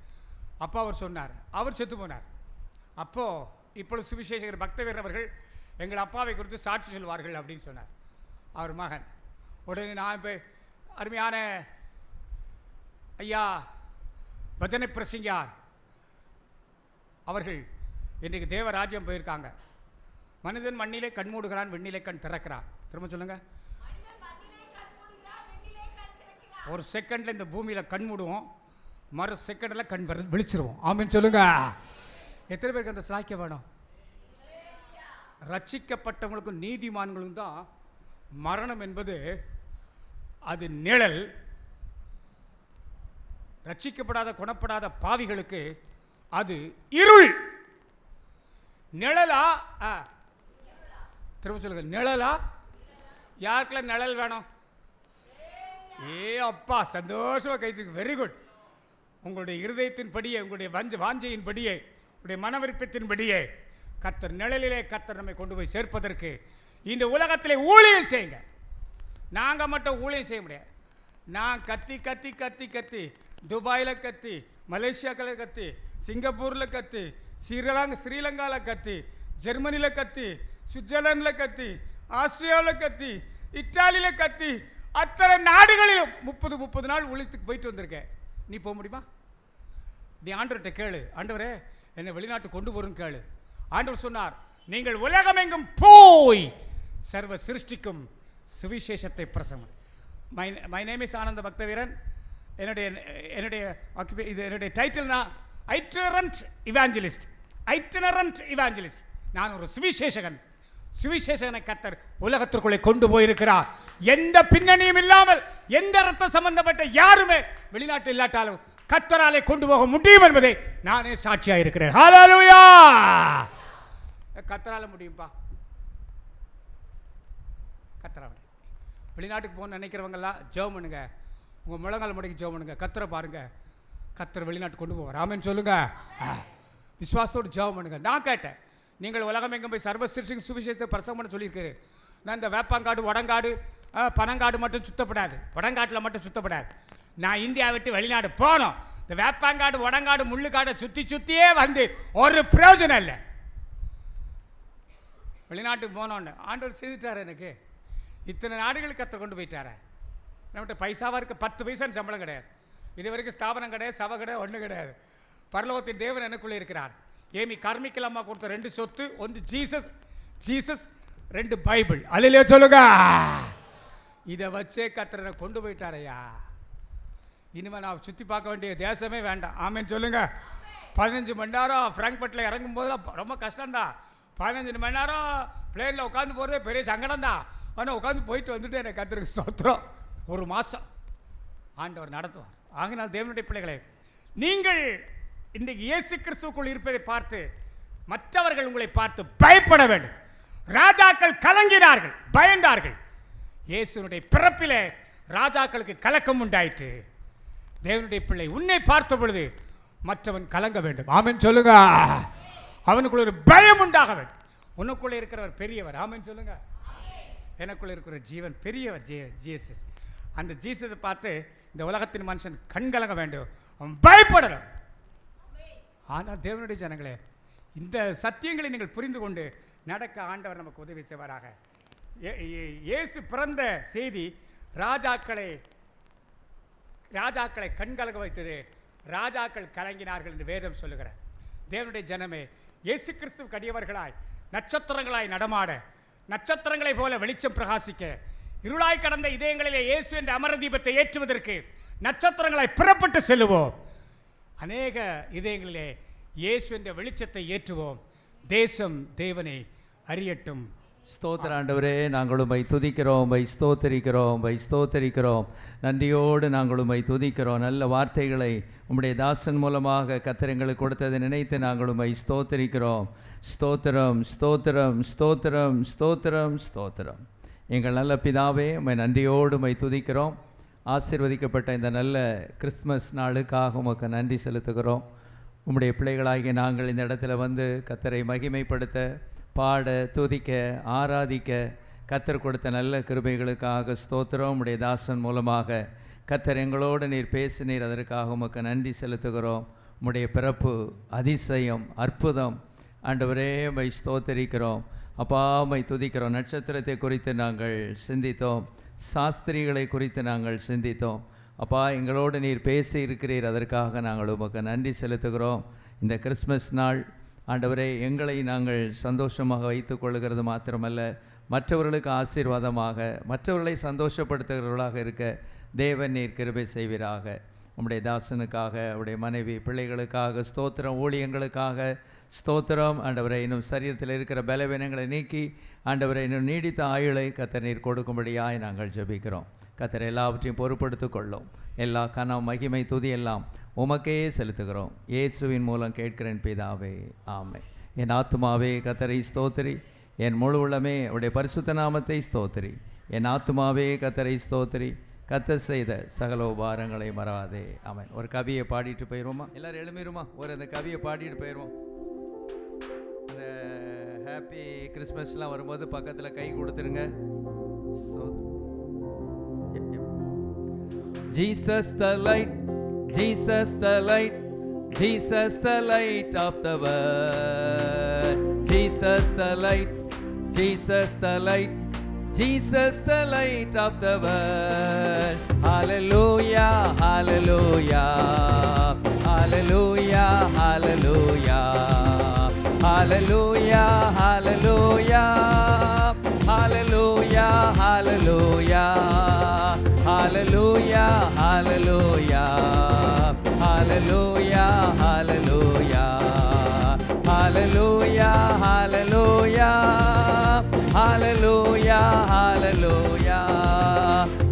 அப்போ அவர் சொன்னார், அவர் செத்து போனார். அப்போது இப்பொழுது சுவிசேஷகர் பக்தவீரர் அவர்கள் எங்கள் அப்பாவை குறித்து சாட்சி சொல்வார்கள் அப்படின்னு சொன்னார். அவர் மகன். உடனே நான் இப்போ அருமையான ஐயா பஜனை பிரசிங்கார் அவர்கள் இன்றைக்கு தேவராஜ்யம் போயிருக்காங்க. மனிதன் மண்ணிலே கண் மூடுகிறான், வெண்ணிலே கண் திறக்கிறான். திரும்ப சொல்லுங்க. ஒரு செகண்ட்ல இந்த பூமியில கண் மூடுவோம், மறு செகண்ட்ல கண் விழிச்சிருவோம். ஆமென் சொல்லுங்க. எத்தனை பேருக்கு அந்த சாக்கியம் வேணும்? ரட்சிக்கப்பட்டவங்களுக்கும் நீதிமான்களும் தான் மரணம் என்பது அது நிழல். ரட்சிக்கப்படாத குணப்படாத பாவிகளுக்கு அது இருள். நிழலா? திரும்ப சொல்லுங்க. நிழலா? யாருக்கெல்லாம் நிழல் வேணும்? அப்பா சந்தோஷமா கைத்துக்கு. Very good. உங்களுடைய இருதயத்தின் படியே, உங்களுடைய வாஞ்சையின் படியே, உங்களுடைய மனவிருப்பத்தின் படியே கர்த்தர் நிழலிலே கர்த்தர் நம்மை கொண்டு போய் சேர்ப்பதற்கு இந்த உலகத்திலே ஊழியம் செய்யுங்க. நாங்கள் மட்டும் ஊழியம் செய்ய முடியாது. நான் கத்தி கத்தி கத்தி கத்தி துபாயில் கத்தி, மலேசியாவில் கத்தி, சிங்கப்பூரில் கத்தி, ஸ்ரீலங்காவில் கத்தி, ஜெர்மனியில் கத்தி, சுவிட்சர்லாண்டில் கத்தி, ஆஸ்திரேலியாவில் கத்தி, இத்தாலியில் கத்தி, அத்தனை நாடுகளிலும் 30 நாள் ஊழியத்துக்கு போயிட்டு வந்திருக்கேன். நீ போக முடியுமா? நீ ஆண்டவர்கிட்ட கேளு, ஆண்டவரே என்னை வெளிநாட்டு கொண்டு போறேன்னு கேளு. ஆண்டவர் சொன்னார், நீங்கள் உலகமெங்கும் போய் சர்வ சிருஷ்டிக்கும் சுவிசேஷத்தை பிரசங்கம். மை நேம் இஸ் ஆனந்த பக்தவீரன். என்னுடைய டைட்டில்னா ஐட்டினரண்ட் இவாஞ்சலிஸ்ட். நான் ஒரு சுவிசேஷகனை கர்த்தர் உலகத்திற்குள்ளே கொண்டு போயிருக்கிறார். எந்த பின்னணியும் இல்லாமல், எந்த ரத்த சம்பந்தப்பட்ட யாருமே வெளிநாட்டு இல்லாட்டாலும் கர்த்தராலே கொண்டு போக முடியும் என்பதை நானே சாட்சியாக இருக்கிறேன். ஹல்லேலூயா! கர்த்தரால முடியும்பா. கர்த்தரால. வெளிநாட்டுக்கு போகணும்னு நினைக்கிறவங்கெல்லாம் ஜெபம் பண்ணுங்க. உங்கள் முழங்கால் முடக்கி ஜெபம் பண்ணுங்க. கர்த்தரை பாருங்க, கர்த்தர் வெளிநாட்டு கொண்டு போவார். ஆமென் சொல்லுங்க. விசுவாசத்தோடு ஜெபம் பண்ணுங்க. நான் கேட்டேன், நீங்கள் உலகம் எங்கே போய் சர்வ சிருஷ்டிக்கு சுவிசேஷத்தை பிரசங்கம் பண்ண சொல்லியிருக்கிறேன். நான் இந்த வேப்பாங்காடு வடங்காடு பனங்காடு மட்டும் சுத்தப்படாது, வடங்காட்டில் மட்டும் சுத்தப்படாது. நான் இந்தியா விட்டு வெளிநாடு போனோம். இந்த வேப்பாங்காடு வடங்காடு முள்ளுக்காடை சுற்றியே வந்து ஒரு பிரயோஜனம் இல்லை. வெளிநாட்டுக்கு போனோன்னு ஆண்டவர் செய்துட்டார். எனக்கு இத்தனை நாடுகளுக்கு கற்று கொண்டு போயிட்டார. நம்மகிட்ட பைசாவாக இருக்க 10 பைசான்னு சம்பளம் கிடையாது. இது வரைக்கும் ஸ்தாபனம் கிடையாது, சபை கிடையாது, ஒன்றும் கிடையாது. பரலோகத்தின் தேவன் எனக்குள்ளே இருக்கிறார். ஏமி கார்மிக்கல் அம்மா கொடுத்த 2 சொத்து, 1 ஜீசஸ் 2 பைபிள். அல்லேலூயா சொல்லுங்க. இதை வச்சே கர்த்தரை கொண்டு போயிட்டாரையா. இனிமேல் நான் சுற்றி பார்க்க வேண்டிய தேசமே வேண்டாம். ஆமென் சொல்லுங்க. 15 மணி நேரம் ஃப்ராங்க்பர்ட்டில் இறங்கும் போதெல்லாம் ரொம்ப கஷ்டம்தான். 15 மணி நேரம் பிளேனில் உட்காந்து போகிறதே பெரிய சங்கடம் தான். ஆனால் உட்காந்து போயிட்டு வந்துட்டு எனக்கு கர்த்தருக்கு ஸ்தோத்திரம். 1 மாதம் ஆண்டவர் நடத்துவார். ஆகினால் தேவனுடைய பிள்ளைகளே, நீங்கள் இன்றைக்கு இயேசு கிறிஸ்துவுக்குள் இருப்பதை பார்த்து மற்றவர்கள் உங்களை பார்த்து பயப்பட வேண்டும். ராஜாக்கள் கலங்கினார்கள், பயந்தார்கள். இயேசுனுடைய பிறப்பிலே ராஜாக்களுக்கு கலக்கம் உண்டாயிற்று. தேவனுடைய பிள்ளை, உன்னை பார்த்த பொழுது மற்றவன் கலங்க வேண்டும். ஆமென் சொல்லுங்க. அவனுக்குள்ள ஒரு பயம் உண்டாக வேண்டும். உனக்குள்ளே இருக்கிறவர் பெரியவர். ஆமென் சொல்லுங்க. எனக்குள்ள இருக்கிற ஜீவன் பெரியவர், ஜீசஸ். அந்த ஜீசஸை பார்த்து இந்த உலகத்தின் மனுஷன் கண்கலங்க வேண்டும், அவன் பயப்படணும். ஆனால் தேவனுடைய ஜனங்களே, இந்த சத்தியங்களை நீங்கள் புரிந்து கொண்டு நடக்க ஆண்டவர் நமக்கு உதவி செய்வாராக. இயேசு பிறந்த செய்தி ராஜாக்களை கண்கலங்க வைத்தது. ராஜாக்கள் கலங்கினார்கள் என்று வேதம் சொல்லுகிறார். தேவனுடைய ஜனமே, இயேசு கிறிஸ்துவுக்கு அடியவர்களாய் நட்சத்திரங்களாய் நடமாட, நட்சத்திரங்களை போல வெளிச்சம் பிரகாசிக்க, இருளாய் கடந்த இதயங்களிலே இயேசு என்ற அமர தீபத்தை ஏற்றுவதற்கு நட்சத்திரங்களாய் புறப்பட்டு செல்லுவோம். அநேக இதயங்களிலே இயேசு என்ற வெளிச்சத்தை ஏற்றுவோம். தேசம் தேவனை அறியட்டும். ஸ்தோத்திர ஆண்டவரே, நாங்கள் உம்மை துதிக்கிறோம், உம்மை ஸ்தோத்தரிக்கிறோம், உம்மை ஸ்தோத்தரிக்கிறோம். நன்றியோடு நாங்கள் உம்மை துதிக்கிறோம். நல்ல வார்த்தைகளை உம்முடைய தாசன் மூலமாக கர்த்தர் எங்களுக்கு கொடுத்ததை நினைத்து நாங்கள் உம்மை ஸ்தோத்தரிக்கிறோம். ஸ்தோத்திரம், ஸ்தோத்திரம், ஸ்தோத்திரம், ஸ்தோத்திரம், ஸ்தோத்திரம். எங்கள் நல்ல பிதாவே, உம்மை நன்றியோடு உம்மை துதிக்கிறோம். ஆசீர்வதிக்கப்பட்ட இந்த நல்ல கிறிஸ்துமஸ் நாளுக்காக உமக்கு நன்றி செலுத்துகிறோம். உம்முடைய பிள்ளைகளாகிய நாங்கள் இந்த இடத்துல வந்து கர்த்தரை மகிமைப்படுத்த, பாட, துதிக்க, ஆராதிக்க கர்த்தர் கொடுத்த நல்ல கிருபைகளுக்காக ஸ்தோத்திரம். உம்முடைய தாசன் மூலமாக கர்த்தர் எங்களோடு நீர் பேசினீர், அதற்காக உமக்கு நன்றி செலுத்துகிறோம். உம்முடைய பிறப்பு அதிசயம், அற்புதம். ஆண்டவரே, உம்மை ஸ்தோத்தரிக்கிறோம். அப்பா, உம்மை துதிக்கிறோம். நட்சத்திரத்தை குறித்து நாங்கள் சிந்தித்தோம், சாஸ்திரிகளை குறித்து நாங்கள் சிந்தித்தோம். அப்பா, எங்களோடு நீர் பேசி இருக்கிறீர், அதற்காக நாங்கள் உமக்கு நன்றி செலுத்துகிறோம். இந்த கிறிஸ்மஸ் நாள் ஆண்டவரே, எங்களை நாங்கள் சந்தோஷமாக வைத்துக் கொள்கிறது மாத்திரமல்ல, மற்றவர்களுக்கு ஆசீர்வாதமாக, மற்றவர்களை சந்தோஷப்படுத்துகிறவர்களாக இருக்க தேவன் நீர் கிருபை செய்வீராக. உம்முடைய தாசனுக்காக, அவருடைய மனைவி பிள்ளைகளுக்காக ஸ்தோத்திரம். ஊழியங்களுக்காக ஸ்தோத்திரம். ஆண்டவரை, இன்னும் சரீரத்தில் இருக்கிற பலவீனங்களை நீக்கி ஆண்டவரை இன்னும் நீடித்த ஆயுளை கர்த்தர் நீர் கொடுக்கும்படியாய் நாங்கள் ஜெபிக்கிறோம். கர்த்தர் எல்லாவற்றையும் பொறுப்படுத்திக் கொள்ளும். எல்லா கனம், மகிமை, துதி எல்லாம் உமக்கே செலுத்துகிறோம். இயேசுவின் மூலம் கேட்கிறேன் பிதாவே, ஆமென். என் ஆத்துமாவே கர்த்தரை ஸ்தோத்திரி, என் முழு உள்ளமே அவருடைய பரிசுத்த நாமத்தை ஸ்தோத்திரி. என் ஆத்துமாவே கர்த்தரை ஸ்தோத்திரி, கர்த்தர் செய்த சகல உபகாரங்களை மறவாதே. ஆமென். ஒரு கவியை பாடிட்டு போயிடுவோமா? எல்லாரும் எழுமிருமா? அந்த கவியை பாடிட்டு போயிடுவோம். அந்த ஹாப்பி கிறிஸ்மஸ்லாம் வரும்போது பக்கத்தில் கை கொடுத்துருங்க. Jesus the light, Jesus the light, Jesus the light of the world. Jesus the light, Jesus the light, Jesus the light of the world. Hallelujah, hallelujah, hallelujah, hallelujah, hallelujah, hallelujah, hallelujah, hallelujah, hallelujah, hallelujah, hallelujah, hallelujah, hallelujah, hallelujah, hallelujah, hallelujah.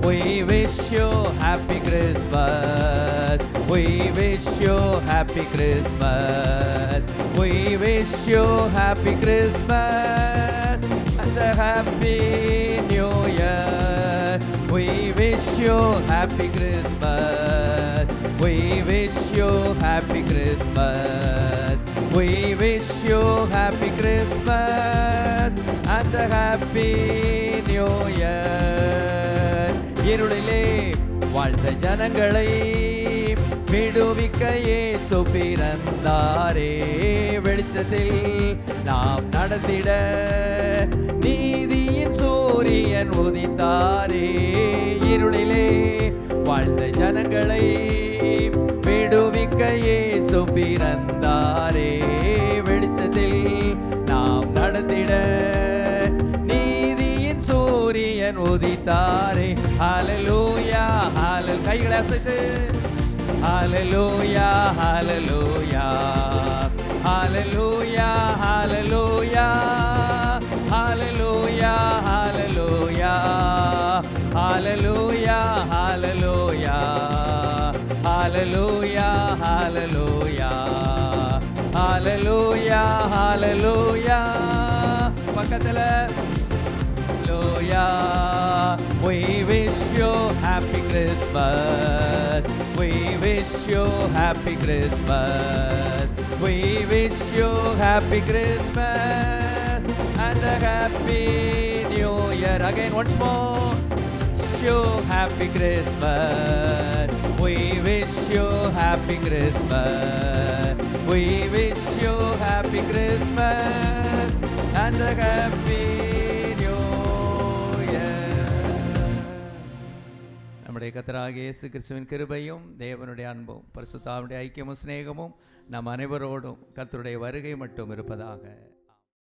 We wish you happy Christmas. We wish you happy Christmas. We wish you happy Christmas and a happy New Year. We wish you happy Christmas. We wish you happy Christmas. We wish you happy Christmas and a happy New Year. இருளிலே வாழ்ந்த ஜனங்களை விடுவிக்க இயேசு பிறந்தாரே. வெளிச்சத்தில் நாம் நடந்திட நீதியின் சூரியன் உதித்தாரே. இருளிலே வாழ்ந்த ஜனங்களை விடுவிக்க இயேசு பிறந்தாரே. வெளிச்சத்தில் நாம் நடந்திட நீதியின் சூரியன் உதித்தாரே. ஹல்லேலூயா, ஹல்லேலூயா. கைகளை அசைத்து ஹல்லேலூயா, ஹல்லேலூயா, ஹல்லேலூயா, ஹல்லேலூயா, ஹல்லேலூயா, ஹல்லேலூயா, ஹல்லேலூயா, Hallelujah, hallelujah, hallelujah, hallelujah. பக்கத்துல Hallelujah. We wish you happy Christmas. We wish you happy Christmas. We wish you happy Christmas and a happy New Year. Again, once more. Wish you happy Christmas. We wish you happy Christmas. We wish you happy Christmas and a happy New Year. நம்முடைய கர்த்தராகிய இயேசு கிறிஸ்துவின் கிருபையும் தேவனுடைய அன்பும் பரிசுத்த ஆவியுடைய ஐக்கியமும் சிநேகமும் நம் அனைவரோடும் கர்த்தருடைய வருகை மட்டும் இருப்பதாக.